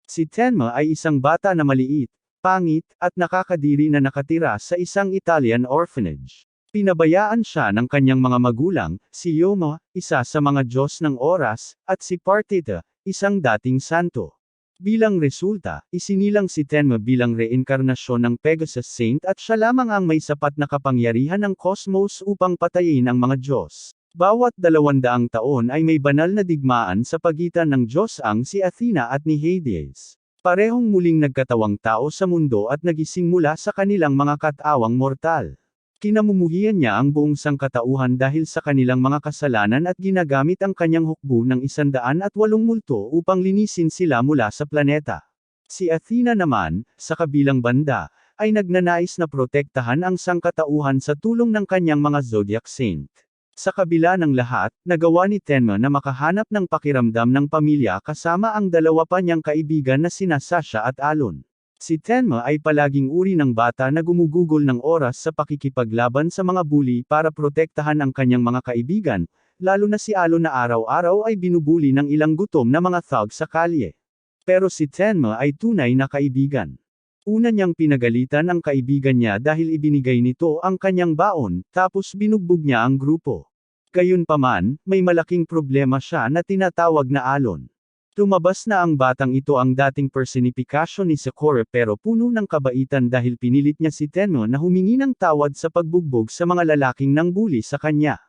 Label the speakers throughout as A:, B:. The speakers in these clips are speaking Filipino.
A: Si Tenma ay isang bata na maliit, pangit, at nakakadiri na nakatira sa isang Italian orphanage. Pinabayaan siya ng kanyang mga magulang, si Yoma, isa sa mga Diyos ng oras, at si Partita, isang dating santo. Bilang resulta, isinilang si Tenma bilang reinkarnasyon ng Pegasus Saint at siya lamang ang may sapat na kapangyarihan ng cosmos upang patayin ang mga Diyos. Bawat 200 taon ay may banal na digmaan sa pagitan ng Diyos ang si Athena at ni Hades. Parehong muling nagkatawang tao sa mundo at nagising mula sa kanilang mga katawang mortal. Kinamumuhian niya ang buong sangkatauhan dahil sa kanilang mga kasalanan at ginagamit ang kanyang hukbo ng 108 multo upang linisin sila mula sa planeta. Si Athena naman, sa kabilang banda, ay nagnanais na protektahan ang sangkatauhan sa tulong ng kanyang mga zodiac saint. Sa kabila ng lahat, nagawa ni Tenma na makahanap ng pakiramdam ng pamilya kasama ang dalawa pa niyang kaibigan na sina Sasha at Alon. Si Tenma ay palaging uri ng bata na gumugugol ng oras sa pakikipaglaban sa mga bully para protektahan ang kanyang mga kaibigan, lalo na si Alon na araw-araw ay binubuli ng ilang gutom na mga thug sa kalye. Pero si Tenma ay tunay na kaibigan. Una niyang pinagalitan ang kaibigan niya dahil ibinigay nito ang kanyang baon, tapos binugbog niya ang grupo. Gayunpaman, may malaking problema siya na tinatawag na Alon. Lumabas na ang batang ito ang dating personifikasyon ni Sakura pero puno ng kabaitan dahil pinilit niya si Tenma na humingi ng tawad sa pagbugbog sa mga lalaking nangbuli sa kanya.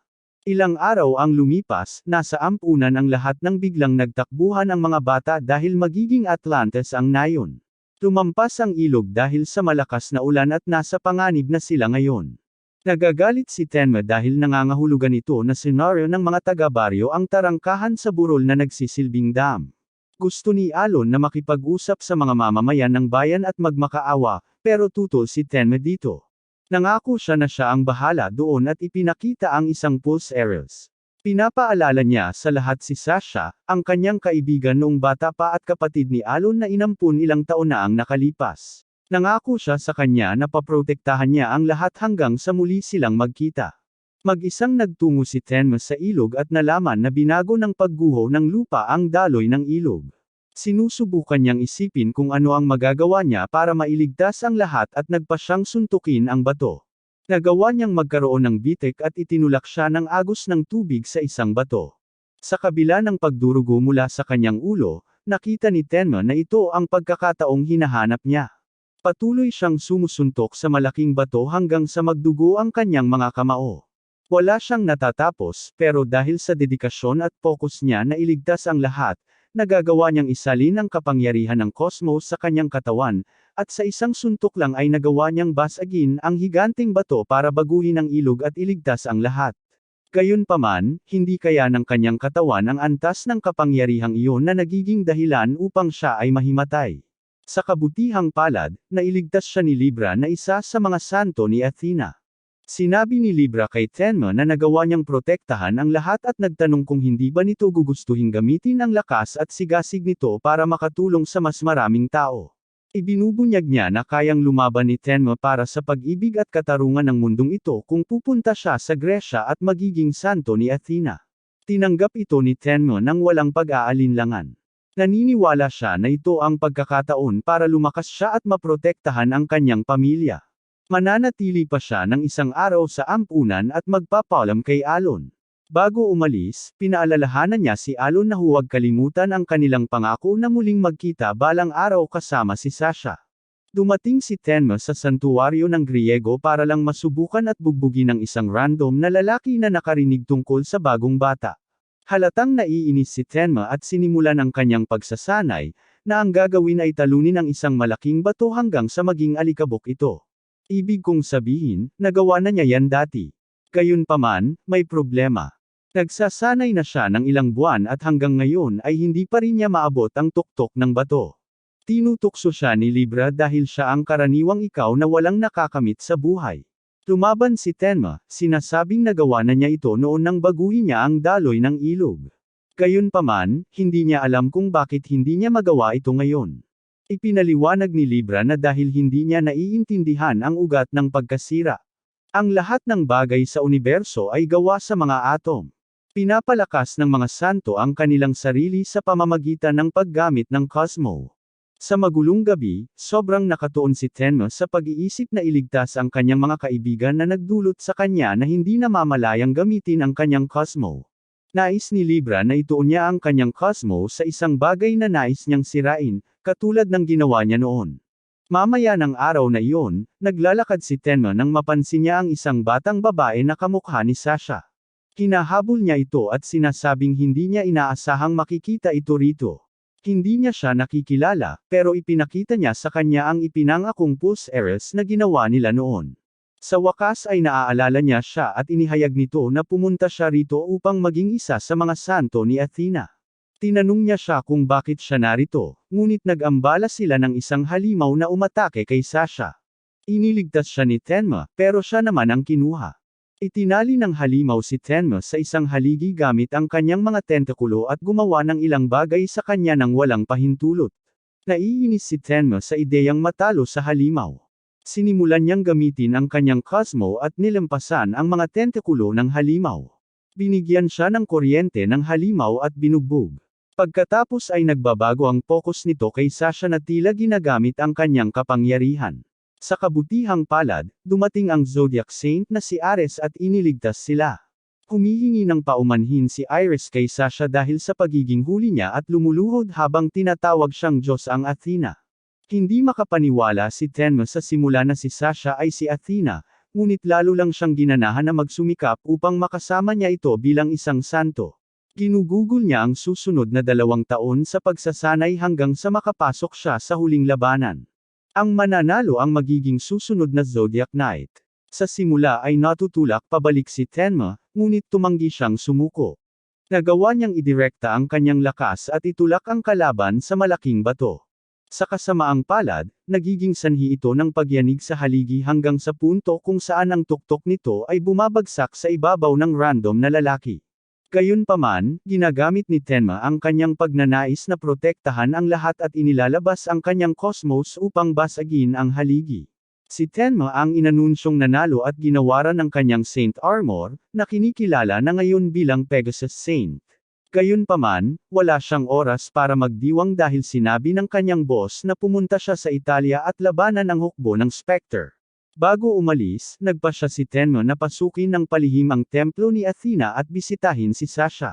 A: Ilang araw ang lumipas, nasa ampunan ang lahat nang biglang nagtakbuhan ang mga bata dahil magiging Atlantis ang nayon. Lumampas ang ilog dahil sa malakas na ulan at nasa panganib na sila ngayon. Nagagalit si Tenma dahil nangangahulugan ito na senaryo ng mga taga-baryo ang tarangkahan sa burol na nagsisilbing dam. Gusto ni Alon na makipag-usap sa mga mamamayan ng bayan at magmakaawa, pero tutol si Tenma dito. Nangako siya na siya ang bahala doon at ipinakita ang isang pulse arrows. Pinapaalala niya sa lahat si Sasha, ang kanyang kaibigan noong bata pa at kapatid ni Alon na inampun ilang taon na ang nakalipas. Nangako siya sa kanya na paprotektahan niya ang lahat hanggang sa muli silang magkita. Mag-isang nagtungo si Tenma sa ilog at nalaman na binago ng pagguho ng lupa ang daloy ng ilog. Sinusubukan niyang isipin kung ano ang magagawa niya para mailigtas ang lahat at nagpa siyang suntukin ang bato. Nagawa niyang magkaroon ng bitik at itinulak siya ng agos ng tubig sa isang bato. Sa kabila ng pagdurugo mula sa kanyang ulo, nakita ni Tenma na ito ang pagkakataong hinahanap niya. Patuloy siyang sumusuntok sa malaking bato hanggang sa magdugo ang kanyang mga kamao. Wala siyang natatapos, pero dahil sa dedikasyon at focus niya na iligtas ang lahat, nagagawa niyang isalin ang kapangyarihan ng cosmos sa kanyang katawan, at sa isang suntok lang ay nagawa niyang basagin ang higanting bato para baguhin ang ilog at iligtas ang lahat. Gayunpaman, hindi kaya ng kanyang katawan ang antas ng kapangyarihang iyon na nagiging dahilan upang siya ay mahimatay. Sa kabutihang palad, nailigtas siya ni Libra na isa sa mga santo ni Athena. Sinabi ni Libra kay Tenma na nagawa niyang protektahan ang lahat at nagtanong kung hindi ba nito gugustuhin gamitin ang lakas at sigasig nito para makatulong sa mas maraming tao. Ibinubunyag niya na kayang lumaban ni Tenma para sa pag-ibig at katarungan ng mundong ito kung pupunta siya sa Gresya at magiging santo ni Athena. Tinanggap ito ni Tenma nang walang pag-aalinlangan. Naniniwala siya na ito ang pagkakataon para lumakas siya at maprotektahan ang kanyang pamilya. Mananatili pa siya ng isang araw sa ampunan at magpapaalam kay Alon. Bago umalis, pinaalalahanan niya si Alon na huwag kalimutan ang kanilang pangako na muling magkita balang araw kasama si Sasha. Dumating si Tenma sa santuwaryo ng Griego para lang masubukan at bugbugin ng isang random na lalaki na nakarinig tungkol sa bagong bata. Halatang naiinis si Tenma at sinimulan ang kanyang pagsasanay, na ang gagawin ay talunin ang isang malaking bato hanggang sa maging alikabok ito. Ibig kong sabihin, nagawa na niya yan dati. Gayunpaman, may problema. Nagsasanay na siya ng ilang buwan at hanggang ngayon ay hindi pa rin niya maabot ang tuktok ng bato. Tinutukso siya ni Libra dahil siya ang karaniwang ikaw na walang nakakamit sa buhay. Lumaban si Tenma, sinasabing nagawa na niya ito noon nang baguhin niya ang daloy ng ilog. Gayunpaman, hindi niya alam kung bakit hindi niya magawa ito ngayon. Ipinaliwanag ni Libra na dahil hindi niya naiintindihan ang ugat ng pagkasira. Ang lahat ng bagay sa universo ay gawa sa mga atom. Pinapalakas ng mga santo ang kanilang sarili sa pamamagitan ng paggamit ng cosmo. Sa magulong gabi, sobrang nakatuon si Tenma sa pag-iisip na iligtas ang kanyang mga kaibigan na nagdulot sa kanya na hindi namamalayang gamitin ang kanyang Cosmo. Nais ni Libra na ituon niya ang kanyang Cosmo sa isang bagay na nais niyang sirain, katulad ng ginawa niya noon. Mamaya ng araw na iyon, naglalakad si Tenma nang mapansin niya ang isang batang babae na kamukha ni Sasha. Hinahabol niya ito at sinasabing hindi niya inaasahang makikita ito rito. Hindi niya siya nakikilala, pero ipinakita niya sa kanya ang ipinangakong pulse heiress na ginawa nila noon. Sa wakas ay naaalala niya siya at inihayag nito na pumunta siya rito upang maging isa sa mga santo ni Athena. Tinanong niya siya kung bakit siya narito, ngunit nag-ambala sila ng isang halimaw na umatake kay Sasha. Iniligtas siya ni Tenma, pero siya naman ang kinuha. Itinali ng halimaw si Tenma sa isang haligi gamit ang kanyang mga tentakulo at gumawa ng ilang bagay sa kanya nang walang pahintulot. Naiinis si Tenma sa ideyang matalo sa halimaw. Sinimulan niyang gamitin ang kanyang Cosmo at nilampasan ang mga tentakulo ng halimaw. Binigyan siya ng kuryente ng halimaw at binugbog. Pagkatapos ay nagbabago ang focus nito kay Sasha na tila ginagamit ang kanyang kapangyarihan. Sa kabutihang palad, dumating ang Zodiac Saint na si Ares at iniligtas sila. Humihingi ng paumanhin si Iris kay Sasha dahil sa pagiging huli niya at lumuluhod habang tinatawag siyang Diyos ang Athena. Hindi makapaniwala si Tenma sa simula na si Sasha ay si Athena, ngunit lalo lang siyang ginanahan na magsumikap upang makasama niya ito bilang isang santo. Ginugugol niya ang susunod na 2 taon sa pagsasanay hanggang sa makapasok siya sa huling labanan. Ang mananalo ang magiging susunod na Zodiac Knight. Sa simula ay natutulak pabalik si Tenma, ngunit tumanggi siyang sumuko. Nagawa niyang idirekta ang kanyang lakas at itulak ang kalaban sa malaking bato. Sa kasamaang palad, nagiging sanhi ito ng pagyanig sa haligi hanggang sa punto kung saan ang tuktok nito ay bumabagsak sa ibabaw ng random na lalaki. Gayunpaman, ginagamit ni Tenma ang kanyang pagnanais na protektahan ang lahat at inilalabas ang kanyang cosmos upang basagin ang haligi. Si Tenma ang inanunsyong nanalo at ginawaran ng kanyang Saint Armor, na kinikilala na ngayon bilang Pegasus Saint. Gayunpaman, wala siyang oras para magdiwang dahil sinabi ng kanyang boss na pumunta siya sa Italia at labanan ang hukbo ng Spectre. Bago umalis, nagpasya si Tenma na pasukin ng palihim ang templo ni Athena at bisitahin si Sasha.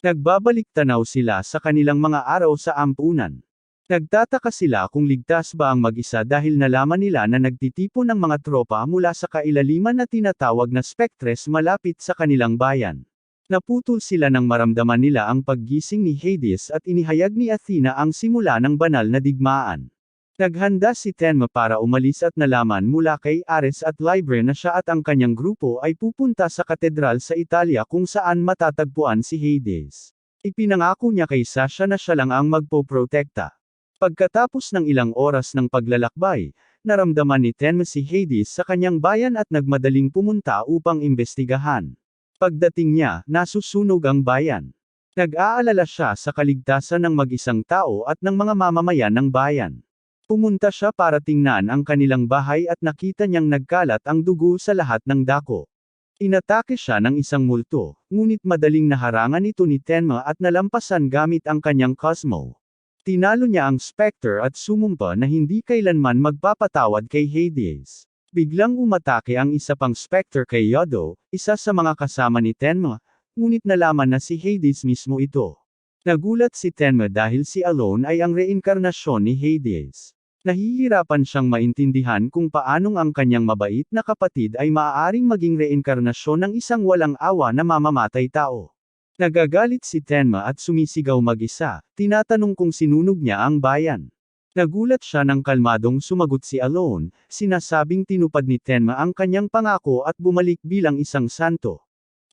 A: Nagbabalik tanaw sila sa kanilang mga araw sa ampunan. Nagtataka sila kung ligtas ba ang mag-isa dahil nalaman nila na nagtitipon ng mga tropa mula sa kailaliman na tinatawag na Spectres malapit sa kanilang bayan. Naputol sila nang maramdaman nila ang paggising ni Hades at inihayag ni Athena ang simula ng banal na digmaan. Naghanda si Tenma para umalis at nalaman mula kay Ares at Libre na siya at ang kanyang grupo ay pupunta sa katedral sa Italia kung saan matatagpuan si Hades. Ipinangako niya kay Sasha na siya lang ang magpoprotekta. Pagkatapos ng ilang oras ng paglalakbay, naramdaman ni Tenma si Hades sa kanyang bayan at nagmadaling pumunta upang imbestigahan. Pagdating niya, nasusunog ang bayan. Nag-aalala siya sa kaligtasan ng mag-isang tao at ng mga mamamayan ng bayan. Pumunta siya para tingnan ang kanilang bahay at nakita niyang nagkalat ang dugo sa lahat ng dako. Inatake siya ng isang multo, ngunit madaling naharangan ito ni Tenma at nalampasan gamit ang kanyang Cosmo. Tinalo niya ang Spectre at sumumpa na hindi kailanman magpapatawad kay Hades. Biglang umatake ang isa pang Spectre kay Yodo, isa sa mga kasama ni Tenma, ngunit nalaman na si Hades mismo ito. Nagulat si Tenma dahil si Alone ay ang reinkarnasyon ni Hades. Nahihirapan siyang maintindihan kung paanong ang kanyang mabait na kapatid ay maaaring maging reinkarnasyon ng isang walang awa na mamamatay tao. Nagagalit si Tenma at sumisigaw mag-isa, tinatanong kung sinunog niya ang bayan. Nagulat siya nang kalmadong sumagot si Alone, sinasabing tinupad ni Tenma ang kanyang pangako at bumalik bilang isang santo.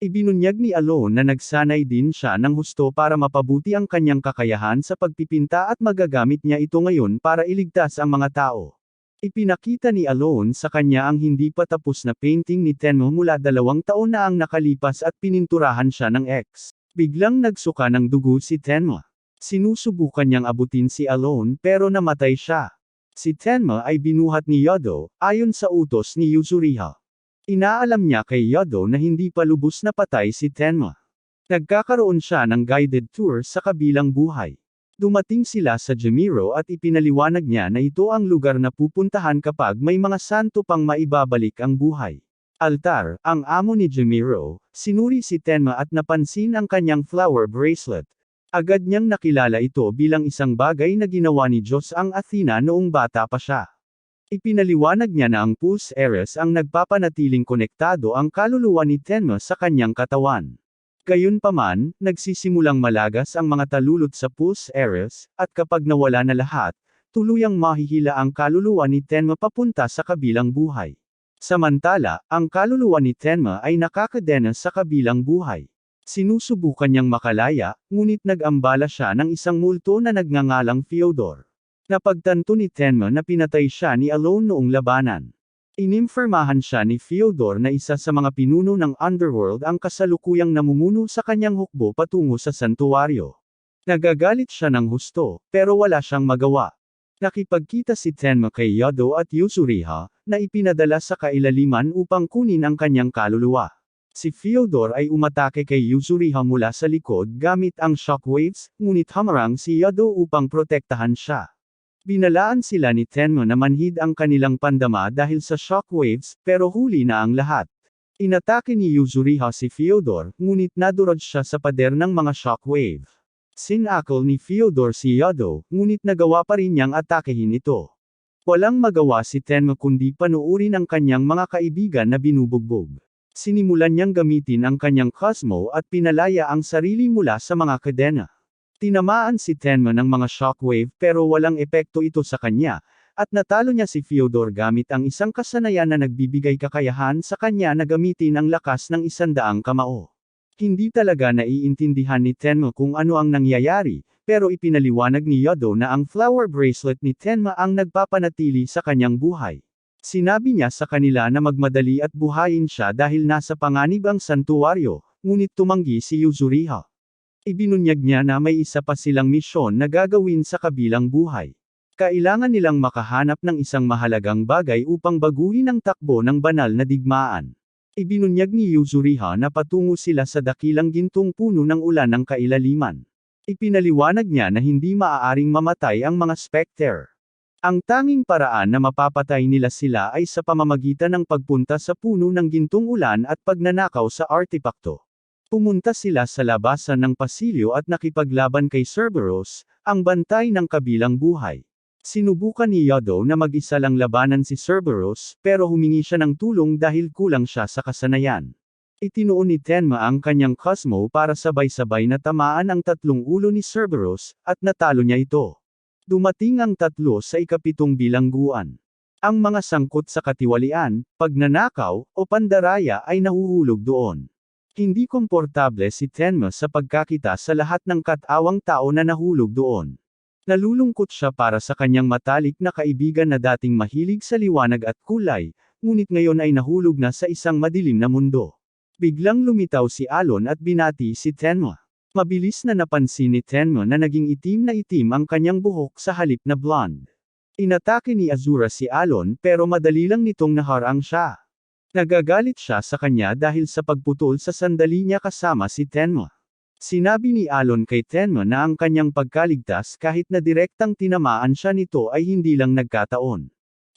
A: Ibinunyag ni Alone na nagsanay din siya ng husto para mapabuti ang kanyang kakayahan sa pagpipinta at magagamit niya ito ngayon para iligtas ang mga tao. Ipinakita ni Alone sa kanya ang hindi pa tapos na painting ni Tenma mula 2 taon na ang nakalipas at pininturahan siya ng X. Biglang nagsuka ng dugo si Tenma. Sinusubukan niyang abutin si Alone pero namatay siya. Si Tenma ay binuhat ni Yodo, ayon sa utos ni Yuzuriha. Inaalam niya kay Yodo na hindi pa lubos na patay si Tenma. Nagkakaroon siya ng guided tour sa kabilang buhay. Dumating sila sa Jamiro at ipinaliwanag niya na ito ang lugar na pupuntahan kapag may mga santo pang maibabalik ang buhay. Altar, ang amo ni Jamiro, sinuri si Tenma at napansin ang kanyang flower bracelet. Agad niyang nakilala ito bilang isang bagay na ginawa ni Diyos ang Athena noong bata pa siya. Ipinaliwanag niya na ang Pulse Eris ang nagpapanatiling konektado ang kaluluwa ni Tenma sa kanyang katawan. Gayunpaman, nagsisimulang malagas ang mga talulot sa Pulse Eris, at kapag nawala na lahat, tuluyang mahihila ang kaluluwa ni Tenma papunta sa kabilang buhay. Samantala, ang kaluluwa ni Tenma ay nakakadena sa kabilang buhay. Sinusubukan niyang makalaya, ngunit nag-ambala siya ng isang multo na nagngangalang Fyodor. Napagtanto ni Tenma na pinatay siya ni Alone noong labanan. Inimfirmahan siya ni Fyodor na isa sa mga pinuno ng Underworld ang kasalukuyang namumuno sa kanyang hukbo patungo sa santuwaryo. Nagagalit siya ng husto, pero wala siyang magawa. Nakipagkita si Tenma kay Yodo at Yuzuriha, na ipinadala sa kailaliman upang kunin ang kanyang kaluluwa. Si Fyodor ay umatake kay Yuzuriha mula sa likod gamit ang shockwaves, ngunit hamarang si Yodo upang protektahan siya. Binalaan sila ni Tenma na manhid ang kanilang pandama dahil sa shockwaves, pero huli na ang lahat. Inatake ni Yuzuriha si Fyodor, ngunit nadurog siya sa pader ng mga shockwave. Sinakol ni Fyodor si Yodo, ngunit nagawa pa rin niyang atakehin ito. Walang magawa si Tenma kundi panuurin ang kanyang mga kaibigan na binubugbog. Sinimulan niyang gamitin ang kanyang Cosmo at pinalaya ang sarili mula sa mga kadena. Tinamaan si Tenma ng mga shockwave pero walang epekto ito sa kanya, at natalo niya si Fyodor gamit ang isang kasanayan na nagbibigay kakayahan sa kanya na gamitin ang lakas ng 100 kamao. Hindi talaga naiintindihan ni Tenma kung ano ang nangyayari, pero ipinaliwanag ni Yodo na ang flower bracelet ni Tenma ang nagpapanatili sa kanyang buhay. Sinabi niya sa kanila na magmadali at buhayin siya dahil nasa panganib ang santuwaryo, ngunit tumanggi si Yuzuriha. Ibinunyag niya na may isa pa silang misyon na gagawin sa kabilang buhay. Kailangan nilang makahanap ng isang mahalagang bagay upang baguhin ang takbo ng banal na digmaan. Ibinunyag ni Yuzuriha na patungo sila sa dakilang gintong puno ng ulan ng kailaliman. Ipinaliwanag niya na hindi maaaring mamatay ang mga specter. Ang tanging paraan na mapapatay nila sila ay sa pamamagitan ng pagpunta sa puno ng gintong ulan at pagnanakaw sa artipakto. Pumunta sila sa labasan ng pasilyo at nakipaglaban kay Cerberus, ang bantay ng kabilang buhay. Sinubukan ni Yodo na mag-isa lang labanan si Cerberus, pero humingi siya ng tulong dahil kulang siya sa kasanayan. Itinuon ni Tenma ang kanyang Cosmo para sabay-sabay na tamaan ang 3 ulo ni Cerberus, at natalo niya ito. Dumating ang 3 sa ika-7 bilangguan. Ang mga sangkot sa katiwalian, pagnanakaw, o pandaraya ay nahuhulog doon. Hindi komportable si Tenma sa pagkakita sa lahat ng katawang tao na nahulog doon. Nalulungkot siya para sa kanyang matalik na kaibigan na dating mahilig sa liwanag at kulay, ngunit ngayon ay nahulog na sa isang madilim na mundo. Biglang lumitaw si Alon at binati si Tenma. Mabilis na napansin ni Tenma na naging itim na itim ang kanyang buhok sa halip na blonde. Inatake ni Azura si Alon pero madali lang nitong naharang siya. Nagagalit siya sa kanya dahil sa pagputol sa sandali niya kasama si Tenma. Sinabi ni Alon kay Tenma na ang kanyang pagkaligtas kahit na direktang tinamaan siya nito ay hindi lang nagkataon.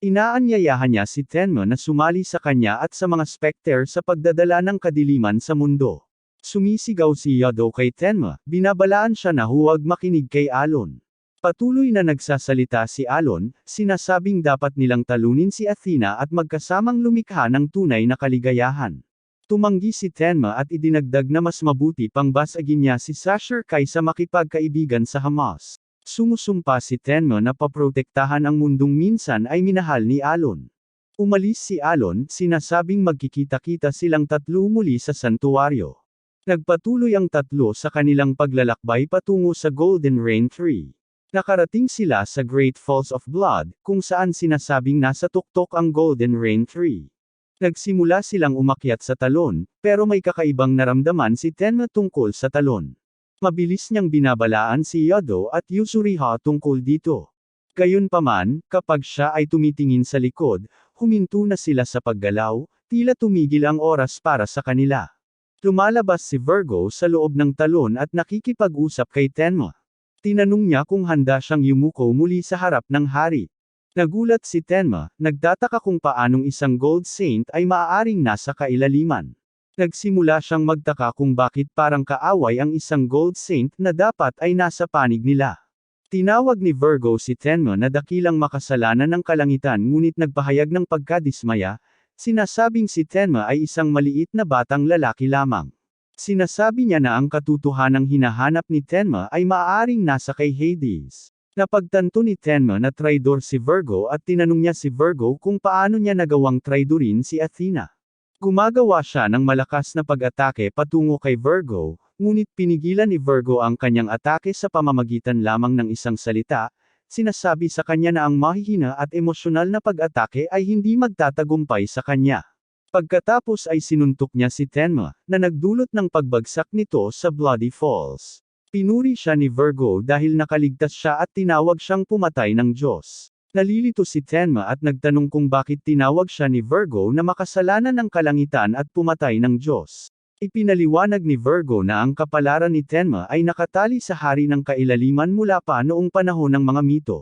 A: Inaanyayahan niya si Tenma na sumali sa kanya at sa mga specter sa pagdadala ng kadiliman sa mundo. Sumisigaw si Yodo kay Tenma, binabalaan siya na huwag makinig kay Alon. Patuloy na nagsasalita si Alon, sinasabing dapat nilang talunin si Athena at magkasamang lumikha ng tunay na kaligayahan. Tumanggi si Tenma at idinagdag na mas mabuti pang basagin niya si Sasher kaysa makipagkaibigan sa Hamas. Sumusumpa si Tenma na paprotektahan ang mundong minsan ay minahal ni Alon. Umalis si Alon, sinasabing magkikita-kita silang 3 muli sa santuwaryo. Nagpatuloy ang 3 sa kanilang paglalakbay patungo sa Golden Rain Tree. Nakarating sila sa Great Falls of Blood, kung saan sinasabing nasa tuktok ang Golden Rain Tree. Nagsimula silang umakyat sa talon, pero may kakaibang naramdaman si Tenma tungkol sa talon. Mabilis niyang binabalaan si Yodo at Yuzuriha tungkol dito. Gayunpaman, kapag siya ay tumitingin sa likod, huminto na sila sa paggalaw, tila tumigil ang oras para sa kanila. Lumalabas si Virgo sa loob ng talon at nakikipag-usap kay Tenma. Tinanong niya kung handa siyang yumuko muli sa harap ng hari. Nagulat si Tenma, nagtataka kung paanong isang gold saint ay maaaring nasa kailaliman. Nagsimula siyang magtaka kung bakit parang kaaway ang isang gold saint na dapat ay nasa panig nila. Tinawag ni Virgo si Tenma na dakilang makasalanan ng kalangitan ngunit nagpahayag ng pagkadismaya, sinasabing si Tenma ay isang maliit na batang lalaki lamang. Sinasabi niya na ang katotohanang hinahanap ni Tenma ay maaaring nasa kay Hades. Napagtanto ni Tenma na traidor si Virgo at tinanong niya si Virgo kung paano niya nagawang traidorin si Athena. Gumagawa siya ng malakas na pag-atake patungo kay Virgo, ngunit pinigilan ni Virgo ang kanyang atake sa pamamagitan lamang ng isang salita, sinasabi sa kanya na ang mahihina at emosyonal na pag-atake ay hindi magtatagumpay sa kanya. Pagkatapos ay sinuntok niya si Tenma, na nagdulot ng pagbagsak nito sa Bloody Falls. Pinuri siya ni Virgo dahil nakaligtas siya at tinawag siyang pumatay ng Diyos. Nalilito si Tenma at nagtanong kung bakit tinawag siya ni Virgo na makasalanan ng kalangitan at pumatay ng Diyos. Ipinaliwanag ni Virgo na ang kapalaran ni Tenma ay nakatali sa hari ng kailaliman mula pa noong panahon ng mga mito.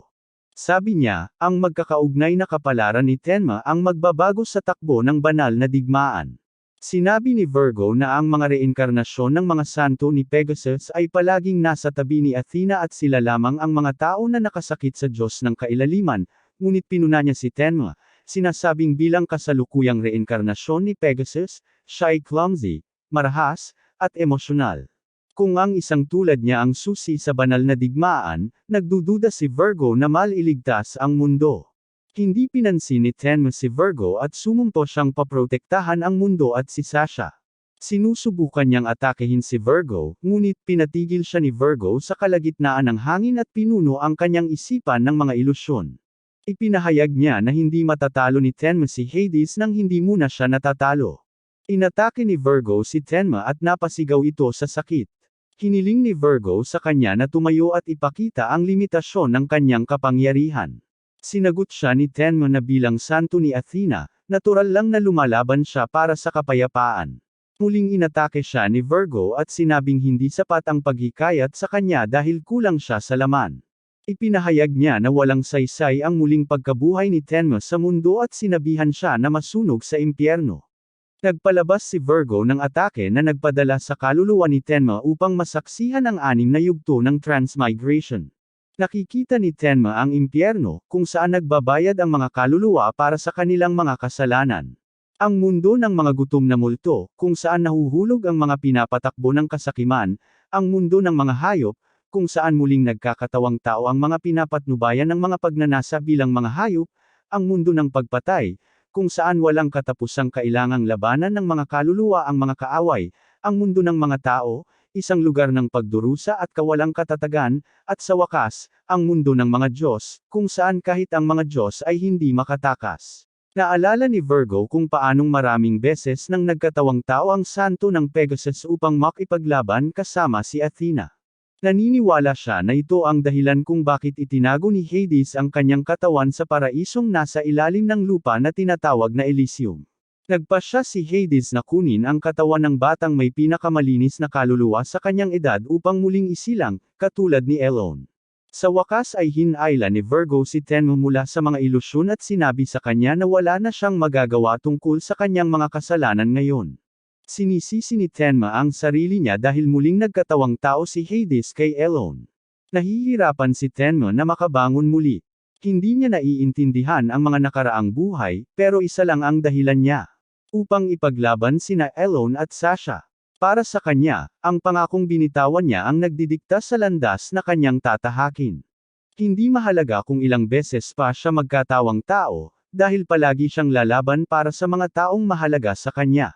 A: Sabi niya, ang magkakaugnay na kapalaran ni Tenma ang magbabago sa takbo ng banal na digmaan. Sinabi ni Virgo na ang mga reinkarnasyon ng mga santo ni Pegasus ay palaging nasa tabi ni Athena at sila lamang ang mga tao na nakasakit sa Diyos ng kailaliman, ngunit pinuna niya si Tenma, sinasabing bilang kasalukuyang reinkarnasyon ni Pegasus, siya ay clumsy, marahas, at emosyonal. Kung ang isang tulad niya ang susi sa banal na digmaan, nagdududa si Virgo na maliligtas ang mundo. Hindi pinansin ni Tenma si Virgo at sumumpo siyang paprotektahan ang mundo at si Sasha. Sinusubukan niyang atakehin si Virgo, ngunit pinatigil siya ni Virgo sa kalagitnaan ng hangin at pinuno ang kanyang isipan ng mga ilusyon. Ipinahayag niya na hindi matatalo ni Tenma si Hades nang hindi muna siya natatalo. Inatake ni Virgo si Tenma at napasigaw ito sa sakit. Hiniling ni Virgo sa kanya na tumayo at ipakita ang limitasyon ng kanyang kapangyarihan. Sinagot siya ni Tenma na bilang santo ni Athena, natural lang na lumalaban siya para sa kapayapaan. Muling inatake siya ni Virgo at sinabing hindi sapat ang paghikayat sa kanya dahil kulang siya sa laman. Ipinahayag niya na walang saysay ang muling pagkabuhay ni Tenma sa mundo at sinabihan siya na masunog sa impyerno. Nagpalabas si Virgo ng atake na nagpadala sa kaluluwa ni Tenma upang masaksihan ang 6 na yugto ng transmigration. Nakikita ni Tenma ang impyerno, kung saan nagbabayad ang mga kaluluwa para sa kanilang mga kasalanan. Ang mundo ng mga gutom na multo, kung saan nahuhulog ang mga pinapatakbo ng kasakiman, ang mundo ng mga hayop, kung saan muling nagkakatawang tao ang mga pinapatnubayan ng mga pagnanasa bilang mga hayop, ang mundo ng pagpatay, kung saan walang katapusang kailangang labanan ng mga kaluluwa ang mga kaaway, ang mundo ng mga tao, isang lugar ng pagdurusa at kawalang katatagan, at sa wakas, ang mundo ng mga Diyos, kung saan kahit ang mga Diyos ay hindi makatakas. Naalala ni Virgo kung paanong maraming beses nang nagkatawang tao ang santo ng Pegasus upang makipaglaban kasama si Athena. Naniniwala siya na ito ang dahilan kung bakit itinago ni Hades ang kanyang katawan sa paraisong nasa ilalim ng lupa na tinatawag na Elysium. Nagpasya si Hades na kunin ang katawan ng batang may pinakamalinis na kaluluwa sa kanyang edad upang muling isilang, katulad ni Elon. Sa wakas ay hinayla ni Virgo si Tenma mula sa mga ilusyon at sinabi sa kanya na wala na siyang magagawa tungkol sa kanyang mga kasalanan ngayon. Sinisisi ni Tenma ang sarili niya dahil muling nagkatawang tao si Hades kay Elon. Nahihirapan si Tenma na makabangon muli. Hindi niya naiintindihan ang mga nakaraang buhay, pero isa lang ang dahilan niya. Upang ipaglaban sina Elon at Sasha. Para sa kanya, ang pangakong binitawan niya ang nagdidikta sa landas na kanyang tatahakin. Hindi mahalaga kung ilang beses pa siya magkatawang tao, dahil palagi siyang lalaban para sa mga taong mahalaga sa kanya.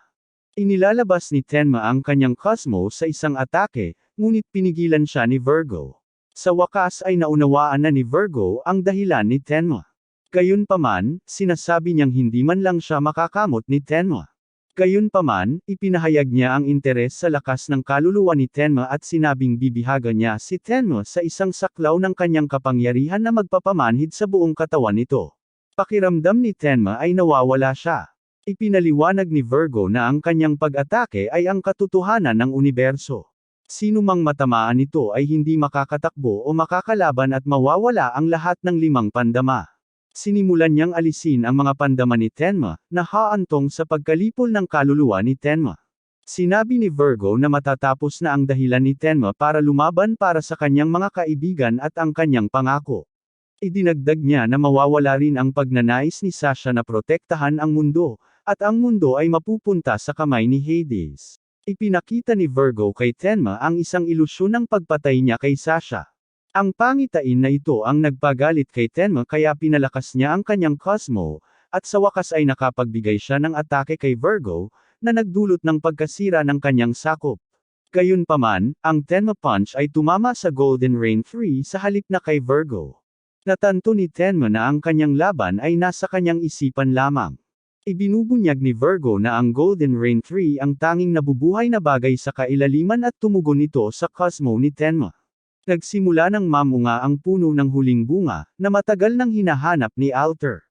A: Inilalabas ni Tenma ang kanyang cosmos sa isang atake, ngunit pinigilan siya ni Virgo. Sa wakas ay naunawaan na ni Virgo ang dahilan ni Tenma. Gayunpaman, sinasabi niyang hindi man lang siya makakamot ni Tenma. Gayunpaman, ipinahayag niya ang interes sa lakas ng kaluluwa ni Tenma at sinabing bibihaga niya si Tenma sa isang saklaw ng kanyang kapangyarihan na magpapamanhid sa buong katawan nito. Pakiramdam ni Tenma ay nawawala siya. Ipinaliwanag ni Virgo na ang kanyang pag-atake ay ang katotohanan ng universo. Sino mang matamaan nito ay hindi makakatakbo o makakalaban at mawawala ang lahat ng 5 pandama. Sinimulan niyang alisin ang mga pandama ni Tenma, na haantong sa pagkalipol ng kaluluwa ni Tenma. Sinabi ni Virgo na matatapos na ang dahilan ni Tenma para lumaban para sa kanyang mga kaibigan at ang kanyang pangako. Idinagdag niya na mawawala rin ang pagnanais ni Sasha na protektahan ang mundo, at ang mundo ay mapupunta sa kamay ni Hades. Ipinakita ni Virgo kay Tenma ang isang ilusyon ng pagpatay niya kay Sasha. Ang pangitain na ito ang nagpagalit kay Tenma kaya pinalakas niya ang kanyang Cosmo, at sa wakas ay nakapagbigay siya ng atake kay Virgo, na nagdulot ng pagkasira ng kanyang sakop. Gayunpaman, ang Tenma Punch ay tumama sa Golden Rain 3 sa halip na kay Virgo. Natanto ni Tenma na ang kanyang laban ay nasa kanyang isipan lamang. Ibinubunyag ni Virgo na ang Golden Rain 3 ang tanging nabubuhay na bagay sa kailaliman at tumugon ito sa Cosmo ni Tenma. Nagsimula ng mamunga ang puno ng huling bunga, na matagal nang hinahanap ni Alter.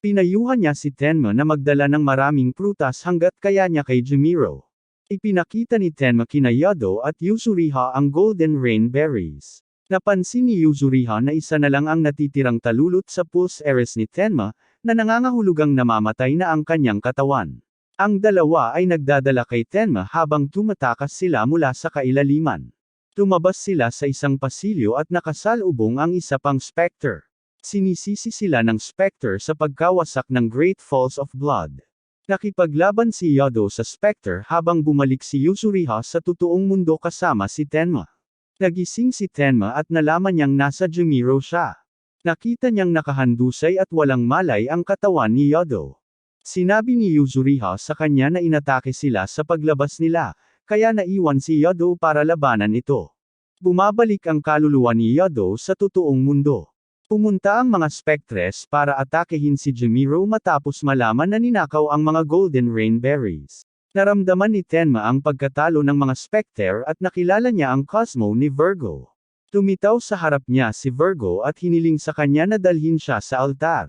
A: Pinayuhan niya si Tenma na magdala ng maraming prutas hanggat kaya niya kay Jumiro. Ipinakita ni Tenma kina Yodo at Yuzuriha ang Golden Rain Berries. Napansin ni Yuzuriha na isa na lang ang natitirang talulot sa pulse eres ni Tenma, na nangangahulugang namamatay na ang kanyang katawan. Ang dalawa ay nagdadala kay Tenma habang tumatakas sila mula sa kailaliman. Lumabas sila sa isang pasilyo at nakasalubong ang isa pang Spectre. Sinisisi sila ng Spectre sa pagkawasak ng Great Falls of Blood. Nakipaglaban si Yodo sa Spectre habang bumalik si Yuzuriha sa totoong mundo kasama si Tenma. Nagising si Tenma at nalaman niyang nasa Jumiro siya. Nakita niyang nakahandusay at walang malay ang katawan ni Yodo. Sinabi ni Yuzuriha sa kanya na inatake sila sa paglabas nila, kaya naiwan si Yodo para labanan ito. Bumabalik ang kaluluwa ni Yodo sa totoong mundo. Pumunta ang mga Spectres para atakehin si Jumiro matapos malaman na ninakaw ang mga Golden Rain Berries. Naramdaman ni Tenma ang pagkatalo ng mga Spectre at nakilala niya ang Cosmo ni Virgo. Tumitaw sa harap niya si Virgo at hiniling sa kanya na dalhin siya sa altar.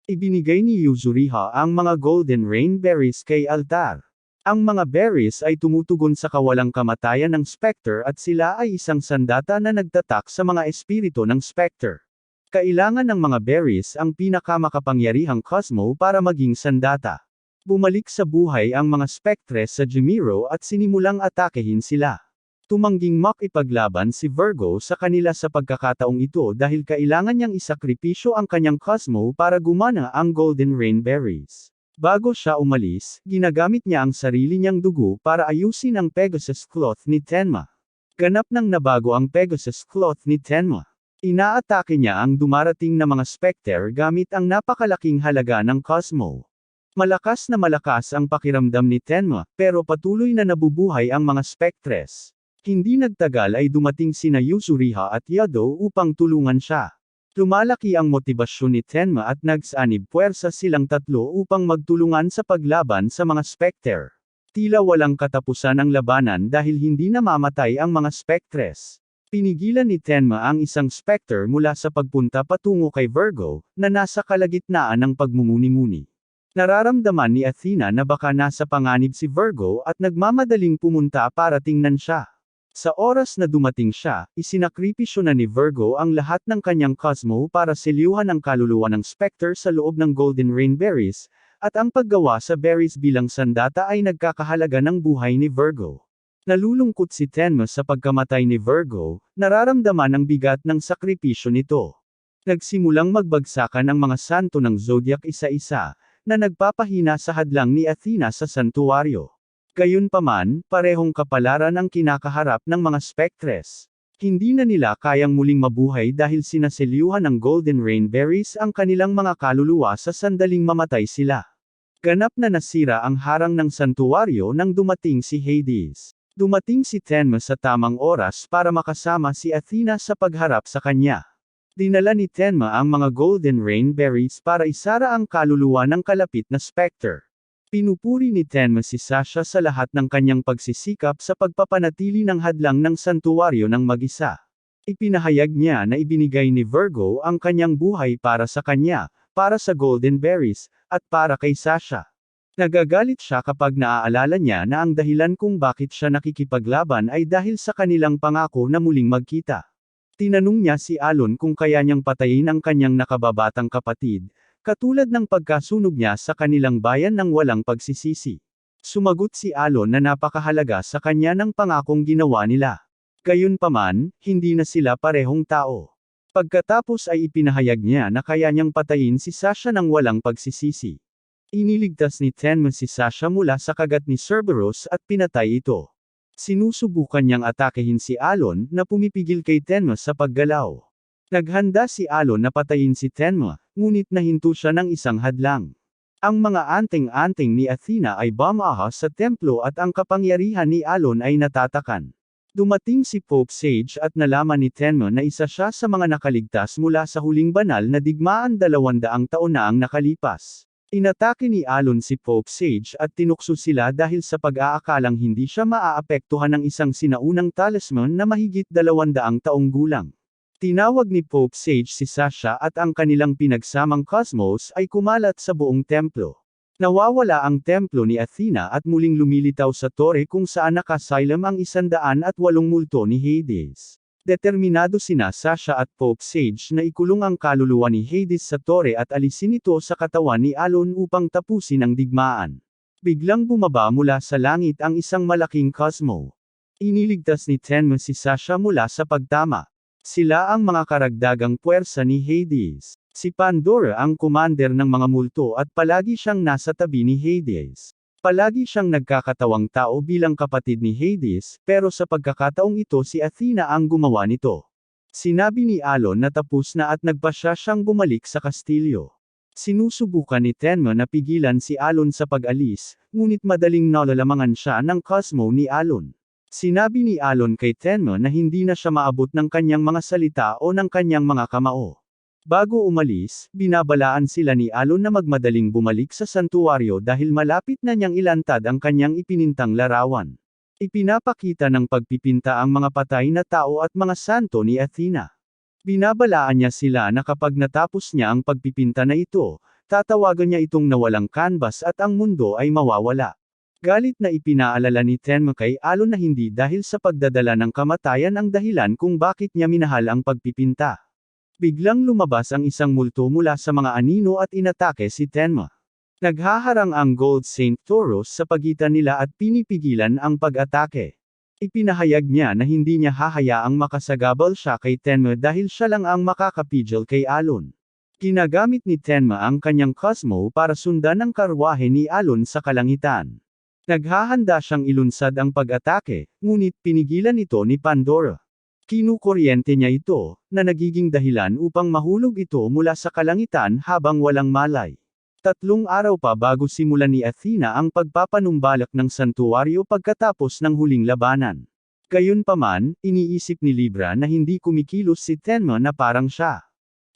A: Ibinigay ni Yuzuriha ang mga Golden Rain Berries kay altar. Ang mga berries ay tumutugon sa kawalang kamatayan ng Spectre at sila ay isang sandata na nagtatak sa mga espiritu ng Spectre. Kailangan ng mga berries ang pinakamakapangyarihang Cosmo para maging sandata. Bumalik sa buhay ang mga Spectres sa Jumiro at sinimulang atakehin sila. Tumangging makipaglaban si Virgo sa kanila sa pagkakataong ito dahil kailangan niyang isakripisyo ang kanyang Cosmo para gumana ang Golden Rain Berries. Bago siya umalis, ginagamit niya ang sarili niyang dugo para ayusin ang Pegasus Cloth ni Tenma. Ganap nang nabago ang Pegasus Cloth ni Tenma. Inaatake niya ang dumarating na mga Spectre gamit ang napakalaking halaga ng Cosmo. Malakas ang pakiramdam ni Tenma, pero patuloy na nabubuhay ang mga Spectres. Hindi nagtagal ay dumating sina Yuzuriha at Yodo upang tulungan siya. Lumalaki ang motibasyon ni Tenma at nagsanib puwersa silang tatlo upang magtulungan sa paglaban sa mga Spectre. Tila walang katapusan ang labanan dahil hindi namamatay ang mga Spectres. Pinigilan ni Tenma ang isang Spectre mula sa pagpunta patungo kay Virgo, na nasa kalagitnaan ng pagmumuni-muni. Nararamdaman ni Athena na baka nasa panganib si Virgo at nagmamadaling pumunta para tingnan siya. Sa oras na dumating siya, isinakripisyo na ni Virgo ang lahat ng kanyang Cosmo para selyuhan ang kaluluwa ng Spectre sa loob ng Golden Rain Berries, at ang paggawa sa berries bilang sandata ay nagkakahalaga ng buhay ni Virgo. Nalulungkot si Tenma sa pagkamatay ni Virgo, nararamdaman ang bigat ng sakripisyo nito. Nagsimulang magbagsakan ang mga santo ng zodiac isa-isa, na nagpapahina sa hadlang ni Athena sa santuwaryo. Gayunpaman, parehong kapalaran ang kinakaharap ng mga Spectres. Hindi na nila kayang muling mabuhay dahil sinaselyuhan ng Golden Rain Berries ang kanilang mga kaluluwa sa sandaling mamatay sila. Ganap na nasira ang harang ng santuwaryo nang dumating si Hades. Dumating si Tenma sa tamang oras para makasama si Athena sa pagharap sa kanya. Dinala ni Tenma ang mga Golden Rain Berries para isara ang kaluluwa ng kalapit na Spectre. Pinupuri ni Tenma si Sasha sa lahat ng kanyang pagsisikap sa pagpapanatili ng hadlang ng santuwaryo ng mag-isa. Ipinahayag niya na ibinigay ni Virgo ang kanyang buhay para sa kanya, para sa Golden Berries, at para kay Sasha. Nagagalit siya kapag naaalala niya na ang dahilan kung bakit siya nakikipaglaban ay dahil sa kanilang pangako na muling magkita. Tinanong niya si Alon kung kaya niyang patayin ang kanyang nakababatang kapatid, katulad ng pagkasunog niya sa kanilang bayan ng walang pagsisisi. Sumagot si Alon na napakahalaga sa kanya ng pangakong ginawa nila. Gayunpaman, hindi na sila parehong tao. Pagkatapos ay ipinahayag niya na kaya niyang patayin si Sasha ng walang pagsisisi. Iniligtas ni Tenma si Sasha mula sa kagat ni Cerberus at pinatay ito. Sinusubukan niyang atakehin si Alon na pumipigil kay Tenma sa paggalaw. Naghanda si Alon na patayin si Tenma, ngunit nahinto siya ng isang hadlang. Ang mga anting-anting ni Athena ay bumaha sa templo at ang kapangyarihan ni Alon ay natatakan. Dumating si Pope Sage at nalaman ni Tenma na isa siya sa mga nakaligtas mula sa huling banal na digmaan 200 taon na ang nakalipas. Inatake ni Alon si Pope Sage at tinukso sila dahil sa pag-aakalang hindi siya maaapektuhan ng isang sinaunang talisman na mahigit 200 taong gulang. Tinawag ni Pope Sage si Sasha at ang kanilang pinagsamang cosmos ay kumalat sa buong templo. Nawawala ang templo ni Athena at muling lumilitaw sa tore kung saan nakasilem ang 108 multo ni Hades. Determinado sina Sasha at Pope Sage na ikulong ang kaluluwa ni Hades sa tore at alisin ito sa katawan ni Alon upang tapusin ang digmaan. Biglang bumaba mula sa langit ang isang malaking cosmo. Iniligtas ni Tenma si Sasha mula sa pagtama. Sila ang mga karagdagang puwersa ni Hades. Si Pandora ang commander ng mga multo at palagi siyang nasa tabi ni Hades. Palagi siyang nagkakatawang tao bilang kapatid ni Hades, pero sa pagkakataong ito si Athena ang gumawa nito. Sinabi ni Alon na tapos na at nagpasya siyang bumalik sa kastilyo. Sinusubukan ni Tenma na pigilan si Alon sa pag-alis, ngunit madaling nalalamangan siya ng cosmo ni Alon. Sinabi ni Alon kay Tenma na hindi na siya maabot ng kanyang mga salita o ng kanyang mga kamao. Bago umalis, binabalaan sila ni Alon na magmadaling bumalik sa santuwaryo dahil malapit na niyang ilantad ang kanyang ipinintang larawan. Ipinapakita ng pagpipinta ang mga patay na tao at mga santo ni Athena. Binabalaan niya sila na kapag natapos niya ang pagpipinta na ito, tatawagan niya itong nawalang canvas at ang mundo ay mawawala. Galit na ipinaalala ni Tenma kay Alon na hindi dahil sa pagdadala ng kamatayan ang dahilan kung bakit niya minahal ang pagpipinta. Biglang lumabas ang isang multo mula sa mga anino at inatake si Tenma. Naghaharang ang Gold Saint Taurus sa pagitan nila at pinipigilan ang pag-atake. Ipinahayag niya na hindi niya hahayaang makasagabal siya kay Tenma dahil siya lang ang makakapigil kay Alon. Ginagamit ni Tenma ang kanyang cosmo para sundan ang karwahe ni Alon sa kalangitan. Naghahanda siyang ilunsad ang pag-atake, ngunit pinigilan ito ni Pandora. Kinukuryente niya ito, na nagiging dahilan upang mahulog ito mula sa kalangitan habang walang malay. 3 araw pa bago simulan ni Athena ang pagpapanumbalik ng santuwaryo pagkatapos ng huling labanan. Gayunpaman, iniisip ni Libra na hindi kumikilos si Tenma na parang siya.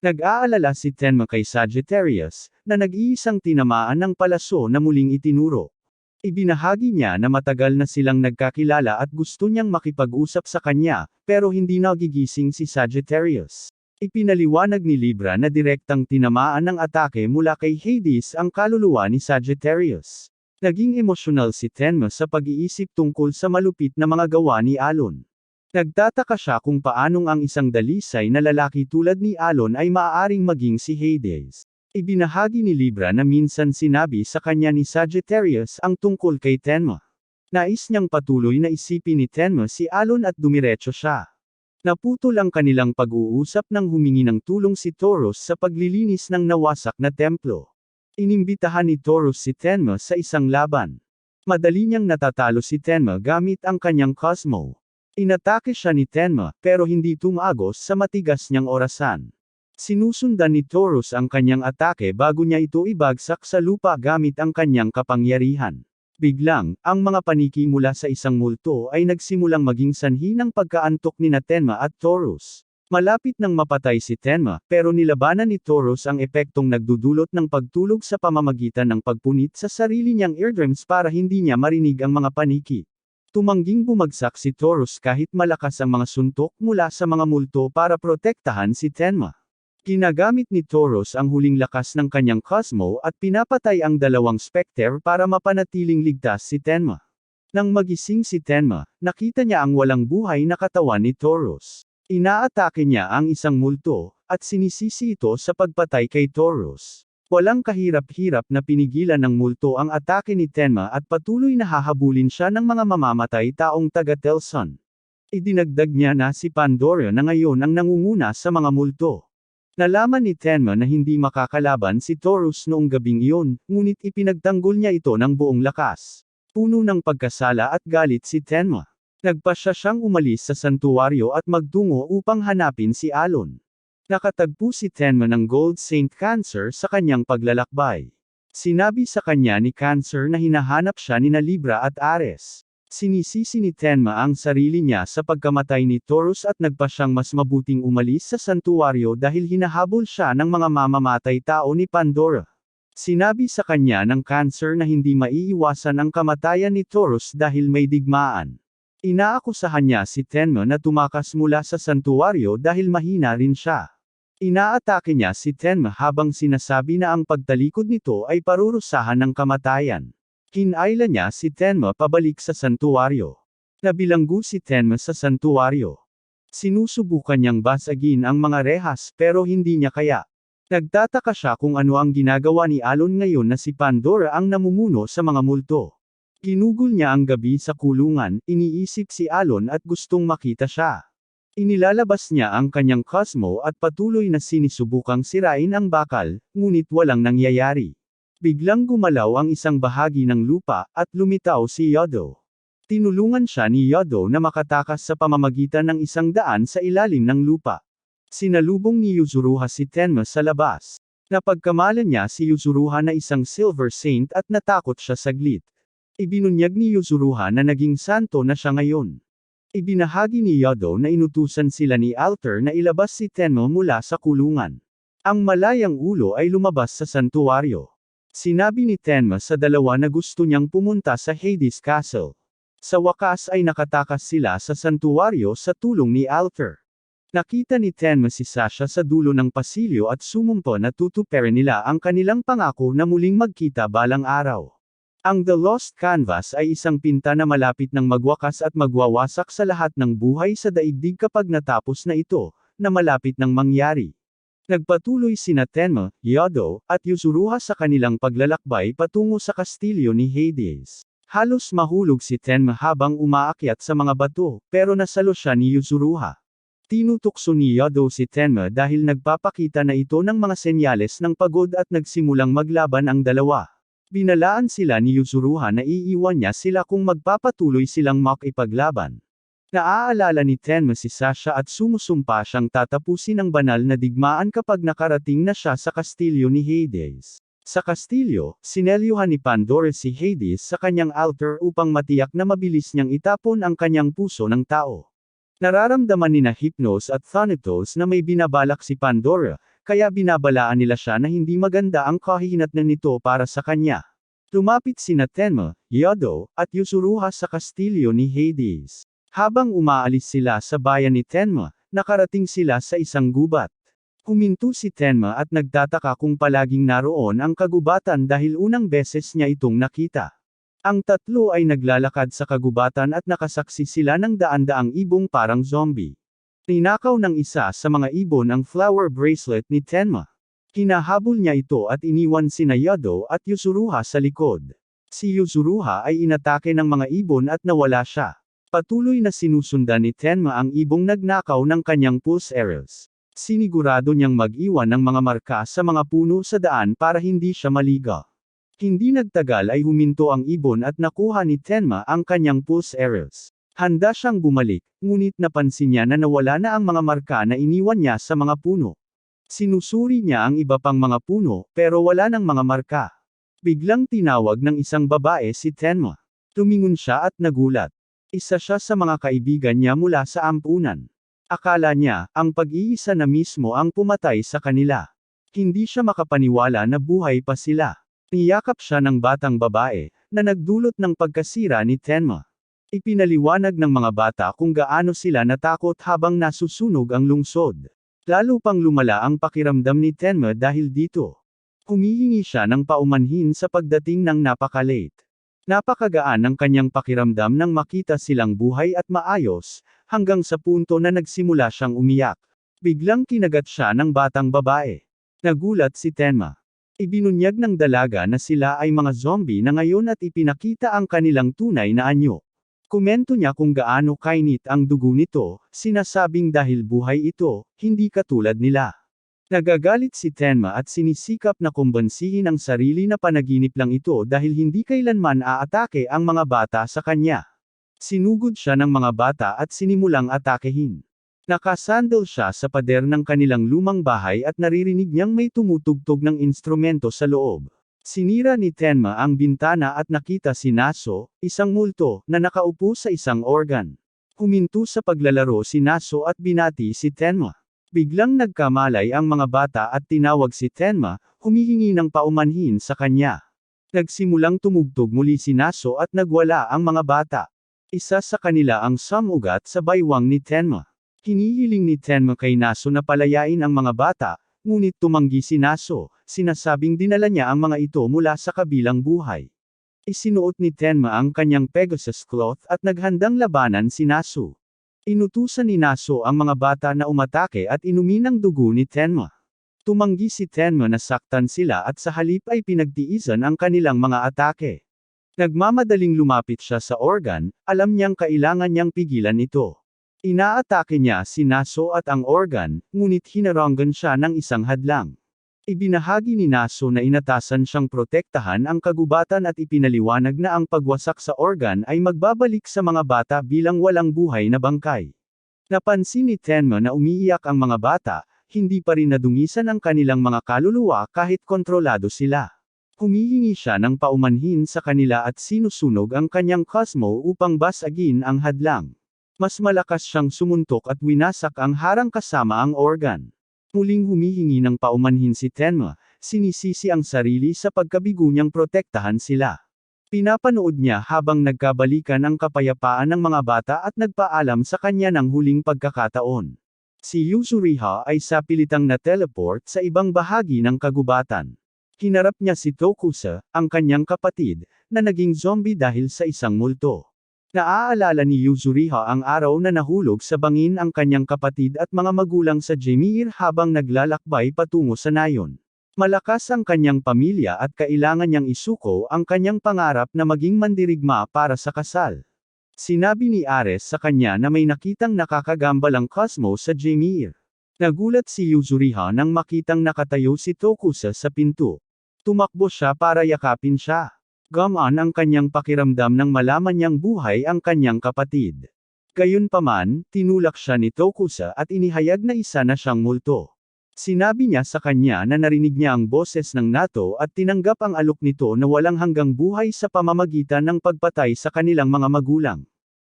A: Nag-aalala si Tenma kay Sagittarius, na nag-iisang tinamaan ng palaso na muling itinuro. Ibinahagi niya na matagal na silang nagkakilala at gusto niyang makipag-usap sa kanya, pero hindi nagigising si Sagittarius. Ipinaliwanag ni Libra na direktang tinamaan ng atake mula kay Hades ang kaluluwa ni Sagittarius. Naging emosyonal si Tenma sa pag-iisip tungkol sa malupit na mga gawa ni Alon. Nagtataka siya kung paanong ang isang dalisay na lalaki tulad ni Alon ay maaaring maging si Hades. Ibinahagi ni Libra na minsan sinabi sa kanya ni Sagittarius ang tungkol kay Tenma. Nais niyang patuloy na isipin ni Tenma si Alon at dumiretso siya. Naputol ang kanilang pag-uusap nang humingi ng tulong si Taurus sa paglilinis ng nawasak na templo. Inimbitahan ni Taurus si Tenma sa isang laban. Madali niyang natatalo si Tenma gamit ang kanyang cosmo. Inatake siya ni Tenma, pero hindi tumagos sa matigas niyang orasan. Sinusundan ni Taurus ang kanyang atake bago niya ito ibagsak sa lupa gamit ang kanyang kapangyarihan. Biglang, ang mga paniki mula sa isang multo ay nagsimulang maging sanhi ng pagkaantok ni Tenma at Taurus. Malapit nang mapatay si Tenma, pero nilabanan ni Taurus ang epektong nagdudulot ng pagtulog sa pamamagitan ng pagpunit sa sarili niyang eardrums para hindi niya marinig ang mga paniki. Tumangging bumagsak si Taurus kahit malakas ang mga suntok mula sa mga multo para protektahan si Tenma. Ginagamit ni Tauros ang huling lakas ng kanyang Cosmo at pinapatay ang dalawang Spectre para mapanatiling ligtas si Tenma. Nang magising si Tenma, nakita niya ang walang buhay na katawan ni Tauros. Inaatake niya ang isang multo, at sinisisi ito sa pagpatay kay Tauros. Walang kahirap-hirap na pinigilan ng multo ang atake ni Tenma at patuloy na hahabulin siya ng mga mamamatay taong taga-Telson. Idinagdag niya na si Pandora na ngayon ang nangunguna sa mga multo. Nalaman ni Tenma na hindi makakalaban si Tauros noong gabing iyon, ngunit ipinagtanggol niya ito ng buong lakas. Puno ng pagkasala at galit si Tenma. Nagpasya siyang umalis sa santuwaryo at magtungo upang hanapin si Alon. Nakatagpo si Tenma ng Gold Saint Cancer sa kanyang paglalakbay. Sinabi sa kanya ni Cancer na hinahanap siya ni Libra at Ares. Sinisisi ni Tenma ang sarili niya sa pagkamatay ni Tauros at nagpa siyang mas mabuting umalis sa santuwaryo dahil hinahabol siya ng mga mamamatay tao ni Pandora. Sinabi sa kanya ng Cancer na hindi maiiwasan ang kamatayan ni Tauros dahil may digmaan. Inaakusahan niya si Tenma na tumakas mula sa santuwaryo dahil mahina rin siya. Inaatake niya si Tenma habang sinasabi na ang pagtalikod nito ay parurusahan ng kamatayan. Kinailan niya si Tenma pabalik sa santuwaryo. Nabilanggo si Tenma sa santuwaryo. Sinusubukan niyang basagin ang mga rehas pero hindi niya kaya. Nagtataka siya kung ano ang ginagawa ni Alon ngayon na si Pandora ang namumuno sa mga multo. Ginugol niya ang gabi sa kulungan, iniisip si Alon at gustong makita siya. Inilalabas niya ang kanyang Cosmo at patuloy na sinisubukang sirain ang bakal, ngunit walang nangyayari. Biglang gumalaw ang isang bahagi ng lupa, at lumitaw si Yodo. Tinulungan siya ni Yodo na makatakas sa pamamagitan ng isang daan sa ilalim ng lupa. Sinalubong ni Yuzuruha si Tenma sa labas. Napagkamalan niya si Yuzuruha na isang Silver Saint at natakot siya saglit. Ibinunyag ni Yuzuruha na naging santo na siya ngayon. Ibinahagi ni Yodo na inutusan sila ni Alter na ilabas si Tenma mula sa kulungan. Ang malayang ulo ay lumabas sa santuwaryo. Sinabi ni Tenma sa dalawa na gusto niyang pumunta sa Hades Castle. Sa wakas ay nakatakas sila sa santuwaryo sa tulong ni Alter. Nakita ni Tenma si Sasha sa dulo ng pasilyo at sumumpa na tutuparin nila ang kanilang pangako na muling magkita balang araw. Ang The Lost Canvas ay isang pinta na malapit ng magwakas at magwawasak sa lahat ng buhay sa daigdig kapag natapos na ito, na malapit ng mangyari. Nagpatuloy sina Tenma, Yodo, at Yuzuruha sa kanilang paglalakbay patungo sa kastilyo ni Hades. Halos mahulog si Tenma habang umaakyat sa mga bato, pero nasalo siya ni Yuzuruha. Tinutukso ni Yodo si Tenma dahil nagpapakita na ito ng mga senyales ng pagod at nagsimulang maglaban ang dalawa. Binalaan sila ni Yuzuruha na iiwan niya sila kung magpapatuloy silang makipaglaban. Naaalala ni Tenma si Sasha at sumusumpa siyang tatapusin ang banal na digmaan kapag nakarating na siya sa kastilyo ni Hades. Sa kastilyo, sinelyuhan ni Pandora si Hades sa kanyang altar upang matiyak na mabilis niyang itapon ang kanyang puso ng tao. Nararamdaman ni Hypnos at Thanatos na may binabalak si Pandora, kaya binabalaan nila siya na hindi maganda ang kahihinatnan nito para sa kanya. Lumapit sina Tenma, Yodo, at Yuzuruha sa kastilyo ni Hades. Habang umaalis sila sa bayan ni Tenma, nakarating sila sa isang gubat. Huminto si Tenma at nagtataka kung palaging naroon ang kagubatan dahil unang beses niya itong nakita. Ang tatlo ay naglalakad sa kagubatan at nakasaksi sila ng daan-daang ibong parang zombie. Ninakaw ng isa sa mga ibon ang flower bracelet ni Tenma. Hinahabol niya ito at iniwan sina Yodo at Yuzuruha sa likod. Si Yuzuruha ay inatake ng mga ibon at nawala siya. Patuloy na sinusundan ni Tenma ang ibong nagnakaw ng kanyang pulse arrows. Sinigurado niyang mag-iwan ng mga marka sa mga puno sa daan para hindi siya maligaw. Hindi nagtagal ay huminto ang ibon at nakuha ni Tenma ang kanyang pulse arrows. Handa siyang bumalik, ngunit napansin niya na nawala na ang mga marka na iniwan niya sa mga puno. Sinusuri niya ang iba pang mga puno, pero wala ng mga marka. Biglang tinawag ng isang babae si Tenma. Tumingon siya at nagulat. Isa siya sa mga kaibigan niya mula sa ampunan. Akala niya, ang pag-iisa na mismo ang pumatay sa kanila. Hindi siya makapaniwala na buhay pa sila. Niyakap siya ng batang babae, na nagdulot ng pagkasira ni Tenma. Ipinaliwanag ng mga bata kung gaano sila natakot habang nasusunog ang lungsod. Lalo pang lumala ang pakiramdam ni Tenma dahil dito. Humihingi siya ng paumanhin sa pagdating ng napaka-late. Napakagaan ng kanyang pakiramdam nang makita silang buhay at maayos, hanggang sa punto na nagsimula siyang umiyak. Biglang kinagat siya ng batang babae. Nagulat si Tenma. Ibinunyag ng dalaga na sila ay mga zombie na ngayon at ipinakita ang kanilang tunay na anyo. Komento niya kung gaano kainit ang dugo nito, sinasabing dahil buhay ito, hindi katulad nila. Nagagalit si Tenma at sinisikap na kumbansihin ang sarili na panaginip lang ito dahil hindi kailanman aatake ang mga bata sa kanya. Sinugod siya ng mga bata at sinimulang atakehin. Nakasandal siya sa pader ng kanilang lumang bahay at naririnig niyang may tumutugtog ng instrumento sa loob. Sinira ni Tenma ang bintana at nakita si Naso, isang multo, na nakaupo sa isang organ. Huminto sa paglalaro si Naso at binati si Tenma. Biglang nagkamalay ang mga bata at tinawag si Tenma, humihingi ng paumanhin sa kanya. Nagsimulang tumugtog muli si Naso at nagwala ang mga bata. Isa sa kanila ang samugat sa baywang ni Tenma. Hinihiling ni Tenma kay Naso na palayain ang mga bata, ngunit tumanggi si Naso, sinasabing dinala niya ang mga ito mula sa kabilang buhay. Isinuot ni Tenma ang kanyang Pegasus cloth at naghandang labanan si Naso. Inutusan ni Naso ang mga bata na umatake at inumin ang dugo ni Tenma. Tumanggi si Tenma na saktan sila at sa halip ay pinagtiisan ang kanilang mga atake. Nagmamadaling lumapit siya sa organ, alam niyang kailangan niyang pigilan ito. Inaatake niya si Naso at ang organ, ngunit hinaranggan siya ng isang hadlang. Ibinahagi ni Naso na inatasan siyang protektahan ang kagubatan at ipinaliwanag na ang pagwasak sa organ ay magbabalik sa mga bata bilang walang buhay na bangkay. Napansin ni Tenma na umiiyak ang mga bata, hindi pa rin nadungisan ang kanilang mga kaluluwa kahit kontrolado sila. Humihingi siya ng paumanhin sa kanila at sinusunog ang kanyang Cosmo upang basagin ang hadlang. Mas malakas siyang sumuntok at winasak ang harang kasama ang organ. Muling humihingi ng paumanhin si Tenma, sinisisi ang sarili sa pagkabigo niyang protektahan sila. Pinapanood niya habang nagkabalikan ang kapayapaan ng mga bata at nagpaalam sa kanya ng huling pagkakataon. Si Yuzuriha ay sapilitang na-teleport sa ibang bahagi ng kagubatan. Hinarap niya si Tokusa, ang kanyang kapatid, na naging zombie dahil sa isang multo. Naaalala ni Yuzuriha ang araw na nahulog sa bangin ang kanyang kapatid at mga magulang sa Jemir habang naglalakbay patungo sa Nayon. Malakas ang kanyang pamilya at kailangan niyang isuko ang kanyang pangarap na maging mandirigma para sa kasal. Sinabi ni Ares sa kanya na may nakitang nakakagambalang Cosmo sa Jemir. Nagulat si Yuzuriha nang makitang nakatayo si Tokusa sa pinto. Tumakbo siya para yakapin siya. Gamaan ang kanyang pakiramdam nang malaman niyang buhay ang kanyang kapatid. Gayunpaman, tinulak siya ni Tokusa at inihayag na isa na siyang multo. Sinabi niya sa kanya na narinig niya ang boses ng Nato at tinanggap ang alok nito na walang hanggang buhay sa pamamagitan ng pagpatay sa kanilang mga magulang.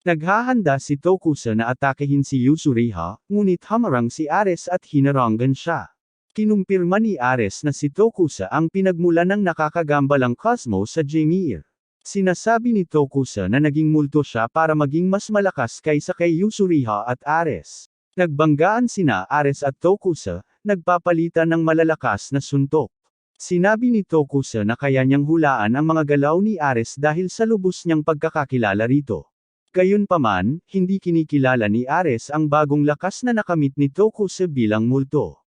A: Naghahanda si Tokusa na atakehin si Yuzuriha, ngunit hamarang si Ares at hinaranggan siya. Kinumpirma ni Ares na si Tokusa ang pinagmulan ng nakakagambalang Cosmo sa Jemir. Sinasabi ni Tokusa na naging multo siya para maging mas malakas kaysa kay Yuzuriha at Ares. Nagbanggaan sina Ares at Tokusa, nagpapalitan ng malalakas na suntok. Sinabi ni Tokusa na kaya niyang hulaan ang mga galaw ni Ares dahil sa lubos niyang pagkakakilala rito. Gayunpaman, hindi kinikilala ni Ares ang bagong lakas na nakamit ni Tokusa bilang multo.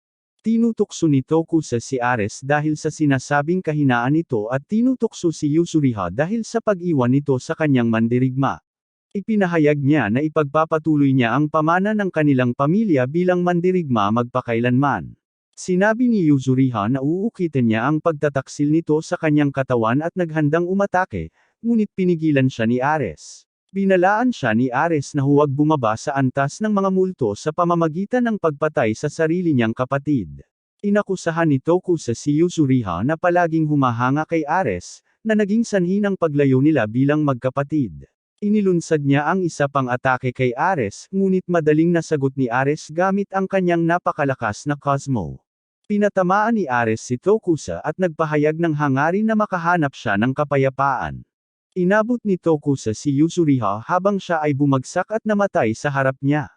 A: Tinutukso ni Tokusa si Ares dahil sa sinasabing kahinaan nito at tinutukso si Yuzuriha dahil sa pag-iwan nito sa kanyang mandirigma. Ipinahayag niya na ipagpapatuloy niya ang pamana ng kanilang pamilya bilang mandirigma magpakailanman. Sinabi ni Yuzuriha na uukitin niya ang pagtataksil nito sa kanyang katawan at naghandang umatake, ngunit pinigilan siya ni Ares. Binalaan siya ni Ares na huwag bumaba sa antas ng mga multo sa pamamagitan ng pagpatay sa sarili niyang kapatid. Inakusahan ni Tokusa si Yuzuriha na palaging humahanga kay Ares, na naging sanhi ng paglayo nila bilang magkapatid. Inilunsad niya ang isa pang atake kay Ares, ngunit madaling nasagot ni Ares gamit ang kanyang napakalakas na Cosmo. Pinatamaan ni Ares si Tokusa at nagpahayag ng hangarin na makahanap siya ng kapayapaan. Inabot ni Tokusa si Yuzuriha habang siya ay bumagsak at namatay sa harap niya.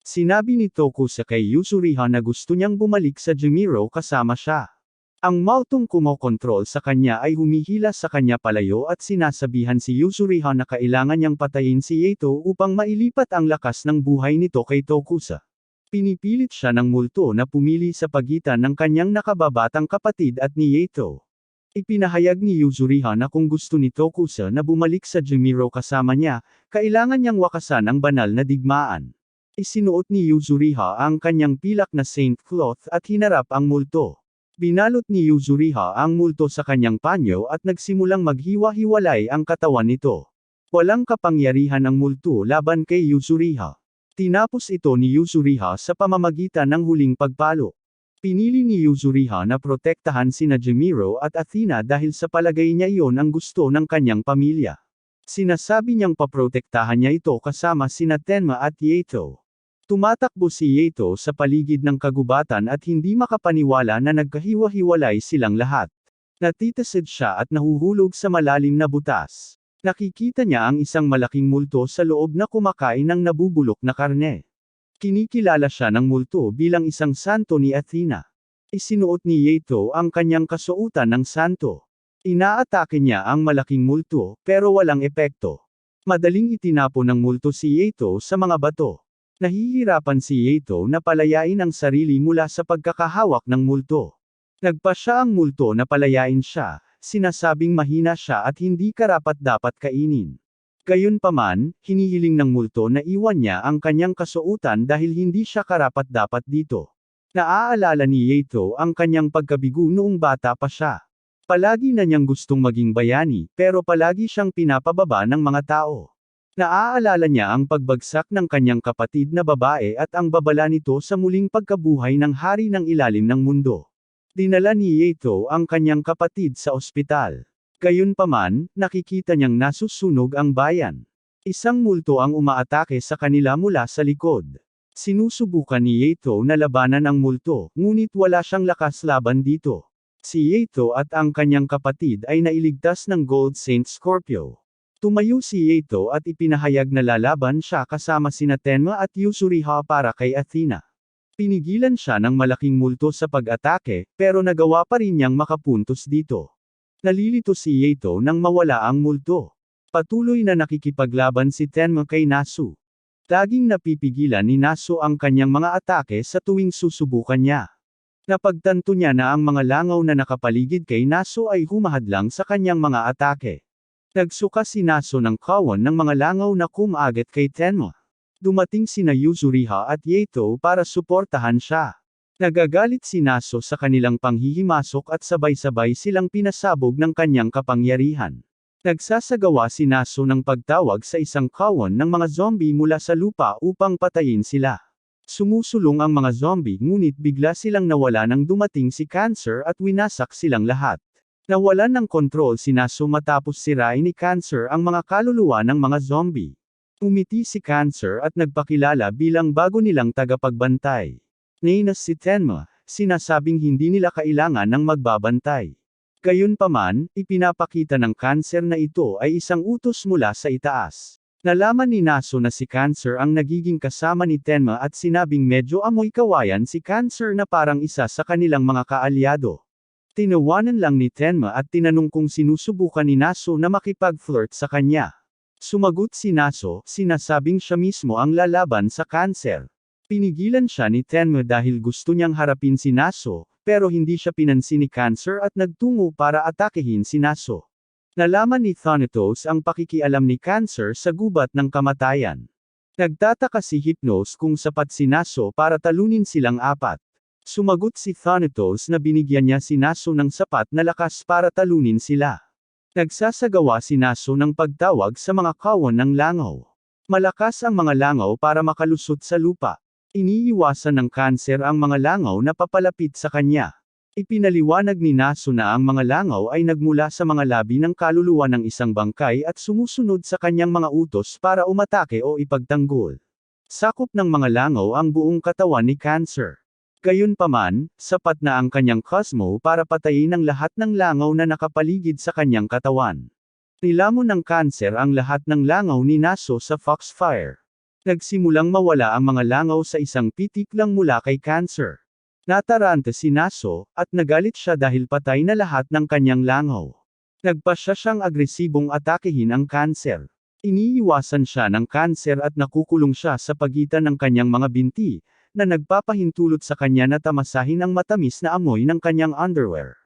A: Sinabi ni Tokusa kay Yuzuriha na gusto niyang bumalik sa Jimiro kasama siya. Ang multong kumokontrol sa kanya ay humihila sa kanya palayo at sinasabihan si Yuzuriha na kailangan niyang patayin si Yato upang mailipat ang lakas ng buhay nito kay Tokusa. Pinipilit siya ng multo na pumili sa pagitan ng kanyang nakababatang kapatid at ni Yato. Ipinahayag ni Yuzuriha na kung gusto ni Tokusa na bumalik sa Jimiro kasama niya, kailangan niyang wakasan ang banal na digmaan. Isinuot ni Yuzuriha ang kanyang pilak na saint cloth at hinarap ang multo. Binalot ni Yuzuriha ang multo sa kanyang panyo at nagsimulang maghiwa-hiwalay ang katawan nito. Walang kapangyarihan ang multo laban kay Yuzuriha. Tinapos ito ni Yuzuriha sa pamamagitan ng huling pagpalo. Pinili ni Yuzuriha na protektahan sina Jimiro at Athena dahil sa palagay niya iyon ang gusto ng kanyang pamilya. Sinasabi niyang paprotektahan niya ito kasama sina Tenma at Yato. Tumatakbo si Yato sa paligid ng kagubatan at hindi makapaniwala na nagkahiwa-hiwalay silang lahat. Natitisid siya at nahuhulog sa malalim na butas. Nakikita niya ang isang malaking multo sa loob na kumakain ng nabubulok na karne. Kinikilala siya ng multo bilang isang santo ni Athena. Isinuot ni Yato ang kanyang kasuotan ng santo. Inaatake niya ang malaking multo, pero walang epekto. Madaling itinapon ng multo si Yato sa mga bato. Nahihirapan si Yato na palayain ang sarili mula sa pagkakahawak ng multo. Nagpa siya ang multo na palayain siya, sinasabing mahina siya at hindi karapat-dapat kainin. Gayunpaman, hinihiling ng multo na iwan niya ang kanyang kasuotan dahil hindi siya karapat-dapat dito. Naaalala ni Yato ang kanyang pagkabigo noong bata pa siya. Palagi na niyang gustong maging bayani, pero palagi siyang pinapababa ng mga tao. Naaalala niya ang pagbagsak ng kanyang kapatid na babae at ang babala nito sa muling pagkabuhay ng hari ng ilalim ng mundo. Dinala ni Yato ang kanyang kapatid sa ospital. Gayunpaman, nakikita niyang nasusunog ang bayan. Isang multo ang umaatake sa kanila mula sa likod. Sinusubukan ni Yato na labanan ang multo, ngunit wala siyang lakas laban dito. Si Yato at ang kanyang kapatid ay nailigtas ng Gold Saint Scorpio. Tumayo si Yato at ipinahayag na lalaban siya kasama sina Tenma at Yuzuriha para kay Athena. Pinigilan siya ng malaking multo sa pag-atake, pero nagawa pa rin niyang makapuntos dito. Nalilito si Yato nang mawala ang multo. Patuloy na nakikipaglaban si Tenma kay Nasu. Laging napipigilan ni Nasu ang kanyang mga atake sa tuwing susubukan niya. Napagtanto niya na ang mga langaw na nakapaligid kay Nasu ay humahadlang sa kanyang mga atake. Nagsuka si Nasu ng kawan ng mga langaw na kumagat kay Tenma. Dumating sina Yuzuriha at Yato para suportahan siya. Nagagalit si Nasu sa kanilang panghihimasok at sabay-sabay silang pinasabog ng kanyang kapangyarihan. Nagsasagawa si Nasu ng pagtawag sa isang kawan ng mga zombie mula sa lupa upang patayin sila. Sumusulong ang mga zombie ngunit bigla silang nawala nang dumating si Cancer at winasak silang lahat. Nawalan ng kontrol si Nasu matapos sirain ni Cancer ang mga kaluluwa ng mga zombie. Umiti si Cancer at nagpakilala bilang bago nilang tagapagbantay. Nainas si Tenma, sinasabing hindi nila kailangan ng magbabantay. Gayunpaman, ipinapakita ng Cancer na ito ay isang utos mula sa itaas. Nalaman ni Nasu na si Cancer ang nagiging kasama ni Tenma at sinabing medyo amoy kawayan si Cancer na parang isa sa kanilang mga kaalyado. Tinawanan lang ni Tenma at tinanong kung sinusubukan ni Nasu na makipag-flirt sa kanya. Sumagot si Nasu, sinasabing siya mismo ang lalaban sa Cancer. Pinigilan siya ni Tenma dahil gusto niyang harapin si Nasu, pero hindi siya pinansin ni Cancer at nagtungo para atakehin si Nasu. Nalaman ni Thanatos ang pakikialam ni Cancer sa gubat ng kamatayan. Nagtataka si Hypnos kung sapat si Nasu para talunin silang apat. Sumagot si Thanatos na binigyan niya si Nasu ng sapat na lakas para talunin sila. Nagsasagawa si Nasu ng pagtawag sa mga kawan ng langaw. Malakas ang mga langaw para makalusot sa lupa. Iniiwasan ng Cancer ang mga langaw na papalapit sa kanya. Ipinaliwanag ni Nasu na ang mga langaw ay nagmula sa mga labi ng kaluluwa ng isang bangkay at sumusunod sa kanyang mga utos para umatake o ipagtanggol. Sakop ng mga langaw ang buong katawan ni Cancer. Gayunpaman, sapat na ang kanyang cosmo para patayin ang lahat ng langaw na nakapaligid sa kanyang katawan. Nilamon ng Cancer ang lahat ng langaw ni Nasu sa Foxfire. Nagsimulang mawala ang mga langaw sa isang pitik lang mula kay Cancer. Nataranta si Naso, at nagalit siya dahil patay na lahat ng kanyang langaw. Nagpasya siyang agresibong atakehin ang Cancer. Iniiwasan siya ng Cancer at nakukulong siya sa pagitan ng kanyang mga binti, na nagpapahintulot sa kanya na tamasahin ang matamis na amoy ng kanyang underwear.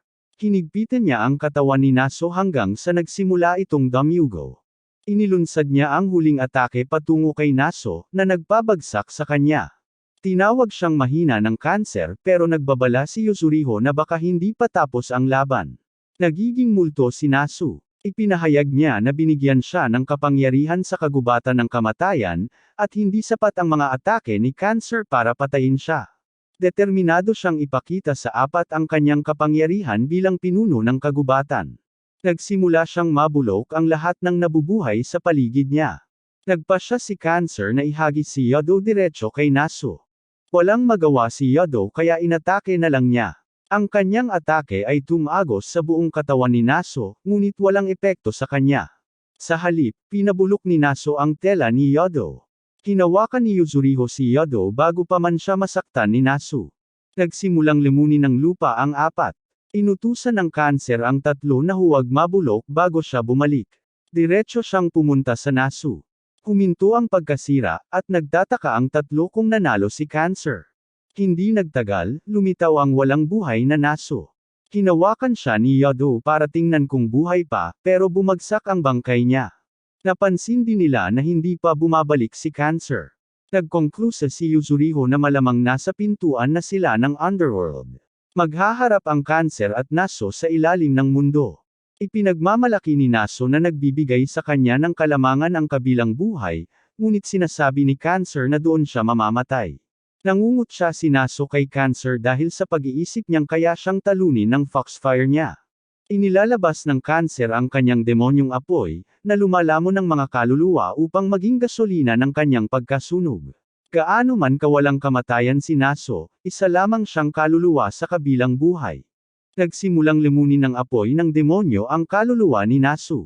A: Hinigpitan niya ang katawan ni Naso hanggang sa nagsimula itong dumuygo. Inilunsad niya ang huling atake patungo kay Naso, na nagpabagsak sa kanya. Tinawag siyang mahina ng Cancer pero nagbabala si Yuzuriho na baka hindi pa tapos ang laban. Nagiging multo si Nasu. Ipinahayag niya na binigyan siya ng kapangyarihan sa kagubatan ng kamatayan, at hindi sapat ang mga atake ni Cancer para patayin siya. Determinado siyang ipakita sa apat ang kanyang kapangyarihan bilang pinuno ng kagubatan. Nagsimula siyang mabulok ang lahat ng nabubuhay sa paligid niya. Nagpasya si Cancer na ihagis si Yodo diretso kay Nasu. Walang magawa si Yodo kaya inatake na lang niya. Ang kanyang atake ay tumagos sa buong katawan ni Naso, ngunit walang epekto sa kanya. Sa halip, pinabulok ni Naso ang tela ni Yodo. Hinawakan ni Yuzuriho si Yodo bago pa man siya masaktan ni Nasu. Nagsimulang limunin ng lupa ang apat. Inutusan ng Cancer ang tatlo na huwag mabulok bago siya bumalik. Diretso siyang pumunta sa Nasu. Huminto ang pagkasira, at nagtataka ang tatlo kung nanalo si Cancer. Hindi nagtagal, lumitaw ang walang buhay na Naso. Hinawakan siya ni Yodo para tingnan kung buhay pa, pero bumagsak ang bangkay niya. Napansin din nila na hindi pa bumabalik si Cancer. Nagkonklusa si Yuzuriho na malamang nasa pintuan na sila ng Underworld. Maghaharap ang Cancer at Naso sa ilalim ng mundo. Ipinagmamalaki ni Naso na nagbibigay sa kanya ng kalamangan ang kabilang buhay, ngunit sinasabi ni Cancer na doon siya mamamatay. Nangungut siya si Naso kay Cancer dahil sa pag-iisip niyang kaya siyang talunin ng foxfire niya. Inilalabas ng Cancer ang kanyang demonyong apoy, na lumalamon ng mga kaluluwa upang maging gasolina ng kanyang pagkasunog. Gaano man kawalang kamatayan si Naso, isa lamang siyang kaluluwa sa kabilang buhay. Nagsimulang limunin ng apoy ng demonyo ang kaluluwa ni Nasu.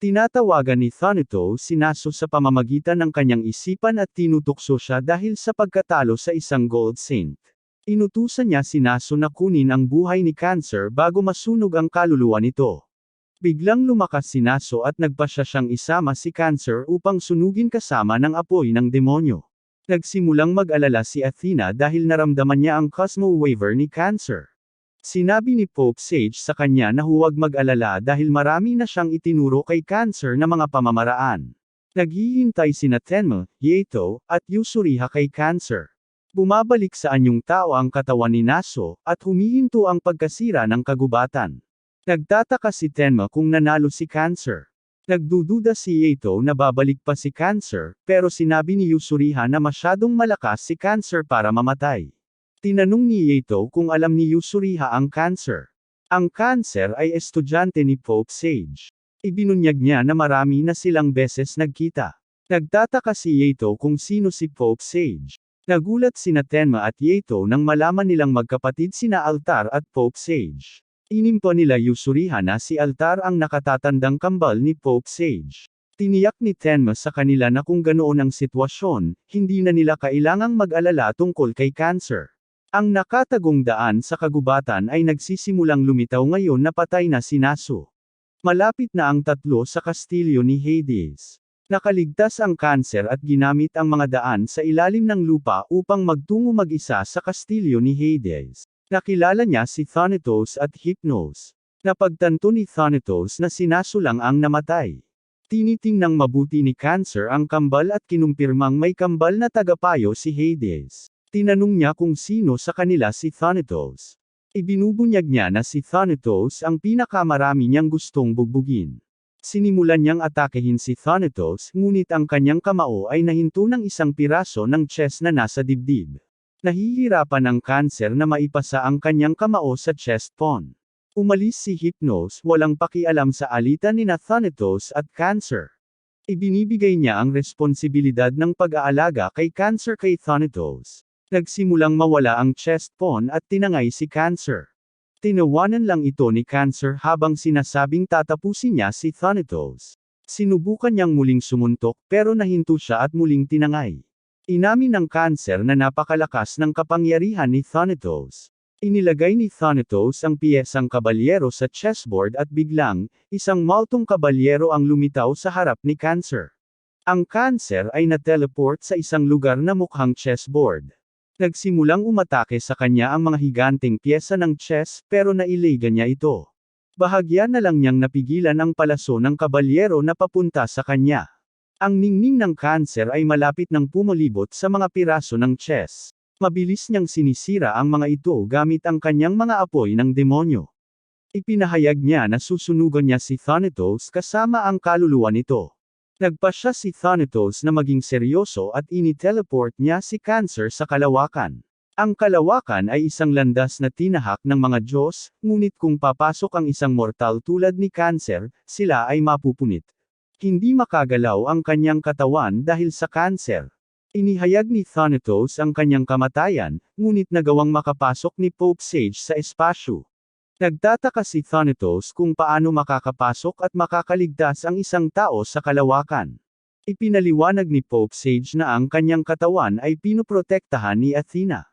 A: Tinatawagan ni Thanatos si Nasu sa pamamagitan ng kanyang isipan at tinutukso siya dahil sa pagkatalo sa isang Gold Saint. Inutusan niya si Nasu na kunin ang buhay ni Cancer bago masunog ang kaluluwa nito. Biglang lumakas si Nasu at nagpasya siyang isama si Cancer upang sunugin kasama ng apoy ng demonyo. Nagsimulang mag-alala si Athena dahil naramdaman niya ang Cosmo Waver ni Cancer. Sinabi ni Pope Sage sa kanya na huwag mag-alala dahil marami na siyang itinuro kay Cancer na mga pamamaraan. Naghihintay sina Tenma, Yato, at Yusuriha kay Cancer. Bumabalik sa anyong tao ang katawan ni Naso, at humihinto ang pagkasira ng kagubatan. Nagtataka si Tenma kung nanalo si Cancer. Nagdududa si Yato na babalik pa si Cancer, pero sinabi ni Yusuriha na masyadong malakas si Cancer para mamatay. Tinanong ni Yato kung alam ni Yusuriha ang Cancer. Ang Cancer ay estudyante ni Pope Sage. Ibinunyag niya na marami na silang beses nagkita. Nagtataka si Yato kung sino si Pope Sage. Nagulat sina Tenma at Yato nang malaman nilang magkapatid sina Altar at Pope Sage. Inimpo nila Yusuriha na si Altar ang nakatatandang kambal ni Pope Sage. Tiniyak ni Tenma sa kanila na kung ganoon ang sitwasyon, hindi na nila kailangang mag-alala tungkol kay Cancer. Ang nakatagong daan sa kagubatan ay nagsisimulang lumitaw ngayon na patay na si Nasu. Malapit na ang tatlo sa kastilyo ni Hades. Nakaligtas ang Cancer at ginamit ang mga daan sa ilalim ng lupa upang magtungo mag-isa sa kastilyo ni Hades. Nakilala niya si Thanatos at Hypnos. Napagtanto ni Thanatos na si Nasu lang ang namatay. Tinitingnang mabuti ni Cancer ang kambal at kinumpirmang may kambal na tagapayo si Hades. Tinanong niya kung sino sa kanila si Thanatos. Ibinubunyag niya na si Thanatos ang pinakamarami niyang gustong bugbugin. Sinimulan niyang atakehin si Thanatos, ngunit ang kanyang kamao ay nahinto ng isang piraso ng chest na nasa dibdib. Nahihirapan ang Cancer na maipasa ang kanyang kamao sa chest pawn. Umalis si Hypnos, walang pakialam sa alitan ni Thanatos at Cancer. Ibinibigay niya ang responsibilidad ng pag-aalaga kay Cancer kay Thanatos. Nagsimulang mawala ang chest pawn at tinangay si Cancer. Tinawanan lang ito ni Cancer habang sinasabing tatapusin niya si Thanatos. Sinubukan niyang muling sumuntok pero nahinto siya at muling tinangay. Inamin ng Cancer na napakalakas ng kapangyarihan ni Thanatos. Inilagay ni Thanatos ang piyesang kabalyero sa chessboard at biglang, isang maltong kabalyero ang lumitaw sa harap ni Cancer. Ang Cancer ay na-teleport sa isang lugar na mukhang chessboard. Nagsimulang umatake sa kanya ang mga higanteng piyesa ng chess pero nailega niya ito. Bahagya na lang niyang napigilan ang palaso ng kabalyero na papunta sa kanya. Ang ningning ng Cancer ay malapit nang pumulibot sa mga piraso ng chess. Mabilis niyang sinisira ang mga ito gamit ang kanyang mga apoy ng demonyo. Ipinahayag niya na susunugan niya si Thanatos kasama ang kaluluwa nito. Nagpasya si Thanatos na maging seryoso at ini-teleport niya si Cancer sa kalawakan. Ang kalawakan ay isang landas na tinahak ng mga Diyos, ngunit kung papasok ang isang mortal tulad ni Cancer, sila ay mapupunit. Hindi makagalaw ang kanyang katawan dahil sa Cancer. Inihayag ni Thanatos ang kanyang kamatayan, ngunit nagawang makapasok ni Pope Sage sa espasyo. Nagtataka si Thanatos kung paano makakapasok at makakaligtas ang isang tao sa kalawakan. Ipinaliwanag ni Pope Sage na ang kanyang katawan ay pinoprotektahan ni Athena.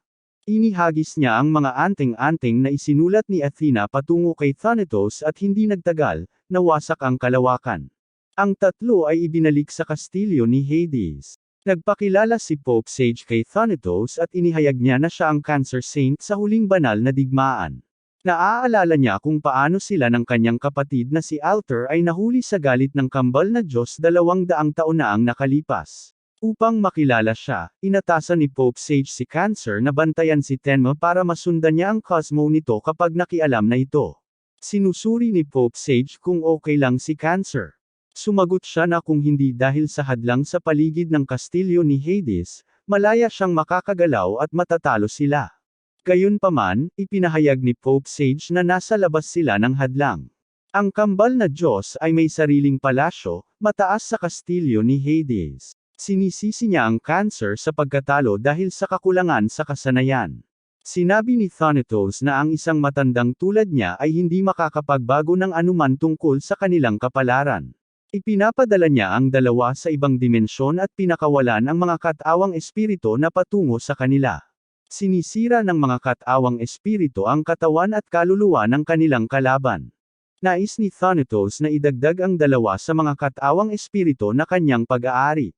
A: Inihagis niya ang mga anting-anting na isinulat ni Athena patungo kay Thanatos at hindi nagtagal, nawasak ang kalawakan. Ang tatlo ay ibinalik sa kastilyo ni Hades. Nagpakilala si Pope Sage kay Thanatos at inihayag niya na siya ang Cancer Saint sa huling banal na digmaan. Naaalala niya kung paano sila ng kanyang kapatid na si Alter ay nahuli sa galit ng kambal na Diyos 200 taon na ang nakalipas. Upang makilala siya, inatasan ni Pope Sage si Cancer na bantayan si Tenma para masundan niya ang cosmo nito kapag nakialam na ito. Sinusuri ni Pope Sage kung okay lang si Cancer. Sumagot siya na kung hindi dahil sa hadlang sa paligid ng kastilyo ni Hades, malaya siyang makakagalaw at matatalo sila. Gayunpaman, ipinahayag ni Pope Sage na nasa labas sila ng hadlang. Ang kambal na Diyos ay may sariling palasyo, mataas sa kastilyo ni Hades. Sinisisi niya ang Cancer sa pagkatalo dahil sa kakulangan sa kasanayan. Sinabi ni Thanatos na ang isang matandang tulad niya ay hindi makakapagbago ng anuman tungkol sa kanilang kapalaran. Ipinapadala niya ang dalawa sa ibang dimensyon at pinakawalan ang mga katawang espiritu na patungo sa kanila. Sinisira ng mga katawang espiritu ang katawan at kaluluwa ng kanilang kalaban. Nais ni Thanatos na idagdag ang dalawa sa mga katawang espiritu na kanyang pag-aari.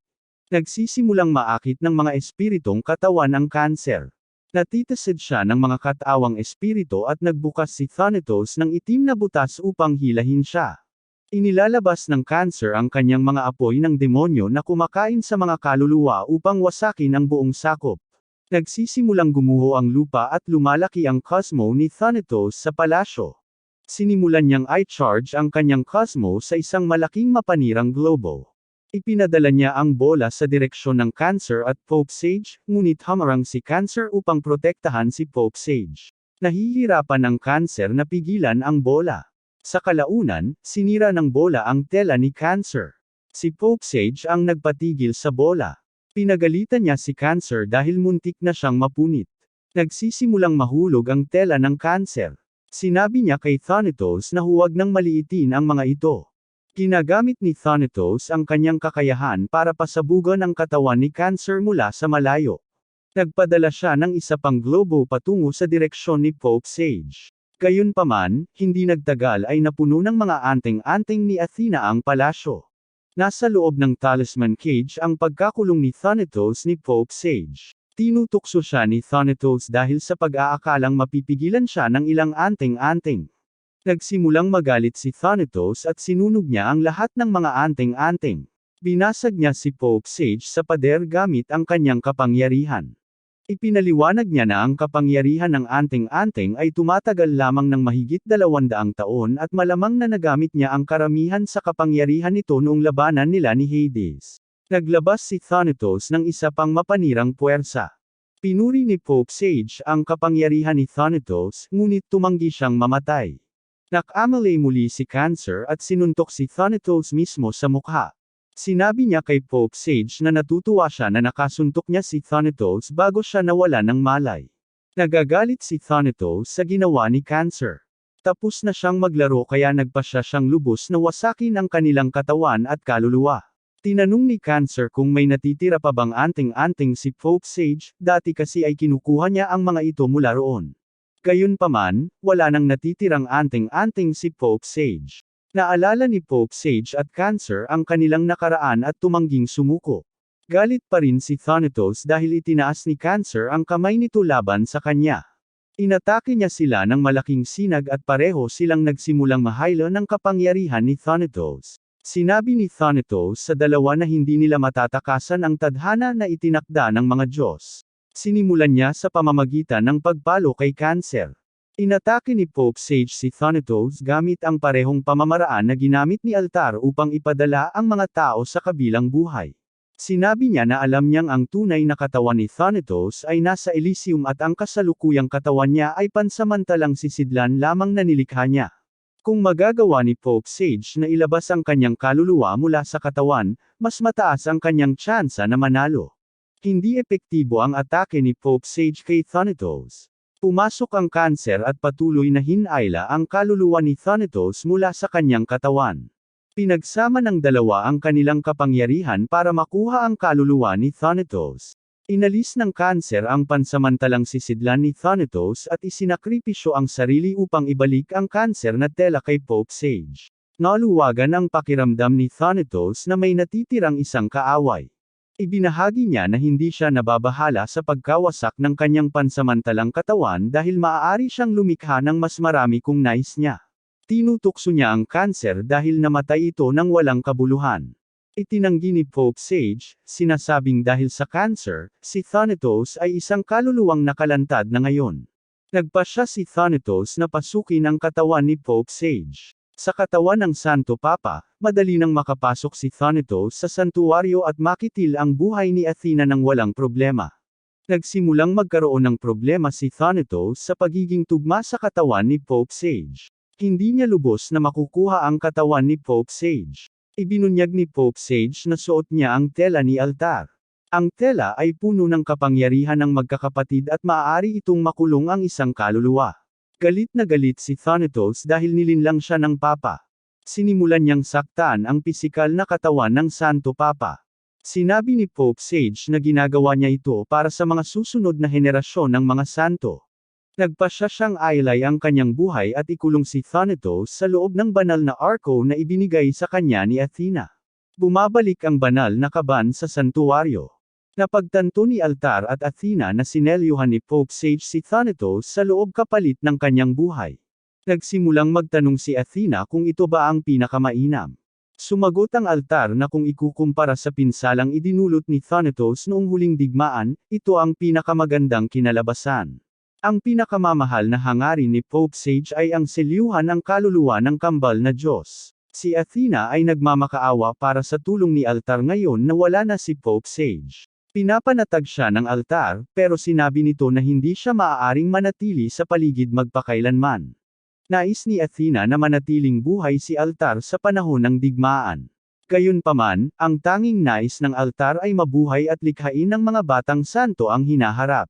A: Nagsisimulang maakit ng mga espiritong katawan ang Cancer. Natitasid siya ng mga katawang espiritu at nagbukas si Thanatos ng itim na butas upang hilahin siya. Inilalabas ng Cancer ang kanyang mga apoy ng demonyo na kumakain sa mga kaluluwa upang wasakin ang buong sakop. Nagsisimulang gumuho ang lupa at lumalaki ang cosmo ni Thanatos sa palasyo. Sinimulan niyang i-charge ang kanyang cosmo sa isang malaking mapanirang globo. Ipinadala niya ang bola sa direksyon ng Cancer at Pope Sage, ngunit hamarang si Cancer upang protektahan si Pope Sage. Nahihirapan ng Cancer na pigilan ang bola. Sa kalaunan, sinira ng bola ang tela ni Cancer. Si Pope Sage ang nagpatigil sa bola. Pinagalitan niya si Cancer dahil muntik na siyang mapunit. Nagsisimulang mahulog ang tela ng Cancer. Sinabi niya kay Thanatos na huwag nang maliitin ang mga ito. Ginagamit ni Thanatos ang kanyang kakayahan para pasabugan ang katawan ni Cancer mula sa malayo. Nagpadala siya ng isa pang globo patungo sa direksyon ni Pope Sage. Gayunpaman, hindi nagtagal ay napuno ng mga anting-anting ni Athena ang palasyo. Nasa loob ng talisman cage ang pagkakulong ni Thanatos ni Pope Sage. Tinutukso siya ni Thanatos dahil sa pag-aakalang mapipigilan siya ng ilang anting-anting. Nagsimulang magalit si Thanatos at sinunog niya ang lahat ng mga anting-anting. Binasag niya si Pope Sage sa pader gamit ang kanyang kapangyarihan. Ipinaliwanag niya na ang kapangyarihan ng anting-anting ay tumatagal lamang ng mahigit 200 taon at malamang na nagamit niya ang karamihan sa kapangyarihan nito noong labanan nila ni Hades. Naglabas si Thanatos ng isa pang mapanirang puwersa. Pinuri ni Pope Sage ang kapangyarihan ni Thanatos, ngunit tumanggi siyang mamatay. Nakamalay muli si Cancer at sinuntok si Thanatos mismo sa mukha. Sinabi niya kay Pope Sage na natutuwa siya na nakasuntok niya si Thanatos bago siya nawala ng malay. Nagagalit si Thanatos sa ginawa ni Cancer. Tapos na siyang maglaro kaya nagpasya siyang lubos na wasakin ang kanilang katawan at kaluluwa. Tinanong ni Cancer kung may natitira pa bang anting-anting si Pope Sage, dati kasi ay kinukuha niya ang mga ito mula roon. Gayunpaman, wala nang natitirang anting-anting si Pope Sage. Naalala ni Pope Sage at Cancer ang kanilang nakaraan at tumangging sumuko. Galit pa rin si Thanatos dahil itinaas ni Cancer ang kamay nito laban sa kanya. Inatake niya sila ng malaking sinag at pareho silang nagsimulang mahaylo ng kapangyarihan ni Thanatos. Sinabi ni Thanatos sa dalawa na hindi nila matatakasan ang tadhana na itinakda ng mga Diyos. Sinimulan niya sa pamamagitan ng pagpalo kay Cancer. Inatake ni Pope Sage si Thanatos gamit ang parehong pamamaraan na ginamit ni Altar upang ipadala ang mga tao sa kabilang buhay. Sinabi niya na alam niyang ang tunay na katawan ni Thanatos ay nasa Elysium at ang kasalukuyang katawan niya ay pansamantalang sisidlan lamang na nilikha niya. Kung magagawa ni Pope Sage na ilabas ang kanyang kaluluwa mula sa katawan, mas mataas ang kanyang tsansa na manalo. Hindi epektibo ang atake ni Pope Sage kay Thanatos. Pumasok ang Cancer at patuloy na hinayla ang kaluluwa ni Thanatos mula sa kanyang katawan. Pinagsama ng dalawa ang kanilang kapangyarihan para makuha ang kaluluwa ni Thanatos. Inalis ng Cancer ang pansamantalang sisidlan ni Thanatos at isinakripisyo ang sarili upang ibalik ang Cancer na tela kay Pope Sage. Naluwagan ang pakiramdam ni Thanatos na may natitirang isang kaaway. Ibinahagi niya na hindi siya nababahala sa pagkawasak ng kanyang pansamantalang katawan dahil maaari siyang lumikha ng mas marami kung nais niya. Tinutukso niya ang Cancer dahil namatay ito ng walang kabuluhan. Itinanggi ni Pope Sage, sinasabing dahil sa Cancer, si Thanatos ay isang kaluluwang nakalantad na ngayon. Nagpasya si Thanatos na pasukin ang katawan ni Pope Sage. Sa katawan ng Santo Papa, madali nang makapasok si Thanatos sa santuwaryo at makitil ang buhay ni Athena ng walang problema. Nagsimulang magkaroon ng problema si Thanatos sa pagiging tugma sa katawan ni Pope Sage. Hindi niya lubos na makukuha ang katawan ni Pope Sage. Ibinunyag ni Pope Sage na suot niya ang tela ni Altar. Ang tela ay puno ng kapangyarihan ng magkakapatid at maaari itong makulong ang isang kaluluwa. Galit na galit si Thanatos dahil nilinlang siya ng Papa. Sinimulan niyang saktan ang pisikal na katawan ng Santo Papa. Sinabi ni Pope Sage na ginagawa niya ito para sa mga susunod na henerasyon ng mga santo. Nagpasya siyang ailay ang kanyang buhay at ikulong si Thanatos sa loob ng banal na arko na ibinigay sa kanya ni Athena. Bumabalik ang banal na kaban sa santuwaryo. Napagtanto ni Altar at Athena na sinelyuhan ni Pope Sage si Thanatos sa loob kapalit ng kanyang buhay. Nagsimulang magtanong si Athena kung ito ba ang pinakamainam. Sumagot ang Altar na kung ikukumpara sa pinsalang idinulot ni Thanatos noong huling digmaan, ito ang pinakamagandang kinalabasan. Ang pinakamamahal na hangarin ni Pope Sage ay ang selyuhan ng kaluluwa ng kambal na Diyos. Si Athena ay nagmamakaawa para sa tulong ni Altar ngayon na wala na si Pope Sage. Pinapanatag siya ng Altar, pero sinabi nito na hindi siya maaaring manatili sa paligid magpakailanman. Nais ni Athena na manatiling buhay si Altar sa panahon ng digmaan. Gayunpaman, ang tanging nais ng Altar ay mabuhay at likhain ng mga batang santo ang hinaharap.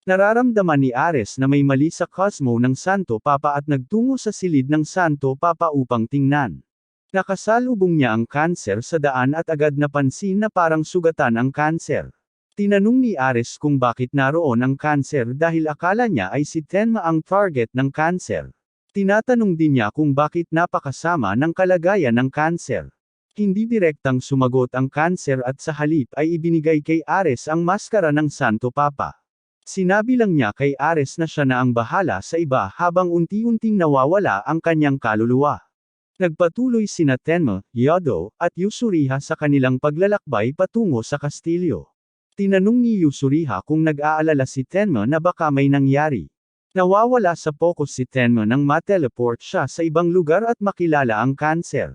A: Nararamdaman ni Ares na may mali sa Cosmo ng Santo Papa at nagtungo sa silid ng Santo Papa upang tingnan. Nakasalubong niya ang Cancer sa daan at agad napansin na parang sugatan ang Cancer. Tinanong ni Ares kung bakit naroon ang Cancer dahil akala niya ay si Tenma ang target ng Cancer. Tinatanong din niya kung bakit napakasama ng kalagayan ng Cancer. Hindi direktang sumagot ang Cancer at sa halip ay ibinigay kay Ares ang maskara ng Santo Papa. Sinabi lang niya kay Ares na siya na ang bahala sa iba habang unti-unting nawawala ang kanyang kaluluwa. Nagpatuloy sina Tenma, Yodo, at Yusuriha sa kanilang paglalakbay patungo sa kastilyo. Tinanong ni Yusuriha kung nag-aalala si Tenma na baka may nangyari. Nawawala sa focus si Tenma nang mateleport siya sa ibang lugar at makilala ang Cancer.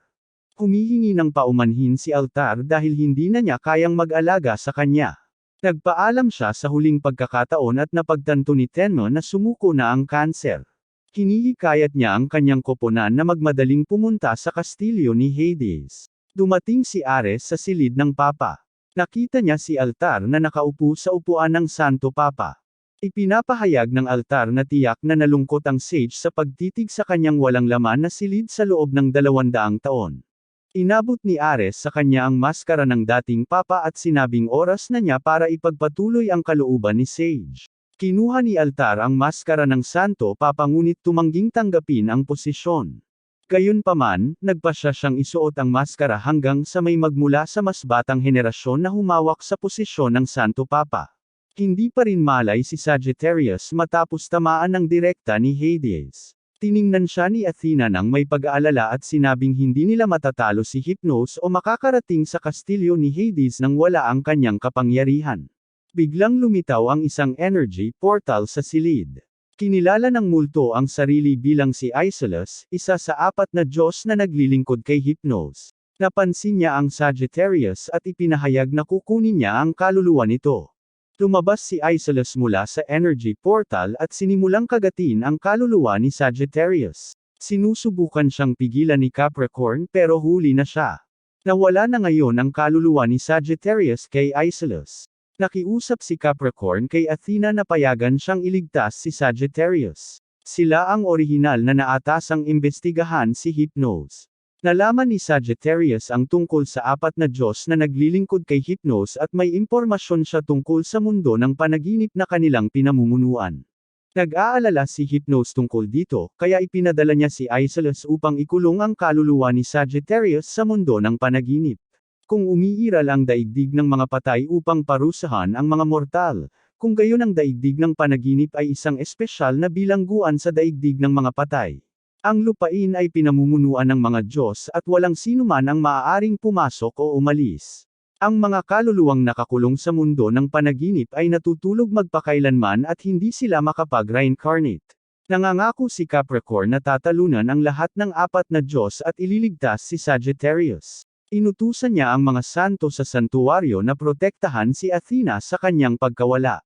A: Humihingi ng paumanhin si Altar dahil hindi na niya kayang mag-alaga sa kanya. Nagpaalam siya sa huling pagkakataon at napagtanto ni Tenma na sumuko na ang Cancer. Hinihikayat niya ang kanyang koponan na magmadaling pumunta sa kastilyo ni Hades. Dumating si Ares sa silid ng Papa. Nakita niya si Altar na nakaupo sa upuan ng Santo Papa. Ipinapahayag ng altar na tiyak na nalungkot ang sage sa pagtitig sa kanyang walang laman na silid sa loob ng 200 taon. Inabot ni Ares sa kanya ang maskara ng dating papa at sinabing oras na niya para ipagpatuloy ang kalooban ni Sage. Kinuha ni altar ang maskara ng Santo Papa ngunit tumangging tanggapin ang posisyon. Gayunpaman, nagpasya siyang isuot ang maskara hanggang sa may magmula sa mas batang henerasyon na humawak sa posisyon ng Santo Papa. Hindi pa rin malay si Sagittarius matapos tamaan ng direkta ni Hades. Tiningnan siya ni Athena nang may pag-aalala at sinabing hindi nila matatalo si Hypnos o makakarating sa kastilyo ni Hades nang wala ang kanyang kapangyarihan. Biglang lumitaw ang isang energy portal sa silid. Kinilala ng multo ang sarili bilang si Isolus, isa sa 4 na Diyos na naglilingkod kay Hypnos. Napansin niya ang Sagittarius at ipinahayag na kukunin niya ang kaluluwa nito. Lumabas si Isolus mula sa energy portal at sinimulang kagatin ang kaluluwa ni Sagittarius. Sinusubukan siyang pigilan ni Capricorn pero huli na siya. Nawala na ngayon ang kaluluwa ni Sagittarius kay Isolus. Nakiusap si Capricorn kay Athena na payagan siyang iligtas si Sagittarius. Sila ang orihinal na naatasang imbestigahan si Hypnos. Nalaman ni Sagittarius ang tungkol sa 4 na Diyos na naglilingkod kay Hypnos at may impormasyon siya tungkol sa mundo ng panaginip na kanilang pinamumunuan. Nag-aalala si Hypnos tungkol dito, kaya ipinadala niya si Isolus upang ikulong ang kaluluwa ni Sagittarius sa mundo ng panaginip. Kung umiiral ang daigdig ng mga patay upang parusahan ang mga mortal, kung gayon ang daigdig ng panaginip ay isang espesyal na bilangguan sa daigdig ng mga patay. Ang lupain ay pinamumunuan ng mga Diyos at walang sinuman ang maaaring pumasok o umalis. Ang mga kaluluwang nakakulong sa mundo ng panaginip ay natutulog magpakailanman at hindi sila makapag-reincarnate. Nangangako si Capricorn na tatalunan ang lahat ng 4 na Diyos at ililigtas si Sagittarius. Inutusan niya ang mga santo sa santuwaryo na protektahan si Athena sa kanyang pagkawala.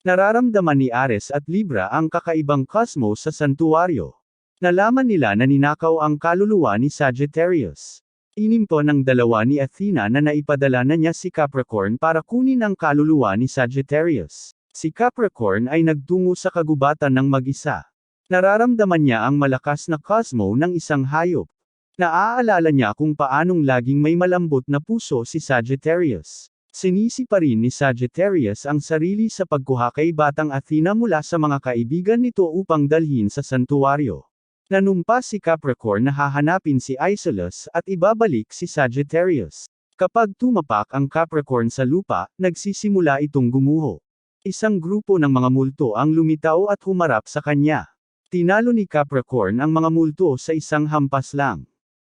A: Nararamdaman ni Ares at Libra ang kakaibang cosmos sa santuwaryo. Nalaman nila na ninakaw ang kaluluwa ni Sagittarius. Inimpon ng dalawa ni Athena na naipadala na niya si Capricorn para kunin ang kaluluwa ni Sagittarius. Si Capricorn ay nagtungo sa kagubatan ng mag-isa. Nararamdaman niya ang malakas na cosmo ng isang hayop. Naaalala niya kung paanong laging may malambot na puso si Sagittarius. Sinisi pa rin ni Sagittarius ang sarili sa pagkuha kay Batang Athena mula sa mga kaibigan nito upang dalhin sa santuwaryo. Nanumpa si Capricorn na hahanapin si Isolus at ibabalik si Sagittarius. Kapag tumapak ang Capricorn sa lupa, nagsisimula itong gumuho. Isang grupo ng mga multo ang lumitaw at humarap sa kanya. Tinalo ni Capricorn ang mga multo sa isang hampas lang.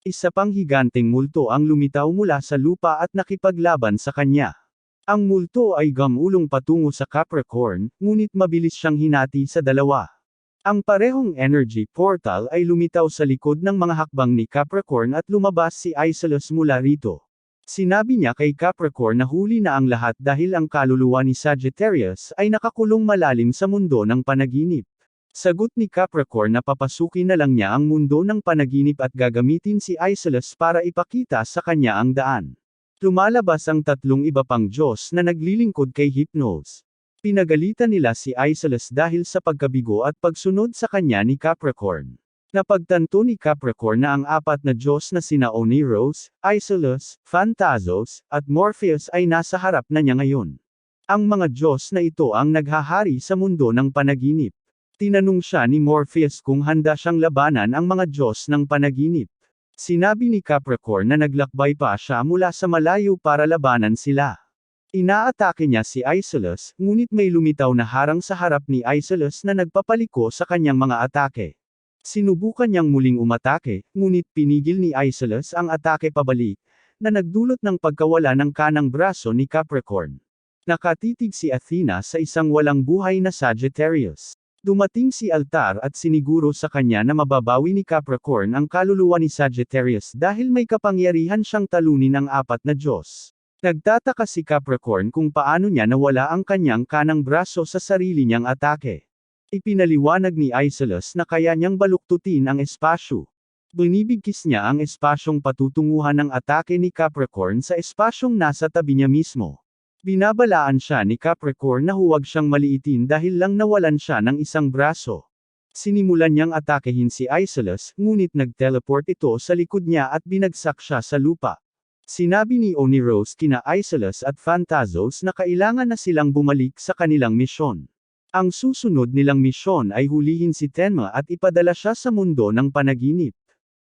A: Isa pang higanteng multo ang lumitaw mula sa lupa at nakipaglaban sa kanya. Ang multo ay gumulong patungo sa Capricorn, ngunit mabilis siyang hinati sa dalawa. Ang parehong energy portal ay lumitaw sa likod ng mga hakbang ni Capricorn at lumabas si Isolus mula rito. Sinabi niya kay Capricorn na huli na ang lahat dahil ang kaluluwa ni Sagittarius ay nakakulong malalim sa mundo ng panaginip. Sagot ni Capricorn na papasukin na lang niya ang mundo ng panaginip at gagamitin si Isolus para ipakita sa kanya ang daan. Lumalabas ang 3 iba pang Diyos na naglilingkod kay Hypnos. Pinagalitan nila si Isolus dahil sa pagkabigo at pagsunod sa kanya ni Capricorn. Napagtanto ni Capricorn na ang 4 na Diyos na sina Oneros, Isolus, Phantasos, at Morpheus ay nasa harap na niya ngayon. Ang mga Diyos na ito ang naghahari sa mundo ng panaginip. Tinanong siya ni Morpheus kung handa siyang labanan ang mga Diyos ng panaginip. Sinabi ni Capricorn na naglakbay pa siya mula sa malayo para labanan sila. Inaatake niya si Isolus, ngunit may lumitaw na harang sa harap ni Isolus na nagpapaliko sa kanyang mga atake. Sinubukan niyang muling umatake, ngunit pinigil ni Isolus ang atake pabalik, na nagdulot ng pagkawala ng kanang braso ni Capricorn. Nakatitig si Athena sa isang walang buhay na Sagittarius. Dumating si Altar at siniguro sa kanya na mababawi ni Capricorn ang kaluluwa ni Sagittarius dahil may kapangyarihan siyang talunin ang 4 na Diyos. Nagtataka si Capricorn kung paano niya nawala ang kanyang kanang braso sa sarili niyang atake. Ipinaliwanag ni Isolus na kaya niyang baluktutin ang espasyo. Binibigkis niya ang espasyong patutunguhan ng atake ni Capricorn sa espasyong nasa tabi niya mismo. Binabalaan siya ni Capricorn na huwag siyang maliitin dahil lang nawalan siya ng isang braso. Sinimulan niyang atakehin si Aisalus, ngunit nag-teleport ito sa likod niya at binagsak siya sa lupa. Sinabi ni Oniros kina Aisalus at Phantasos na kailangan na silang bumalik sa kanilang misyon. Ang susunod nilang misyon ay hulihin si Tenma at ipadala siya sa mundo ng panaginip.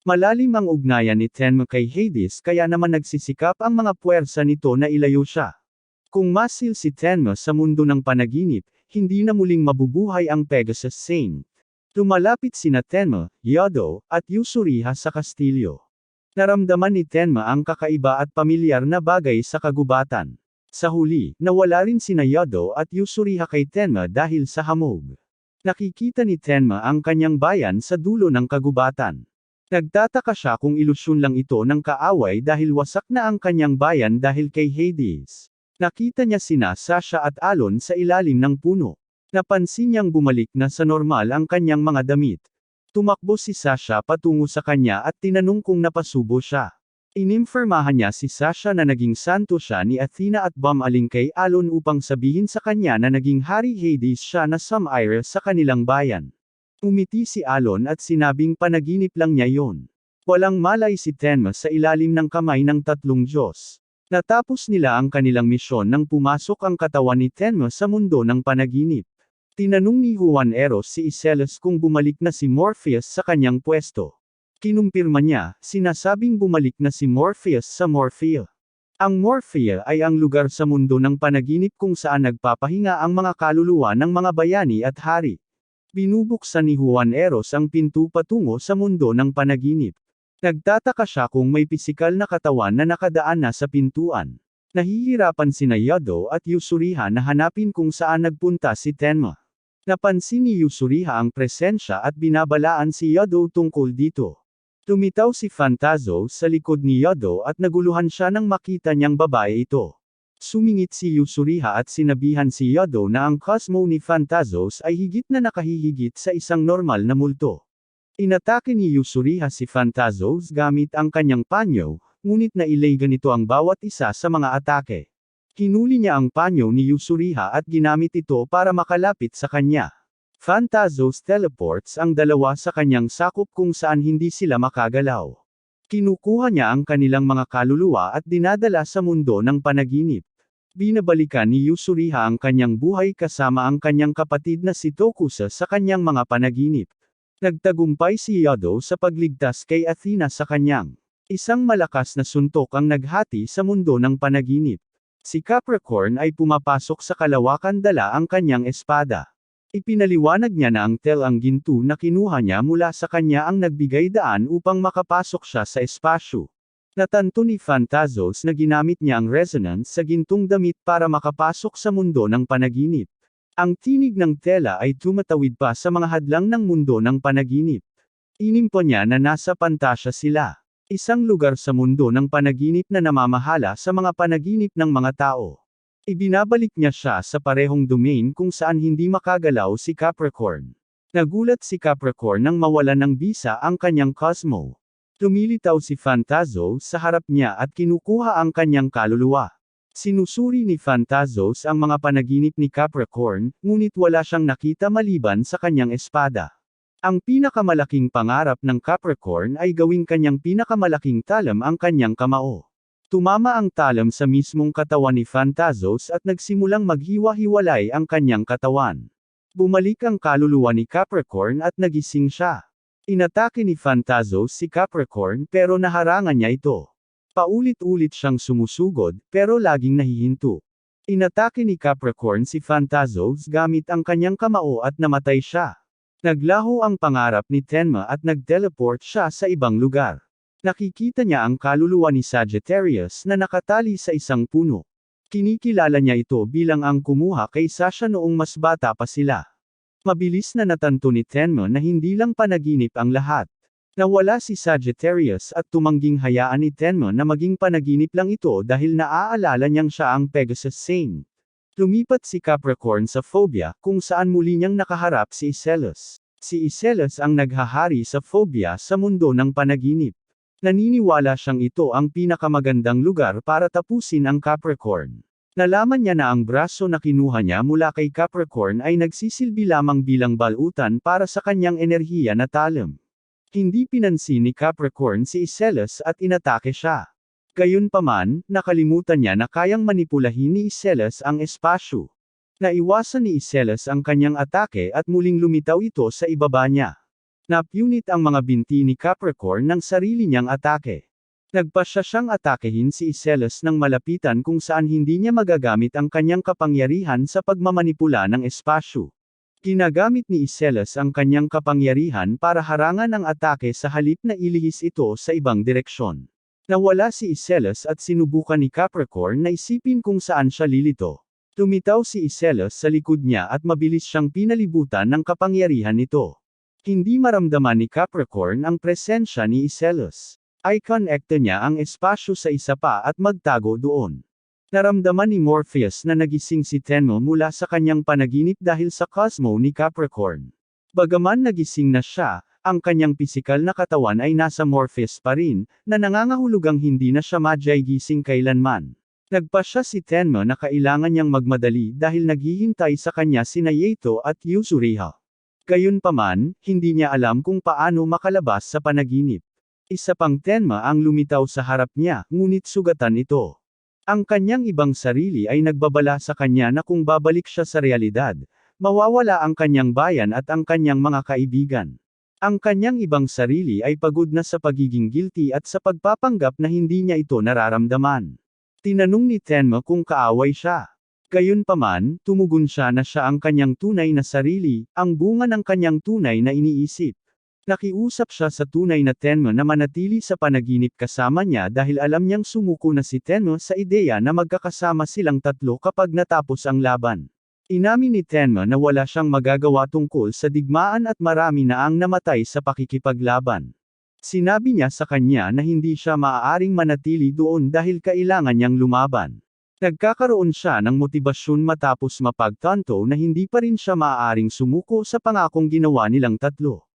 A: Malalim ang ugnayan ni Tenma kay Hades kaya naman nagsisikap ang mga puwersa nito na ilayo siya. Kung masil si Tenma sa mundo ng panaginip, hindi na muling mabubuhay ang Pegasus Saint. Lumalapit sina Tenma, Yodo, at Yusuriha sa kastilyo. Naramdaman ni Tenma ang kakaiba at pamilyar na bagay sa kagubatan. Sa huli, nawala rin sina Yodo at Yusuriha kay Tenma dahil sa hamog. Nakikita ni Tenma ang kanyang bayan sa dulo ng kagubatan. Nagtataka siya kung ilusyon lang ito ng kaaway dahil wasak na ang kanyang bayan dahil kay Hades. Nakita niya sina Sasha at Alon sa ilalim ng puno. Napansin niyang bumalik na sa normal ang kanyang mga damit. Tumakbo si Sasha patungo sa kanya at tinanong kung napasubo siya. Inimfirmahan niya si Sasha na naging santo siya ni Athena at bumaling kay Alon upang sabihin sa kanya na naging Hari Hades siya na Samaire sa kanilang bayan. Umiti si Alon at sinabing panaginip lang niya yon. Walang malay si Tenma sa ilalim ng kamay ng tatlong Diyos. Natapos nila ang kanilang misyon nang pumasok ang katawan ni Tenma sa mundo ng panaginip. Tinanong ni Juan Eros si Iselos kung bumalik na si Morpheus sa kanyang pwesto. Kinumpirma niya, sinasabing bumalik na si Morpheus sa Morphea. Ang Morphea ay ang lugar sa mundo ng panaginip kung saan nagpapahinga ang mga kaluluwa ng mga bayani at hari. Binubuksan ni Juan Eros ang pinto patungo sa mundo ng panaginip. Nagtataka siya kung may pisikal na katawan na nakadaan na sa pintuan. Nahihirapan sina Yodo at Yusuriha na hanapin kung saan nagpunta si Tenma. Napansin ni Yusuriha ang presensya at binabalaan si Yodo tungkol dito. Tumitaw si Phantasos sa likod ni Yodo at naguluhan siya nang makita niyang babae ito. Sumingit si Yusuriha at sinabihan si Yodo na ang cosmo ni Phantasos ay higit na nakahihigit sa isang normal na multo. Inatake ni Yusuriha si Phantasos gamit ang kanyang panyo, ngunit nailaygan nito ang bawat isa sa mga atake. Hinuli niya ang panyo ni Yusuriha at ginamit ito para makalapit sa kanya. Phantasos teleports ang dalawa sa kanyang sakop kung saan hindi sila makagalaw. Kinukuha niya ang kanilang mga kaluluwa at dinadala sa mundo ng panaginip. Binabalikan ni Yusuriha ang kanyang buhay kasama ang kanyang kapatid na si Tokusa sa kanyang mga panaginip. Nagtagumpay si Yodo sa pagligtas kay Athena sa kanyang isang malakas na suntok ang naghati sa mundo ng panaginip. Si Capricorn ay pumapasok sa kalawakan dala ang kanyang espada. Ipinaliwanag niya na ang tel ang ginto na kinuha niya mula sa kanya ang nagbigay daan upang makapasok siya sa espasyo. Natanto ni Phantasos na ginamit niya ang resonance sa gintong damit para makapasok sa mundo ng panaginip. Ang tinig ng tela ay tumatawid pa sa mga hadlang ng mundo ng panaginip. Inimpo niya na nasa pantasya sila. Isang lugar sa mundo ng panaginip na namamahala sa mga panaginip ng mga tao. Ibinabalik niya siya sa parehong domain kung saan hindi makagalaw si Capricorn. Nagulat si Capricorn nang mawalan ng bisa ang kanyang cosmo. Lumilitaw si Phantasos sa harap niya at kinukuha ang kanyang kaluluwa. Sinusuri ni Phantasos ang mga panaginip ni Capricorn, ngunit wala siyang nakita maliban sa kanyang espada. Ang pinakamalaking pangarap ng Capricorn ay gawing kanyang pinakamalaking talam ang kanyang kamao. Tumama ang talam sa mismong katawan ni Phantasos at nagsimulang maghiwa-hiwalay ang kanyang katawan. Bumalik ang kaluluwa ni Capricorn at nagising siya. Inatake ni Phantasos si Capricorn pero naharangan niya ito. Paulit-ulit siyang sumusugod, pero laging nahihinto. Inatake ni Capricorn si Phantasos gamit ang kanyang kamao at namatay siya. Naglaho ang pangarap ni Tenma at nag-teleport siya sa ibang lugar. Nakikita niya ang kaluluwa ni Sagittarius na nakatali sa isang puno. Kinikilala niya ito bilang ang kumuha kay Sasha noong mas bata pa sila. Mabilis na natanto ni Tenma na hindi lang panaginip ang lahat. Nawala si Sagittarius at tumangging hayaan ni Tenma na maging panaginip lang ito dahil naaalala niyang siya ang Pegasus Saint. Lumipat si Capricorn sa Phobia kung saan muli niyang nakaharap si Iselos. Si Iselos ang naghahari sa Phobia sa mundo ng panaginip. Naniniwala siyang ito ang pinakamagandang lugar para tapusin ang Capricorn. Nalaman niya na ang braso na kinuha niya mula kay Capricorn ay nagsisilbi lamang bilang balutan para sa kanyang enerhiya na talim. Hindi pinansin ni Capricorn si Iselos at inatake siya. Gayunpaman, nakalimutan niya na kayang manipulahin ni Iselos ang espasyo. Naiwasan ni Iselos ang kanyang atake at muling lumitaw ito sa ibaba niya. Napunit ang mga binti ni Capricorn ng sarili niyang atake. Nagpasya siyang atakehin si Iselos ng malapitan kung saan hindi niya magagamit ang kanyang kapangyarihan sa pagmamanipula ng espasyo. Ginagamit ni Iselos ang kanyang kapangyarihan para harangan ang atake sa halip na ilihis ito sa ibang direksyon. Nawala si Iselos at sinubukan ni Capricorn na isipin kung saan siya lilito. Tumitaw si Iselos sa likod niya at mabilis siyang pinalibutan ng kapangyarihan nito. Hindi maramdaman ni Capricorn ang presensya ni Iselos. I-connecte niya ang espasyo sa isa pa at magtago doon. Naramdaman ni Morpheus na nagising si Tenmo mula sa kanyang panaginip dahil sa cosmo ni Capricorn. Bagaman nagising na siya, ang kanyang pisikal na katawan ay nasa Morpheus pa rin, na nangangahulugang hindi na siya gising kailanman. Nagpasya si Tenmo na kailangan niyang magmadali dahil naghihintay sa kanya sina Yato at Yuzuriha. Gayunpaman, hindi niya alam kung paano makalabas sa panaginip. Isa pang Tenma ang lumitaw sa harap niya, ngunit sugatan ito. Ang kanyang ibang sarili ay nagbabala sa kanya na kung babalik siya sa realidad, mawawala ang kanyang bayan at ang kanyang mga kaibigan. Ang kanyang ibang sarili ay pagod na sa pagiging guilty at sa pagpapanggap na hindi niya ito nararamdaman. Tinanong ni Tenma kung kaaway siya. Gayunpaman, tumugon siya na siya ang kanyang tunay na sarili, ang bunga ng kanyang tunay na iniisip. Nakiusap siya sa tunay na Tenma na manatili sa panaginip kasama niya dahil alam niyang sumuko na si Tenma sa ideya na magkakasama silang tatlo kapag natapos ang laban. Inamin ni Tenma na wala siyang magagawa tungkol sa digmaan at marami na ang namatay sa pakikipaglaban. Sinabi niya sa kanya na hindi siya maaaring manatili doon dahil kailangan niyang lumaban. Nagkakaroon siya ng motibasyon matapos mapagtanto na hindi pa rin siya maaaring sumuko sa pangakong ginawa nilang tatlo.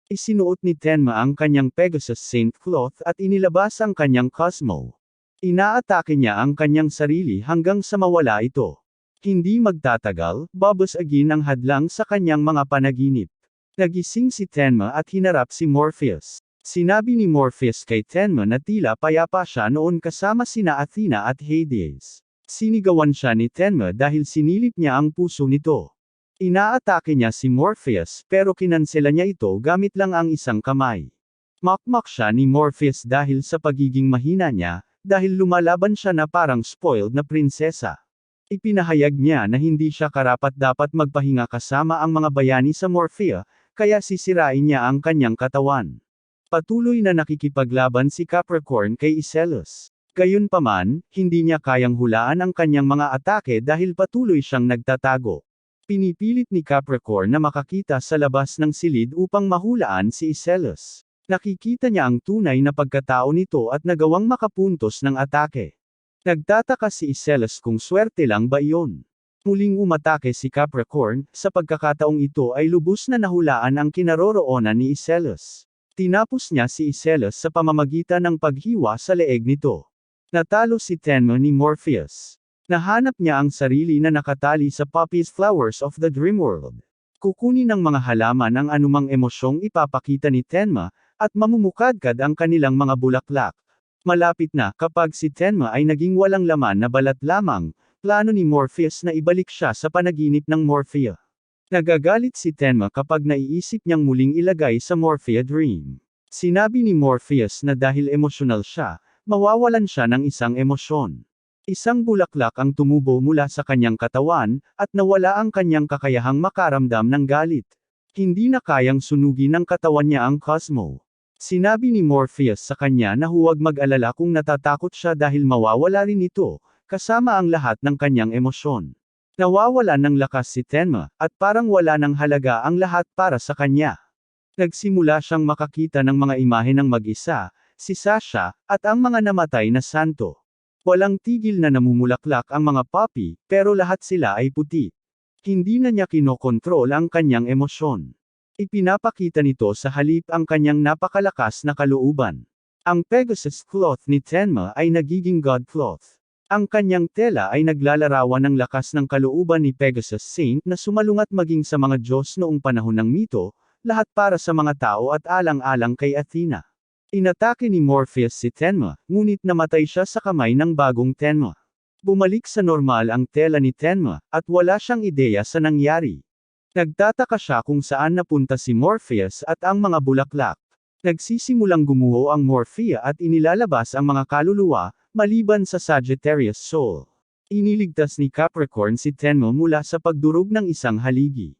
A: Isinuot ni Tenma ang kanyang Pegasus Saint Cloth at inilabas ang kanyang Cosmo. Inaatake niya ang kanyang sarili hanggang sa mawala ito. Hindi magtatagal, babasagin ang hadlang sa kanyang mga panaginip. Nagising si Tenma at hinarap si Morpheus. Sinabi ni Morpheus kay Tenma na tila payapa siya noon kasama sina Athena at Hades. Sinigawan siya ni Tenma dahil sinilip niya ang puso nito. Inaatake niya si Morpheus pero kinansela niya ito gamit lang ang isang kamay. Makmak siya ni Morpheus dahil sa pagiging mahina niya, dahil lumalaban siya na parang spoiled na prinsesa. Ipinahayag niya na hindi siya karapat-dapat magpahinga kasama ang mga bayani sa Morphea, kaya sisirain niya ang kanyang katawan. Patuloy na nakikipaglaban si Capricorn kay Iselos. Gayunpaman, hindi niya kayang hulaan ang kanyang mga atake dahil patuloy siyang nagtatago. Pinipilit ni Capricorn na makakita sa labas ng silid upang mahulaan si Iselos. Nakikita niya ang tunay na pagkatao nito at nagawang makapuntos ng atake. Nagtataka si Iselos kung swerte lang ba iyon. Muling umatake si Capricorn, sa pagkakataong ito ay lubos na nahulaan ang kinaroroonan ni Iselos. Tinapos niya si Iselos sa pamamagitan ng paghiwa sa leeg nito. Natalo si Tenma ni Morpheus. Nahanap niya ang sarili na nakatali sa Poppy's Flowers of the Dream World. Kukunin ng mga halaman ang anumang emosyong ipapakita ni Tenma, at mamumukadkad ang kanilang mga bulaklak. Malapit na kapag si Tenma ay naging walang laman na balat lamang, plano ni Morpheus na ibalik siya sa panaginip ng Morphea. Nagagalit si Tenma kapag naiisip niyang muling ilagay sa Morphea Dream. Sinabi ni Morpheus na dahil emosyonal siya, mawawalan siya ng isang emosyon. Isang bulaklak ang tumubo mula sa kanyang katawan, at nawala ang kanyang kakayahang makaramdam ng galit. Hindi na kayang sunugin ng katawan niya ang Cosmo. Sinabi ni Morpheus sa kanya na huwag mag-alala kung natatakot siya dahil mawawala rin ito, kasama ang lahat ng kanyang emosyon. Nawawalan ng lakas si Tenma, at parang wala ng halaga ang lahat para sa kanya. Nagsimula siyang makakita ng mga imahe ng mag-isa, si Sasha, at ang mga namatay na santo. Walang tigil na namumulaklak ang mga poppy, pero lahat sila ay puti. Hindi na niya kinokontrol ang kanyang emosyon. Ipinapakita nito sa halip ang kanyang napakalakas na kalooban. Ang Pegasus Cloth ni Tenma ay nagiging God Cloth. Ang kanyang tela ay naglalarawan ng lakas ng kalooban ni Pegasus Saint na sumalungat maging sa mga Diyos noong panahon ng mito, lahat para sa mga tao at alang-alang kay Athena. Inatake ni Morpheus si Tenma, ngunit namatay siya sa kamay ng bagong Tenma. Bumalik sa normal ang tela ni Tenma, at wala siyang ideya sa nangyari. Nagtataka siya kung saan napunta si Morpheus at ang mga bulaklak. Nagsisimulang gumuho ang Morphea at inilalabas ang mga kaluluwa, maliban sa Sagittarius Soul. Iniligtas ni Capricorn si Tenmo mula sa pagdurog ng isang haligi.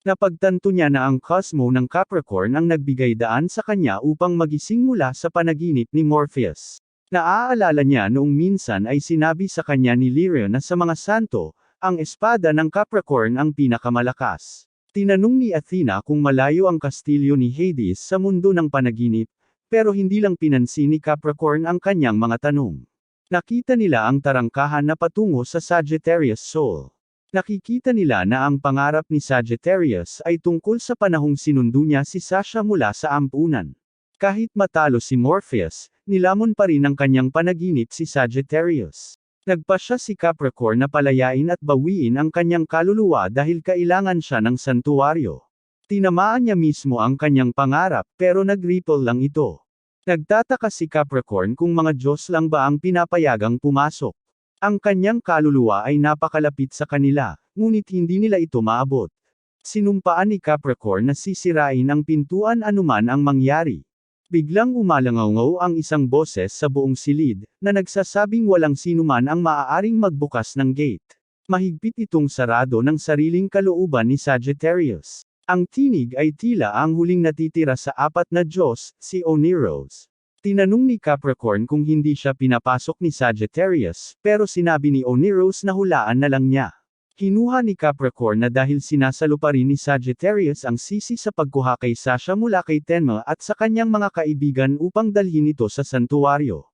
A: Napagtanto niya na ang Cosmo ng Capricorn ang nagbigay daan sa kanya upang magising mula sa panaginip ni Morpheus. Naaalala niya noong minsan ay sinabi sa kanya ni Lyra na sa mga santo, ang espada ng Capricorn ang pinakamalakas. Tinanong ni Athena kung malayo ang kastilyo ni Hades sa mundo ng panaginip, pero hindi lang pinansin ni Capricorn ang kanyang mga tanong. Nakita nila ang tarangkahan na patungo sa Sagittarius Soul. Nakikita nila na ang pangarap ni Sagittarius ay tungkol sa panahong sinundo niya si Sasha mula sa ampunan. Kahit matalo si Morpheus, nilamon pa rin ng kanyang panaginip si Sagittarius. Nagpasya si Capricorn na palayain at bawiin ang kanyang kaluluwa dahil kailangan siya ng santuwaryo. Tinamaan niya mismo ang kanyang pangarap, pero nag-ripple lang ito. Nagtataka si Capricorn kung mga Diyos lang ba ang pinapayagang pumasok. Ang kanyang kaluluwa ay napakalapit sa kanila, ngunit hindi nila ito maabot. Sinumpaan ni Capricorn na sisirain ang pintuan anuman ang mangyari. Biglang umalangaw ang isang boses sa buong silid, na nagsasabing walang sinuman ang maaaring magbukas ng gate. Mahigpit itong sarado ng sariling kalooban ni Sagittarius. Ang tinig ay tila ang huling natitira sa apat na Diyos, si Oneros. Tinanong ni Capricorn kung hindi siya pinapasok ni Sagittarius, pero sinabi ni Oneros na hulaan na lang niya. Kinuha ni Capricorn na dahil sinasalo pa rin ni Sagittarius ang sisi sa pagkuha kay Sasha mula kay Tenma at sa kanyang mga kaibigan upang dalhin ito sa santuwaryo.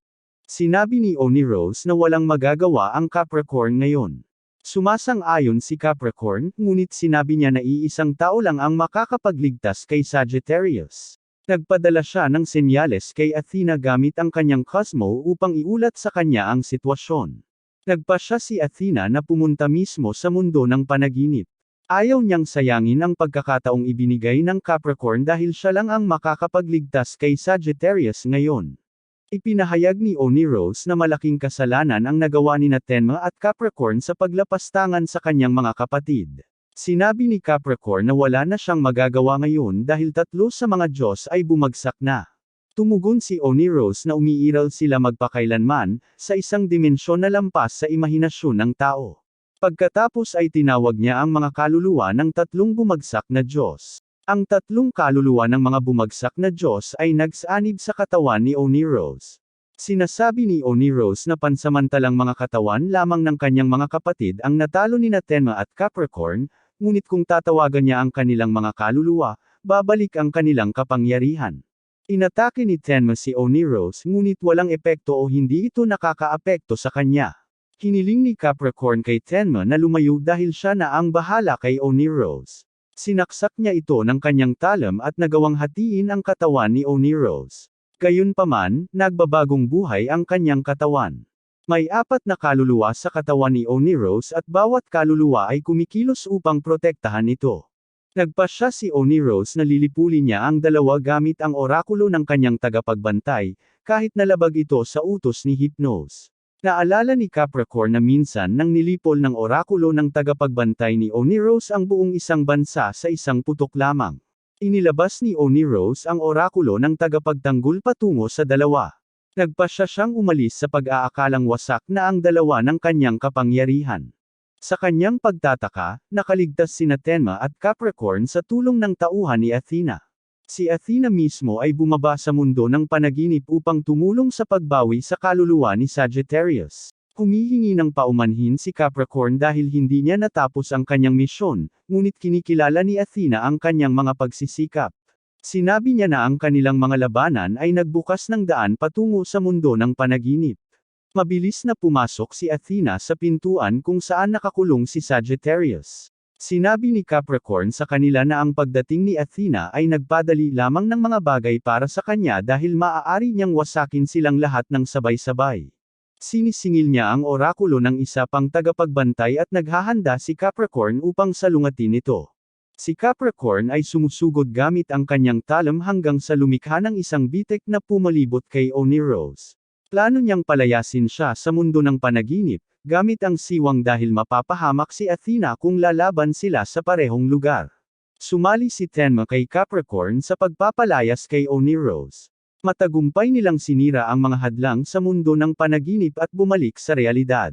A: Sinabi ni Oneros na walang magagawa ang Capricorn ngayon. Sumasang-ayon si Capricorn, ngunit sinabi niya na iisang tao lang ang makakapagligtas kay Sagittarius. Nagpadala siya ng senyales kay Athena gamit ang kanyang Cosmo upang iulat sa kanya ang sitwasyon. Nagpasya si Athena na pumunta mismo sa mundo ng panaginip. Ayaw niyang sayangin ang pagkakataong ibinigay ng Capricorn dahil siya lang ang makakapagligtas kay Sagittarius ngayon. Ipinahayag ni Oneros na malaking kasalanan ang nagawa ni Tenma at Capricorn sa paglapastangan sa kanyang mga kapatid. Sinabi ni Capricorn na wala na siyang magagawa ngayon dahil tatlo sa mga Diyos ay bumagsak na. Tumugon si Oneros na umiiral sila magpakailanman, sa isang dimensyon na lampas sa imahinasyon ng tao. Pagkatapos ay tinawag niya ang mga kaluluwa ng tatlong bumagsak na Diyos. Ang tatlong kaluluwa ng mga bumagsak na Diyos ay nagsanib sa katawan ni Oneros. Sinasabi ni Oneros na pansamantalang mga katawan lamang ng kanyang mga kapatid ang natalo ni Tenma at Capricorn, ngunit kung tatawagan niya ang kanilang mga kaluluwa, babalik ang kanilang kapangyarihan. Inatake ni Tenma si Oneros ngunit walang epekto o hindi ito nakakaapekto sa kanya. Hiniling ni Capricorn kay Tenma na lumayo dahil siya na ang bahala kay Oneros. Sinaksak niya ito ng kanyang talam at nagawang hatiin ang katawan ni Oneros. Gayunpaman, nagbabagong buhay ang kanyang katawan. May apat na kaluluwa sa katawan ni Oneros at bawat kaluluwa ay kumikilos upang protektahan ito. Nagpasya si Oneros na lilipulin niya ang dalawa gamit ang orakulo ng kanyang tagapagbantay, kahit nalabag ito sa utos ni Hypnos. Naalala ni Capricorn na minsan nang nilipol ng orakulo ng tagapagbantay ni Oneros ang buong isang bansa sa isang putok lamang. Inilabas ni Oneros ang orakulo ng tagapagtanggol patungo sa dalawa. Nagpasya siyang umalis sa pag-aakalang wasak na ang dalawa ng kanyang kapangyarihan. Sa kanyang pagtataka, nakaligtas sina Tenma at Capricorn sa tulong ng tauhan ni Athena. Si Athena mismo ay bumaba sa mundo ng panaginip upang tumulong sa pagbawi sa kaluluwa ni Sagittarius. Humihingi ng paumanhin si Capricorn dahil hindi niya natapos ang kanyang misyon, ngunit kinikilala ni Athena ang kanyang mga pagsisikap. Sinabi niya na ang kanilang mga labanan ay nagbukas ng daan patungo sa mundo ng panaginip. Mabilis na pumasok si Athena sa pintuan kung saan nakakulong si Sagittarius. Sinabi ni Capricorn sa kanila na ang pagdating ni Athena ay nagpadali lamang ng mga bagay para sa kanya dahil maaari niyang wasakin silang lahat ng sabay-sabay. Sinisingil niya ang orakulo ng isa pang tagapagbantay at naghahanda si Capricorn upang salungatin ito. Si Capricorn ay sumusugod gamit ang kanyang talam hanggang sa lumikha ng isang bitek na pumalibot kay Oneros. Plano niyang palayasin siya sa mundo ng panaginip, gamit ang siwang dahil mapapahamak si Athena kung lalaban sila sa parehong lugar. Sumali si Tenma kay Capricorn sa pagpapalayas kay Oneros. Matagumpay nilang sinira ang mga hadlang sa mundo ng panaginip at bumalik sa realidad.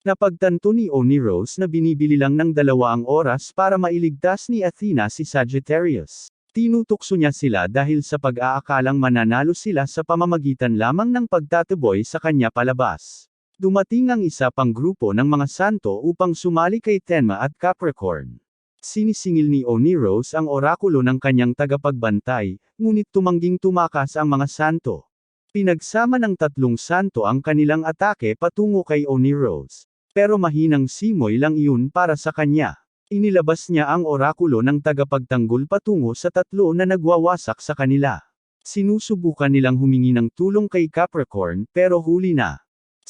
A: Napagtanto ni Oneros na binibili lang ng 2 oras para mailigtas ni Athena si Sagittarius. Tinutukso niya sila dahil sa pag-aakalang mananalo sila sa pamamagitan lamang ng pagtataboy sa kanya palabas. Dumating ang isa pang grupo ng mga santo upang sumali kay Tenma at Capricorn. Sinisingil ni Oneros ang orakulo ng kanyang tagapagbantay, ngunit tumangging tumakas ang mga santo. Pinagsama ng 3 santo ang kanilang atake patungo kay Oneros. Pero mahinang simoy lang iyon para sa kanya. Inilabas niya ang orakulo ng tagapagtanggol patungo sa 3 na nagwawasak sa kanila. Sinusubukan nilang humingi ng tulong kay Capricorn pero huli na.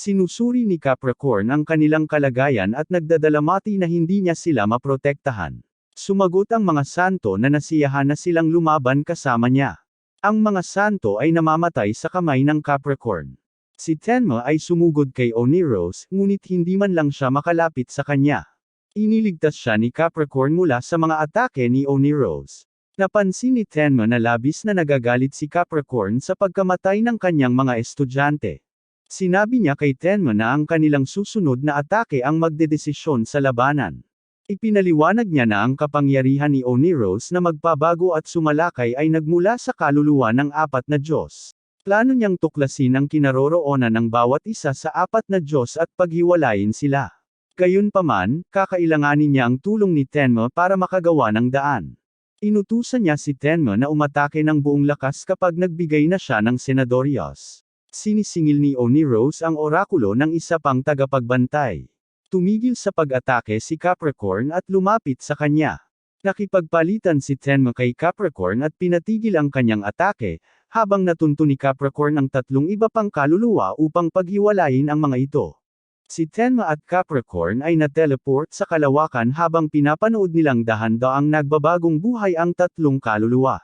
A: Sinusuri ni Capricorn ang kanilang kalagayan at nagdadalamati na hindi niya sila maprotektahan. Sumagot ang mga santo na nasiyahan na silang lumaban kasama niya. Ang mga santo ay namamatay sa kamay ng Capricorn. Si Tenma ay sumugod kay Oneros, ngunit hindi man lang siya makalapit sa kanya. Iniligtas siya ni Capricorn mula sa mga atake ni Oneros. Napansin ni Tenma na labis na nagagalit si Capricorn sa pagkamatay ng kanyang mga estudyante. Sinabi niya kay Tenma na ang kanilang susunod na atake ang magdedesisyon sa labanan. Ipinaliwanag niya na ang kapangyarihan ni Oneros na magpabago at sumalakay ay nagmula sa kaluluwa ng 4 na Diyos. Plano niyang tuklasin ang kinaroroonan ng bawat isa sa 4 na Diyos at paghiwalayin sila. Gayunpaman, kakailanganin niya ang tulong ni Tenma para makagawa ng daan. Inutusan niya si Tenma na umatake ng buong lakas kapag nagbigay na siya ng Senadorios. Sinisingil ni Oneros ang orakulo ng isa pang tagapagbantay. Tumigil sa pag-atake si Capricorn at lumapit sa kanya. Nakipagpalitan si Tenma kay Capricorn at pinatigil ang kanyang atake, habang natunto ni Capricorn ang 3 iba pang kaluluwa upang paghiwalayin ang mga ito. Si Tenma at Capricorn ay na-teleport sa kalawakan habang pinapanood nilang dahan-daang nagbabagong buhay ang 3 kaluluwa.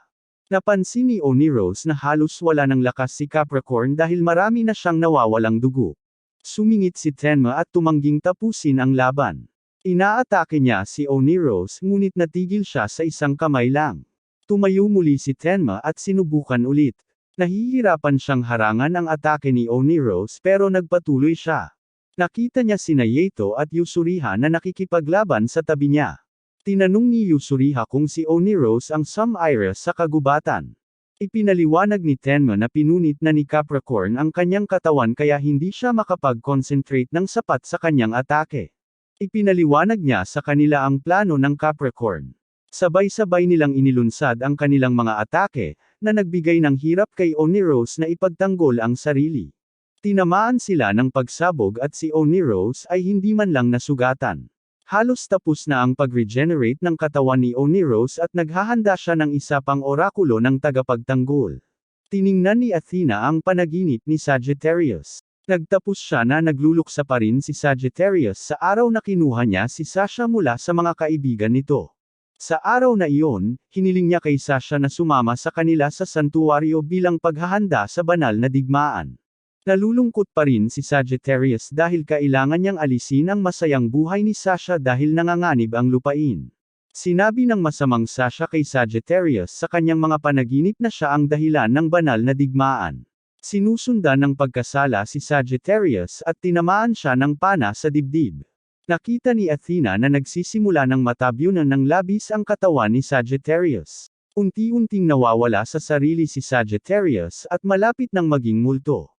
A: Napansin ni Oneros na halos wala ng lakas si Capricorn dahil marami na siyang nawawalang dugo. Sumingit si Tenma at tumangging tapusin ang laban. Inaatake niya si Oneros ngunit natigil siya sa isang kamay lang. Tumayo muli si Tenma at sinubukan ulit. Nahihirapan siyang harangan ang atake ni Oneros pero nagpatuloy siya. Nakita niya sina Yato at Yusuriha na nakikipaglaban sa tabi niya. Tinanong ni Yusuriha kung si Oneros ang Sum-Ira sa kagubatan. Ipinaliwanag ni Tenma na pinunit na ni Capricorn ang kanyang katawan kaya hindi siya makapag-concentrate ng sapat sa kanyang atake. Ipinaliwanag niya sa kanila ang plano ng Capricorn. Sabay-sabay nilang inilunsad ang kanilang mga atake, na nagbigay ng hirap kay Oneros na ipagtanggol ang sarili. Tinamaan sila ng pagsabog at si Oneros ay hindi man lang nasugatan. Halos tapos na ang pag-regenerate ng katawan ni Oneros at naghahanda siya ng isa pang orakulo ng tagapagtanggol. Tiningnan ni Athena ang panaginip ni Sagittarius. Nagtapos siya na nagluluksa pa rin si Sagittarius sa araw na kinuha niya si Sasha mula sa mga kaibigan nito. Sa araw na iyon, hiniling niya kay Sasha na sumama sa kanila sa santuwaryo bilang paghahanda sa banal na digmaan. Nalulungkot pa rin si Sagittarius dahil kailangan niyang alisin ang masayang buhay ni Sasha dahil nanganganib ang lupain. Sinabi ng masamang Sasha kay Sagittarius sa kanyang mga panaginip na siya ang dahilan ng banal na digmaan. Sinusundan ng pagkasala si Sagittarius at tinamaan siya ng pana sa dibdib. Nakita ni Athena na nagsisimula ng matabyunan ng labis ang katawan ni Sagittarius. Unti-unting nawawala sa sarili si Sagittarius at malapit nang maging multo.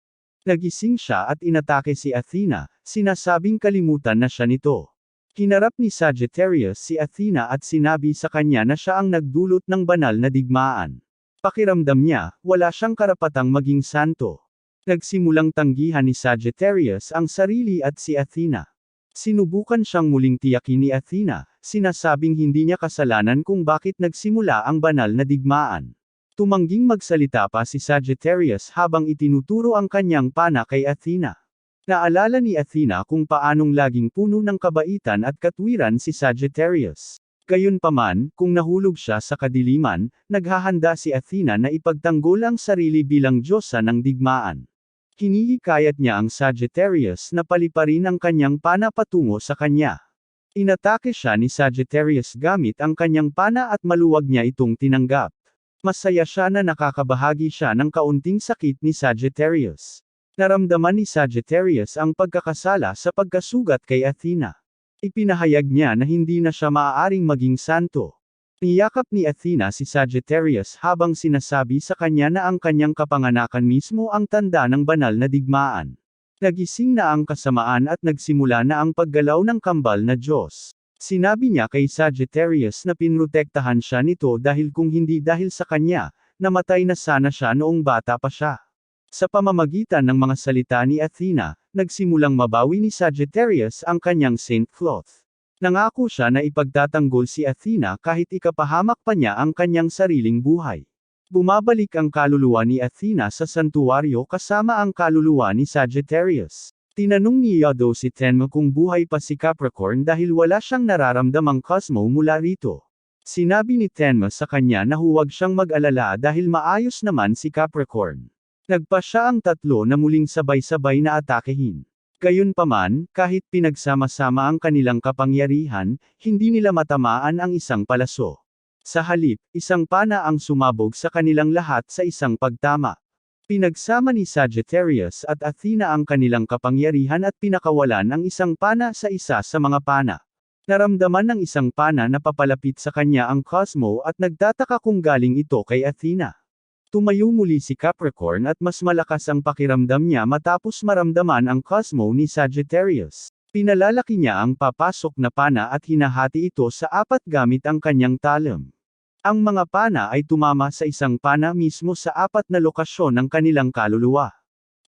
A: Nagising siya at inatake si Athena, sinasabing kalimutan na siya nito. Hinarap ni Sagittarius si Athena at sinabi sa kanya na siya ang nagdulot ng banal na digmaan. Pakiramdam niya, wala siyang karapatang maging santo. Nagsimulang tanggihan ni Sagittarius ang sarili at si Athena. Sinubukan siyang muling tiyakin ni Athena, sinasabing hindi niya kasalanan kung bakit nagsimula ang banal na digmaan. Tumangging magsalita pa si Sagittarius habang itinuturo ang kanyang pana kay Athena. Naalala ni Athena kung paanong laging puno ng kabaitan at katwiran si Sagittarius. Gayunpaman, kung nahulog siya sa kadiliman, naghahanda si Athena na ipagtanggol ang sarili bilang diyosa ng digmaan. Hinihikayat niya ang Sagittarius na paliparin ang kanyang pana patungo sa kanya. Inatake siya ni Sagittarius gamit ang kanyang pana at maluwag niya itong tinanggap. Masaya siya na nakakabahagi siya ng kaunting sakit ni Sagittarius. Naramdaman ni Sagittarius ang pagkakasala sa pagkasugat kay Athena. Ipinahayag niya na hindi na siya maaaring maging santo. Niyakap ni Athena si Sagittarius habang sinasabi sa kanya na ang kanyang kapanganakan mismo ang tanda ng banal na digmaan. Nagising na ang kasamaan at nagsimula na ang paggalaw ng kambal na Diyos. Sinabi niya kay Sagittarius na pinrotektahan siya nito dahil kung hindi dahil sa kanya, namatay na sana siya noong bata pa siya. Sa pamamagitan ng mga salita ni Athena, nagsimulang mabawi ni Sagittarius ang kanyang saint cloth. Nangako siya na ipagtatanggol si Athena kahit ikapahamak pa niya ang kanyang sariling buhay. Bumabalik ang kaluluwa ni Athena sa santuwaryo kasama ang kaluluwa ni Sagittarius. Tinanong ni Yodo si Tenma kung buhay pa si Capricorn dahil wala siyang nararamdamang cosmo mula rito. Sinabi ni Tenma sa kanya na huwag siyang mag-alala dahil maayos naman si Capricorn. Nagpa siya ang tatlo na muling sabay-sabay na atakehin. Gayunpaman, kahit pinagsama-sama ang kanilang kapangyarihan, hindi nila matamaan ang isang palaso. Sa halip, isang pana ang sumabog sa kanilang lahat sa isang pagtama. Pinagsama ni Sagittarius at Athena ang kanilang kapangyarihan at pinakawalan ang isang pana sa isa sa mga pana. Naramdaman ng isang pana na papalapit sa kanya ang cosmo at nagtataka kung galing ito kay Athena. Tumayo muli si Capricorn at mas malakas ang pakiramdam niya matapos maramdaman ang cosmo ni Sagittarius. Pinalalaki niya ang papasok na pana at hinahati ito sa 4 gamit ang kanyang talem. Ang mga pana ay tumama sa isang pana mismo sa 4 na lokasyon ng kanilang kaluluwa.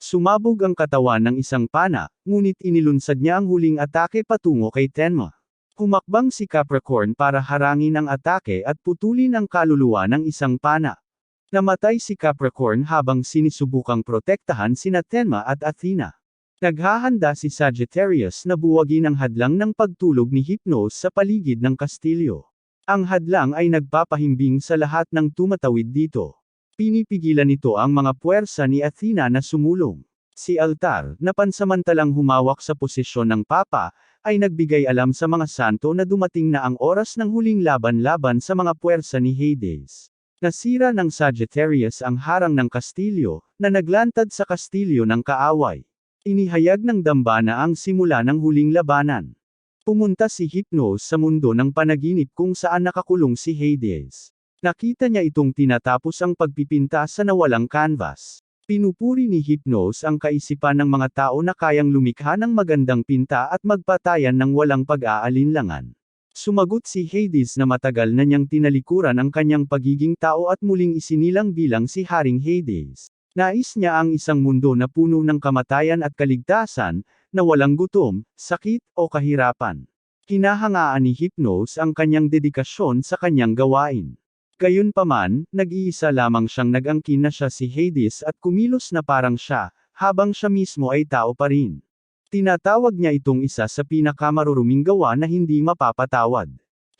A: Sumabog ang katawan ng isang pana, ngunit inilunsad niya ang huling atake patungo kay Tenma. Humakbang si Capricorn para harangin ang atake at putulin ang kaluluwa ng isang pana. Namatay si Capricorn habang sinisubukang protektahan sina Tenma at Athena. Naghahanda si Sagittarius na buwagin ang hadlang ng pagtulog ni Hypnos sa paligid ng kastilyo. Ang hadlang ay nagpapahimbing sa lahat ng tumatawid dito. Pinipigilan nito ang mga puwersa ni Athena na sumulong. Si Altar, na pansamantalang humawak sa posisyon ng Papa, ay nagbigay alam sa mga santo na dumating na ang oras ng huling laban-laban sa mga puwersa ni Hades. Nasira ng Sagittarius ang harang ng kastilyo, na naglantad sa kastilyo ng kaaway. Inihayag ng dambana ang simula ng huling labanan. Pumunta si Hypnos sa mundo ng panaginip kung saan nakakulong si Hades. Nakita niya itong tinatapos ang pagpipinta sa nawalang canvas. Pinupuri ni Hypnos ang kaisipan ng mga tao na kayang lumikha ng magandang pinta at magpatayan ng walang pag-aalinlangan. Sumagot si Hades na matagal na niyang tinalikuran ang kanyang pagiging tao at muling isinilang bilang si Haring Hades. Nais niya ang isang mundo na puno ng kamatayan at kaligtasan, na walang gutom, sakit, o kahirapan. Hinahangaan ni Hypnos ang kanyang dedikasyon sa kanyang gawain. Gayunpaman, nag-iisa lamang siyang nag-angkin na siya si Hades at kumilos na parang siya, habang siya mismo ay tao pa rin. Tinatawag niya itong isa sa pinakamaruruming gawa na hindi mapapatawad.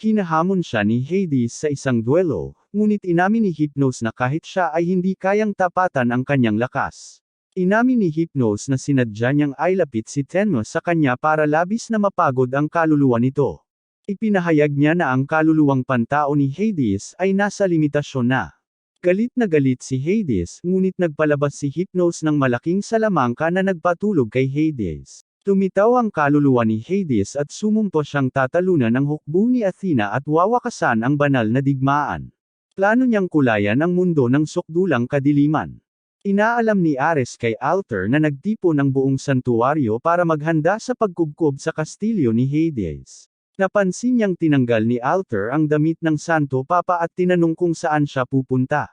A: Hinahamon siya ni Hades sa isang duelo, ngunit inamin ni Hypnos na kahit siya ay hindi kayang tapatan ang kanyang lakas. Inamin ni Hypnos na sinadya niyang ailapit si Tenma sa kanya para labis na mapagod ang kaluluwa nito. Ipinahayag niya na ang kaluluwang pantao ni Hades ay nasa limitasyon na. Galit na galit si Hades, ngunit nagpalabas si Hypnos ng malaking salamangka na nagpatulog kay Hades. Tumitaw ang kaluluwa ni Hades at sumumpo siyang tatalunan ng hukbo ni Athena at wawakasan ang banal na digmaan. Plano niyang kulayan ang mundo ng sukdulang kadiliman. Inaalam ni Ares kay Altar na nagtipo ng buong santuwaryo para maghanda sa pagkubkob sa kastilyo ni Hades. Napansin niyang tinanggal ni Altar ang damit ng Santo Papa at tinanong kung saan siya pupunta.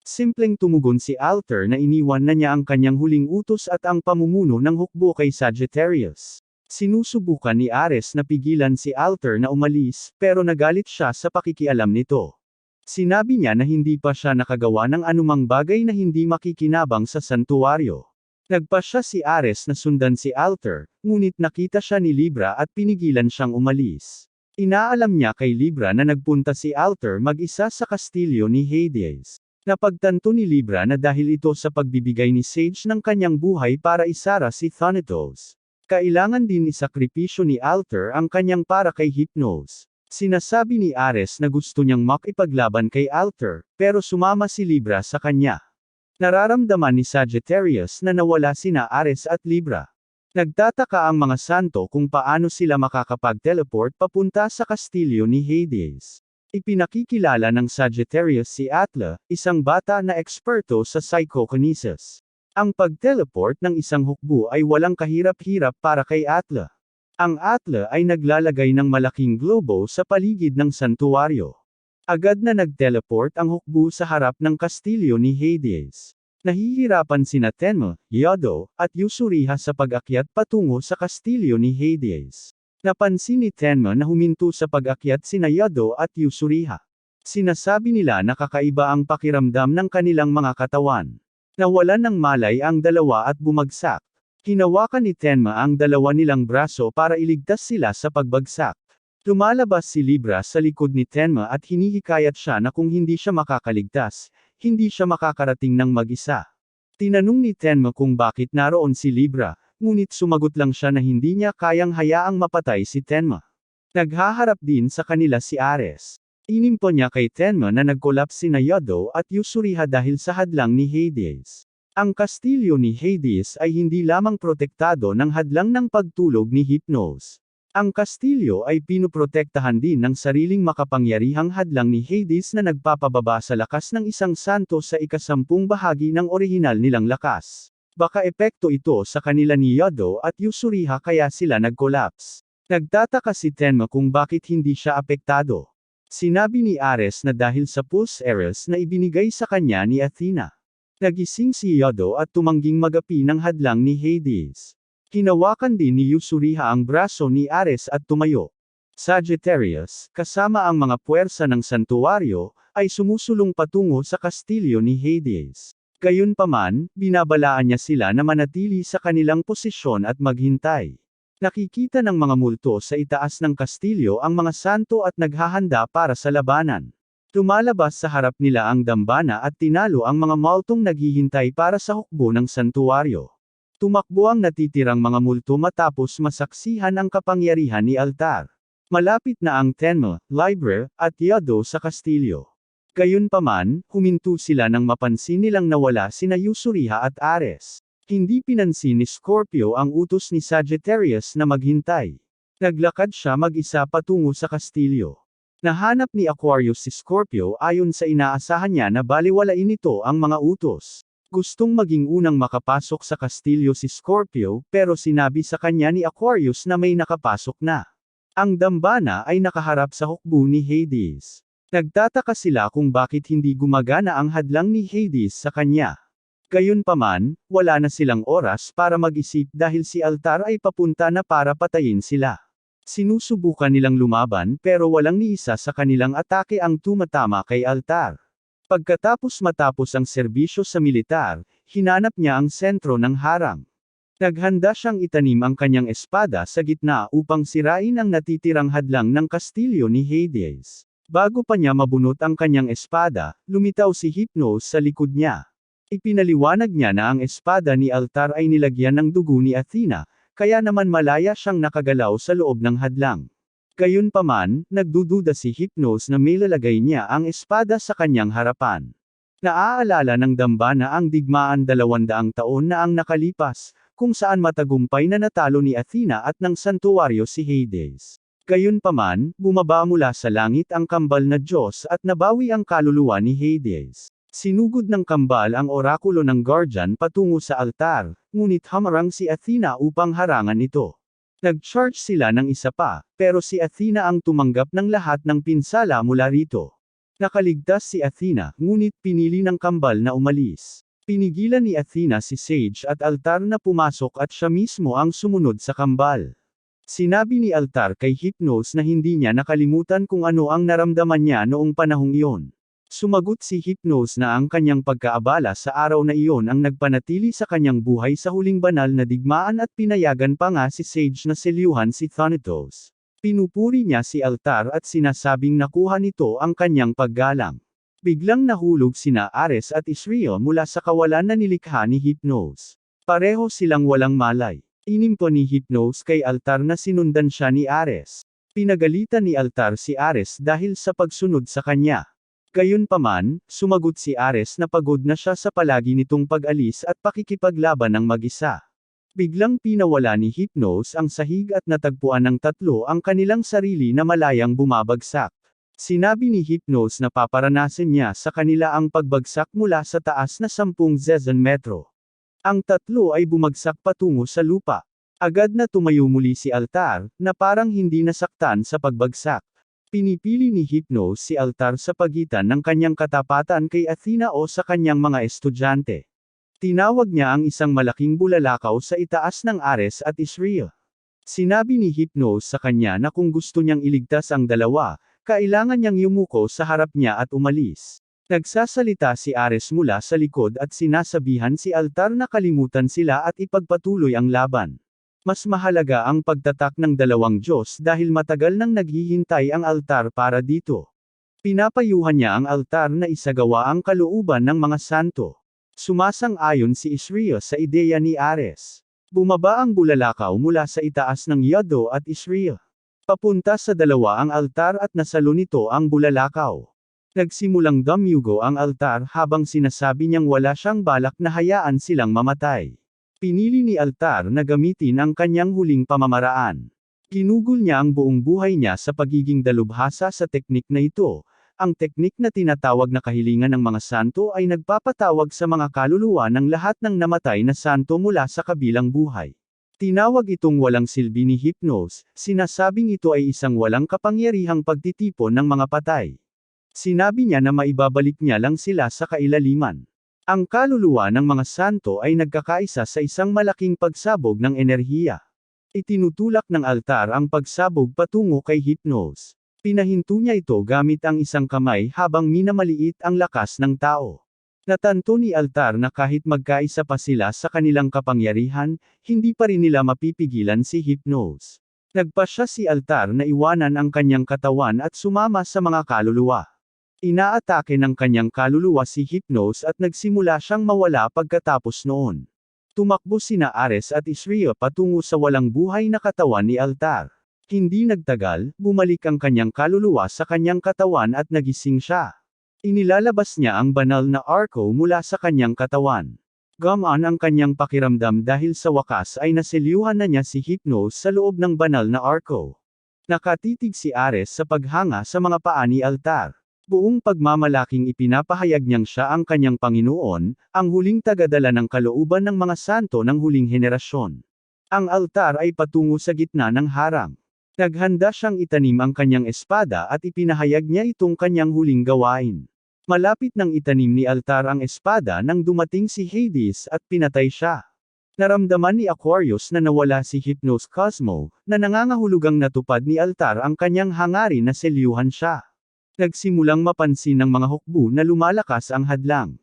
A: Simpleng tumugon si Altar na iniwan na niya ang kanyang huling utos at ang pamumuno ng hukbo kay Sagittarius. Sinusubukan ni Ares na pigilan si Altar na umalis, pero nagalit siya sa pakikialam nito. Sinabi niya na hindi pa siya nakagawa ng anumang bagay na hindi makikinabang sa santuwaryo. Nagpasya si Ares na sundan si Altar, ngunit nakita siya ni Libra at pinigilan siyang umalis. Inaalam niya kay Libra na nagpunta si Altar mag-isa sa kastilyo ni Hades. Napagtanto ni Libra na dahil ito sa pagbibigay ni Sage ng kanyang buhay para isara si Thanatos. Kailangan din isakripisyo ni Altar ang kanyang para kay Hypnos. Sinasabi ni Ares na gusto niyang makipaglaban kay Altar, pero sumama si Libra sa kanya. Nararamdaman ni Sagittarius na nawala sina Ares at Libra. Nagtataka ang mga santo kung paano sila makakapag-teleport papunta sa kastilyo ni Hades. Ipinakikilala ng Sagittarius si Atla, isang bata na eksperto sa psychokinesis. Ang pag-teleport ng isang hukbo ay walang kahirap-hirap para kay Atla. Ang Atla ay naglalagay ng malaking globo sa paligid ng santuwaryo. Agad na nag-teleport ang hukbo sa harap ng kastilyo ni Hades. Nahihirapan sina Tenma, Yodo, at Yusuriha sa pag-akyat patungo sa kastilyo ni Hades. Napansin ni Tenma na huminto sa pag-akyat sina Yodo at Yusuriha. Sinasabi nila na kakaiba ang pakiramdam ng kanilang mga katawan. Nawalan ng malay ang dalawa at bumagsak. Hinawakan ni Tenma ang dalawa nilang braso para iligtas sila sa pagbagsak. Lumalabas si Libra sa likod ni Tenma at hinihikayat siya na kung hindi siya makakaligtas, hindi siya makakarating ng mag-isa. Tinanong ni Tenma kung bakit naroon si Libra, ngunit sumagot lang siya na hindi niya kayang hayaang mapatay si Tenma. Naghaharap din sa kanila si Ares. Inimpo niya kay Tenma na nag-collapse sina Yodo at Yusuriha dahil sa hadlang ni Hades. Ang kastilyo ni Hades ay hindi lamang protektado ng hadlang ng pagtulog ni Hypnos. Ang kastilyo ay pinoprotektahan din ng sariling makapangyarihang hadlang ni Hades na nagpapababa sa lakas ng isang santo sa ikasampung bahagi ng orihinal nilang lakas. Baka epekto ito sa kanila ni Yodo at Yusuriha kaya sila nag-collapse. Nagtataka si Tenma kung bakit hindi siya apektado. Sinabi ni Ares na dahil sa pulse Eros na ibinigay sa kanya ni Athena. Nagising si Yodo at tumangging magapi ng hadlang ni Hades. Hinawakan din ni Yusuriha ang braso ni Ares at tumayo. Sagittarius, kasama ang mga puwersa ng santuwaryo, ay sumusulong patungo sa kastilyo ni Hades. Gayunpaman, binabalaan niya sila na manatili sa kanilang posisyon at maghintay. Nakikita ng mga multo sa itaas ng kastilyo ang mga santo at naghahanda para sa labanan. Lumalabas sa harap nila ang dambana at tinalo ang mga multong naghihintay para sa hukbo ng santuwaryo. Tumakbo ang natitirang mga multo matapos masaksihan ang kapangyarihan ni Altar. Malapit na ang Tenma, Libra, at Yodo sa kastilyo. Gayunpaman, huminto sila nang mapansin nilang nawala sina Yusuriha at Ares. Hindi pinansin ni Scorpio ang utos ni Sagittarius na maghintay. Naglakad siya mag-isa patungo sa kastilyo. Nahanap ni Aquarius si Scorpio ayon sa inaasahan niya na baliwalain nito ang mga utos. Gustong maging unang makapasok sa kastilyo si Scorpio pero sinabi sa kanya ni Aquarius na may nakapasok na. Ang dambana ay nakaharap sa hukbo ni Hades. Nagtataka sila kung bakit hindi gumagana ang hadlang ni Hades sa kanya. Gayunpaman, wala na silang oras para mag-isip dahil si Altar ay papunta na para patayin sila. Sinusubukan nilang lumaban pero walang ni isa sa kanilang atake ang tumatama kay Altar. Pagkatapos matapos ang serbisyo sa militar, hinanap niya ang sentro ng harang. Naghanda siyang itanim ang kanyang espada sa gitna upang sirain ang natitirang hadlang ng kastilyo ni Hades. Bago pa niya mabunot ang kanyang espada, lumitaw si Hypnos sa likod niya. Ipinaliwanag niya na ang espada ni Altar ay nilagyan ng dugo ni Athena, kaya naman malaya siyang nakagalaw sa loob ng hadlang. Gayunpaman, nagdududa si Hypnos na may lalagay niya ang espada sa kanyang harapan. Naaalala ng dambana ang digmaan 200 taon na ang nakalipas, kung saan matagumpay na natalo ni Athena at ng santuwaryo si Hades. Gayunpaman, bumaba mula sa langit ang kambal na Diyos at nabawi ang kaluluwa ni Hades. Sinugod ng kambal ang orakulo ng Guardian patungo sa altar, ngunit hamarang si Athena upang harangan ito. Nag-charge sila ng isa pa, pero si Athena ang tumanggap ng lahat ng pinsala mula rito. Nakaligtas si Athena, ngunit pinili ng kambal na umalis. Pinigilan ni Athena si Sage at Altar na pumasok at siya mismo ang sumunod sa kambal. Sinabi ni Altar kay Hypnos na hindi niya nakalimutan kung ano ang naramdaman niya noong panahong iyon. Sumagot si Hypnos na ang kanyang pagkaabala sa araw na iyon ang nagpanatili sa kanyang buhay sa huling banal na digmaan at pinayagan pa nga si Sage na selyuhan si Thanatos. Pinupuri niya si Altar at sinasabing nakuha nito ang kanyang paggalang. Biglang nahulog sina Ares at Israel mula sa kawalan na nilikha ni Hypnos. Pareho silang walang malay. Inimpo ni Hypnos kay Altar na sinundan siya ni Ares. Pinagalitan ni Altar si Ares dahil sa pagsunod sa kanya. Gayunpaman, sumagot si Ares na pagod na siya sa palagi nitong pag-alis at pakikipaglaban ng mag-isa. Biglang pinawala ni Hypnos ang sahig at natagpuan ng tatlo ang kanilang sarili na malayang bumabagsak. Sinabi ni Hypnos na paparanasin niya sa kanila ang pagbagsak mula sa taas na 10 zezen metro. Ang tatlo ay bumagsak patungo sa lupa. Agad na tumayo muli si Altar, na parang hindi nasaktan sa pagbagsak. Pinipili ni Hypnos si Altar sa pagitan ng kanyang katapatan kay Athena o sa kanyang mga estudyante. Tinawag niya ang isang malaking bulalakaw sa itaas ng Ares at Israel. Sinabi ni Hypnos sa kanya na kung gusto niyang iligtas ang dalawa, kailangan niyang yumuko sa harap niya at umalis. Nagsasalita si Ares mula sa likod at sinasabihan si Altar na kalimutan sila at ipagpatuloy ang laban. Mas mahalaga ang pagtatak ng dalawang Diyos dahil matagal nang naghihintay ang altar para dito. Pinapayuhan niya ang altar na isagawa ang kalooban ng mga santo. Sumasang-ayon si Israel sa ideya ni Ares. Bumaba ang bulalakaw mula sa itaas ng Yado at Israel. Papunta sa dalawa ang altar at nasalo nito ang bulalakaw. Nagsimulang dumyugo ang altar habang sinasabi niyang wala siyang balak na hayaan silang mamatay. Pinili ni Altar na gamitin ang kanyang huling pamamaraan. Ginugol niya ang buong buhay niya sa pagiging dalubhasa sa teknik na ito. Ang teknik na tinatawag na kahilingan ng mga santo ay nagpapatawag sa mga kaluluwa ng lahat ng namatay na santo mula sa kabilang buhay. Tinawag itong walang silbi ni Hypnos, sinasabing ito ay isang walang kapangyarihang pagtitipon ng mga patay. Sinabi niya na maibabalik niya lang sila sa kailaliman. Ang kaluluwa ng mga santo ay nagkakaisa sa isang malaking pagsabog ng enerhiya. Itinutulak ng altar ang pagsabog patungo kay Hypnos. Pinahinto niya ito gamit ang isang kamay habang minamaliit ang lakas ng tao. Natanto ni altar na kahit magkaisa pa sila sa kanilang kapangyarihan, hindi pa rin nila mapipigilan si Hypnos. Nagpasya si altar na iwanan ang kanyang katawan at sumama sa mga kaluluwa. Inaatake ng kanyang kaluluwa si Hypnos at nagsimula siyang mawala pagkatapos noon. Tumakbo sina Ares at Israel patungo sa walang buhay na katawan ni Altar. Hindi nagtagal, bumalik ang kanyang kaluluwa sa kanyang katawan at nagising siya. Inilalabas niya ang banal na arko mula sa kanyang katawan. Gumaan ang kanyang pakiramdam dahil sa wakas ay naselyuhan na niya si Hypnos sa loob ng banal na arko. Nakatitig si Ares sa paghanga sa mga paa ni Altar. Buong pagmamalaking ipinapahayag niyang siya ang kanyang Panginoon, ang huling tagadala ng kalooban ng mga santo ng huling henerasyon. Ang altar ay patungo sa gitna ng harang. Naghanda siyang itanim ang kanyang espada at ipinahayag niya itong kanyang huling gawain. Malapit nang itanim ni altar ang espada nang dumating si Hades at pinatay siya. Naramdaman ni Aquarius na nawala si Hypnos Cosmo, na nangangahulugang natupad ni altar ang kanyang hangarin na selyuhan siya. Nagsimulang mapansin ng mga hukbo na lumalakas ang hadlang.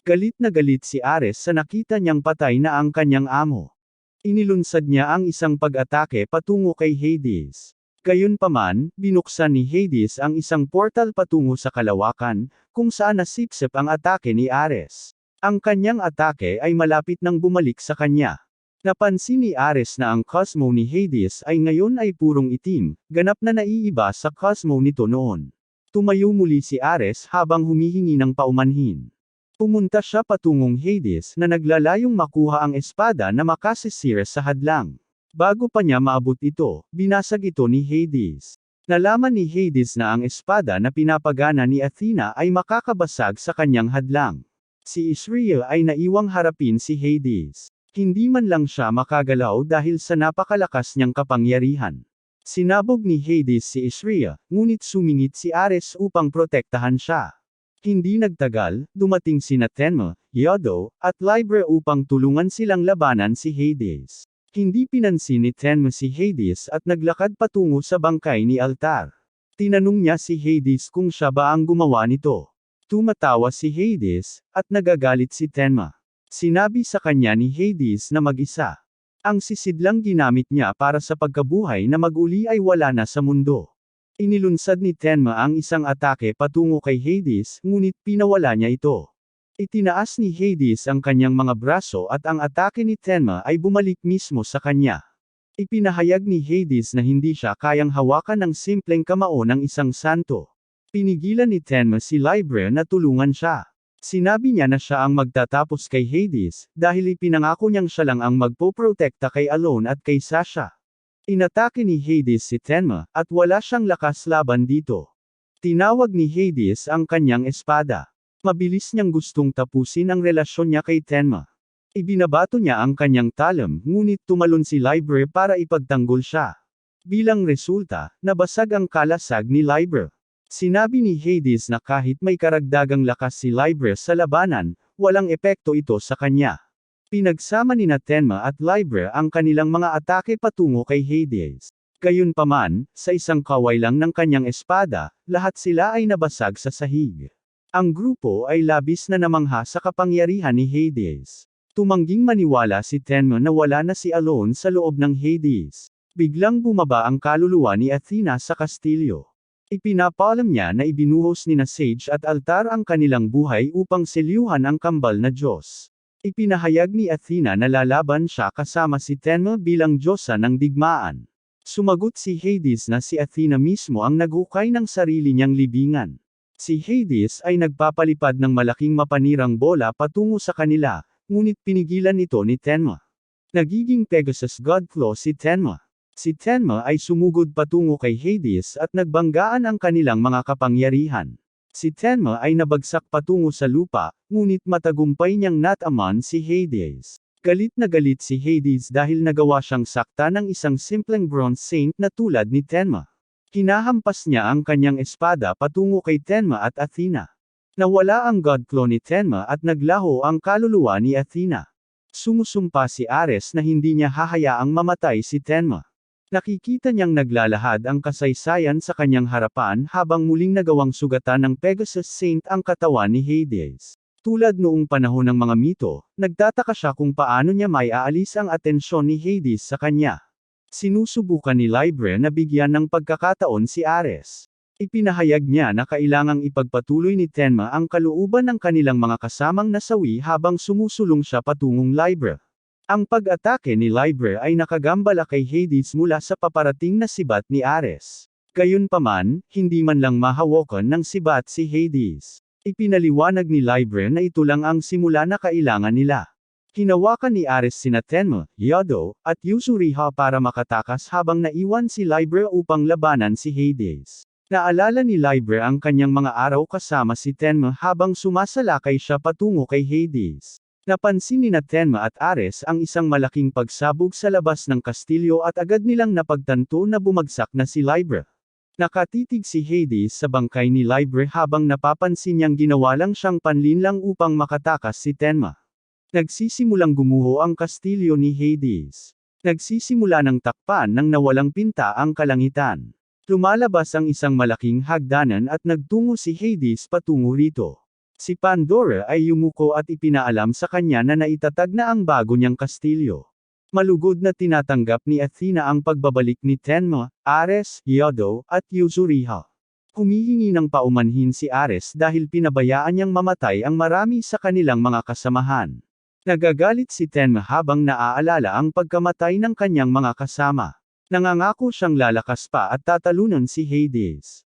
A: Galit na galit si Ares sa nakita niyang patay na ang kanyang amo. Inilunsad niya ang isang pag-atake patungo kay Hades. Gayunpaman, binuksan ni Hades ang isang portal patungo sa kalawakan, kung saan nasipsip ang atake ni Ares. Ang kanyang atake ay malapit nang bumalik sa kanya. Napansin ni Ares na ang Cosmo ni Hades ay ngayon ay purong itim, ganap na naiiba sa Cosmo nito noon. Tumayo muli si Ares habang humihingi ng paumanhin. Pumunta siya patungong Hades na naglalayong makuha ang espada na makasisira sa hadlang. Bago pa niya maabot ito, binasag ito ni Hades. Nalaman ni Hades na ang espada na pinapagana ni Athena ay makakabasag sa kanyang hadlang. Si Israel ay naiwang harapin si Hades. Hindi man lang siya makagalaw dahil sa napakalakas niyang kapangyarihan. Sinabog ni Hades si Israel, ngunit sumingit si Ares upang protektahan siya. Hindi nagtagal, dumating sina Tenma, Yado, at Libre upang tulungan silang labanan si Hades. Hindi pinansin ni Tenma si Hades at naglakad patungo sa bangkay ni Altar. Tinanong niya si Hades kung siya ba ang gumawa nito. Tumatawa si Hades, at nagagalit si Tenma. Sinabi sa kanya ni Hades na mag-isa. Ang sisidlang ginamit niya para sa pagkabuhay na mag-uli ay wala na sa mundo. Inilunsad ni Tenma ang isang atake patungo kay Hades, ngunit pinawala niya ito. Itinaas ni Hades ang kanyang mga braso at ang atake ni Tenma ay bumalik mismo sa kanya. Ipinahayag ni Hades na hindi siya kayang hawakan ng simpleng kamao ng isang santo. Pinigilan ni Tenma si Libre na tulungan siya. Sinabi niya na siya ang magtatapos kay Hades, dahil ipinangako niyang siya lang ang magpoprotekta kay Alone at kay Sasha. Inatake ni Hades si Tenma, at wala siyang lakas laban dito. Tinawag ni Hades ang kanyang espada. Mabilis niyang gustong tapusin ang relasyon niya kay Tenma. Ibinabato niya ang kanyang talam, ngunit tumalon si Libre para ipagtanggol siya. Bilang resulta, nabasag ang kalasag ni Libre. Sinabi ni Hades na kahit may karagdagang lakas si Libre sa labanan, walang epekto ito sa kanya. Pinagsama ni Tenma at Libre ang kanilang mga atake patungo kay Hades. Gayunpaman, sa isang kaway lang ng kanyang espada, lahat sila ay nabasag sa sahig. Ang grupo ay labis na namangha sa kapangyarihan ni Hades. Tumangging maniwala si Tenma na wala na si Alone sa loob ng Hades. Biglang bumaba ang kaluluwa ni Athena sa kastilyo. Ipinapalam niya na ibinuhos ni Sage at Altar ang kanilang buhay upang selyuhan ang kambal na Diyos. Ipinahayag ni Athena na lalaban siya kasama si Tenma bilang Diyosa ng digmaan. Sumagot si Hades na si Athena mismo ang naghukay ng sarili niyang libingan. Si Hades ay nagpapalipad ng malaking mapanirang bola patungo sa kanila, ngunit pinigilan ito ni Tenma. Nagiging Pegasus Godclaw si Tenma. Si Tenma ay sumugod patungo kay Hades at nagbanggaan ang kanilang mga kapangyarihan. Si Tenma ay nabagsak patungo sa lupa, ngunit matagumpay niyang nataman si Hades. Galit na galit si Hades dahil nagawa siyang sakta ng isang simpleng bronze saint na tulad ni Tenma. Hinahampas niya ang kanyang espada patungo kay Tenma at Athena. Nawala ang Godclaw ni Tenma at naglaho ang kaluluwa ni Athena. Sumusumpa si Ares na hindi niya hahayaang mamatay si Tenma. Nakikita niyang naglalahad ang kasaysayan sa kanyang harapan habang muling nagawang sugatan ng Pegasus Saint ang katawan ni Hades. Tulad noong panahon ng mga mito, nagtataka siya kung paano niya may aalis ang atensyon ni Hades sa kanya. Sinusubukan ni Libre na bigyan ng pagkakataon si Ares. Ipinahayag niya na kailangang ipagpatuloy ni Tenma ang kalooban ng kanilang mga kasamang nasawi habang sumusulong siya patungong Libre. Ang pag-atake ni Libre ay nakagambala kay Hades mula sa paparating na sibat ni Ares. Gayunpaman, hindi man lang mahawakan ng sibat si Hades. Ipinaliwanag ni Libre na ito lang ang simula na kailangan nila. Hinawakan ni Ares sina Tenma, Yodo, at Yuzuriha para makatakas habang naiwan si Libre upang labanan si Hades. Naalala ni Libre ang kanyang mga araw kasama si Tenma habang sumasalakay siya patungo kay Hades. Napansin ni Tenma at Ares ang isang malaking pagsabog sa labas ng kastilyo at agad nilang napagtanto na bumagsak na si Libre. Nakatitig si Hades sa bangkay ni Libre habang napapansin niyang ginawa lang siyang panlinlang upang makatakas si Tenma. Nagsisimulang gumuho ang kastilyo ni Hades. Nagsisimula ng takpan nang nawalang pinta ang kalangitan. Lumalabas ang isang malaking hagdanan at nagtungo si Hades patungo rito. Si Pandora ay yumuko at ipinaalam sa kanya na naitatag na ang bago niyang kastilyo. Malugod na tinatanggap ni Athena ang pagbabalik ni Tenma, Ares, Yodo, at Yuzuriha. Humihingi ng paumanhin si Ares dahil pinabayaan niyang mamatay ang marami sa kanilang mga kasamahan. Nagagalit si Tenma habang naaalala ang pagkamatay ng kanyang mga kasama. Nangangako siyang lalakas pa at tatalunan si Hades.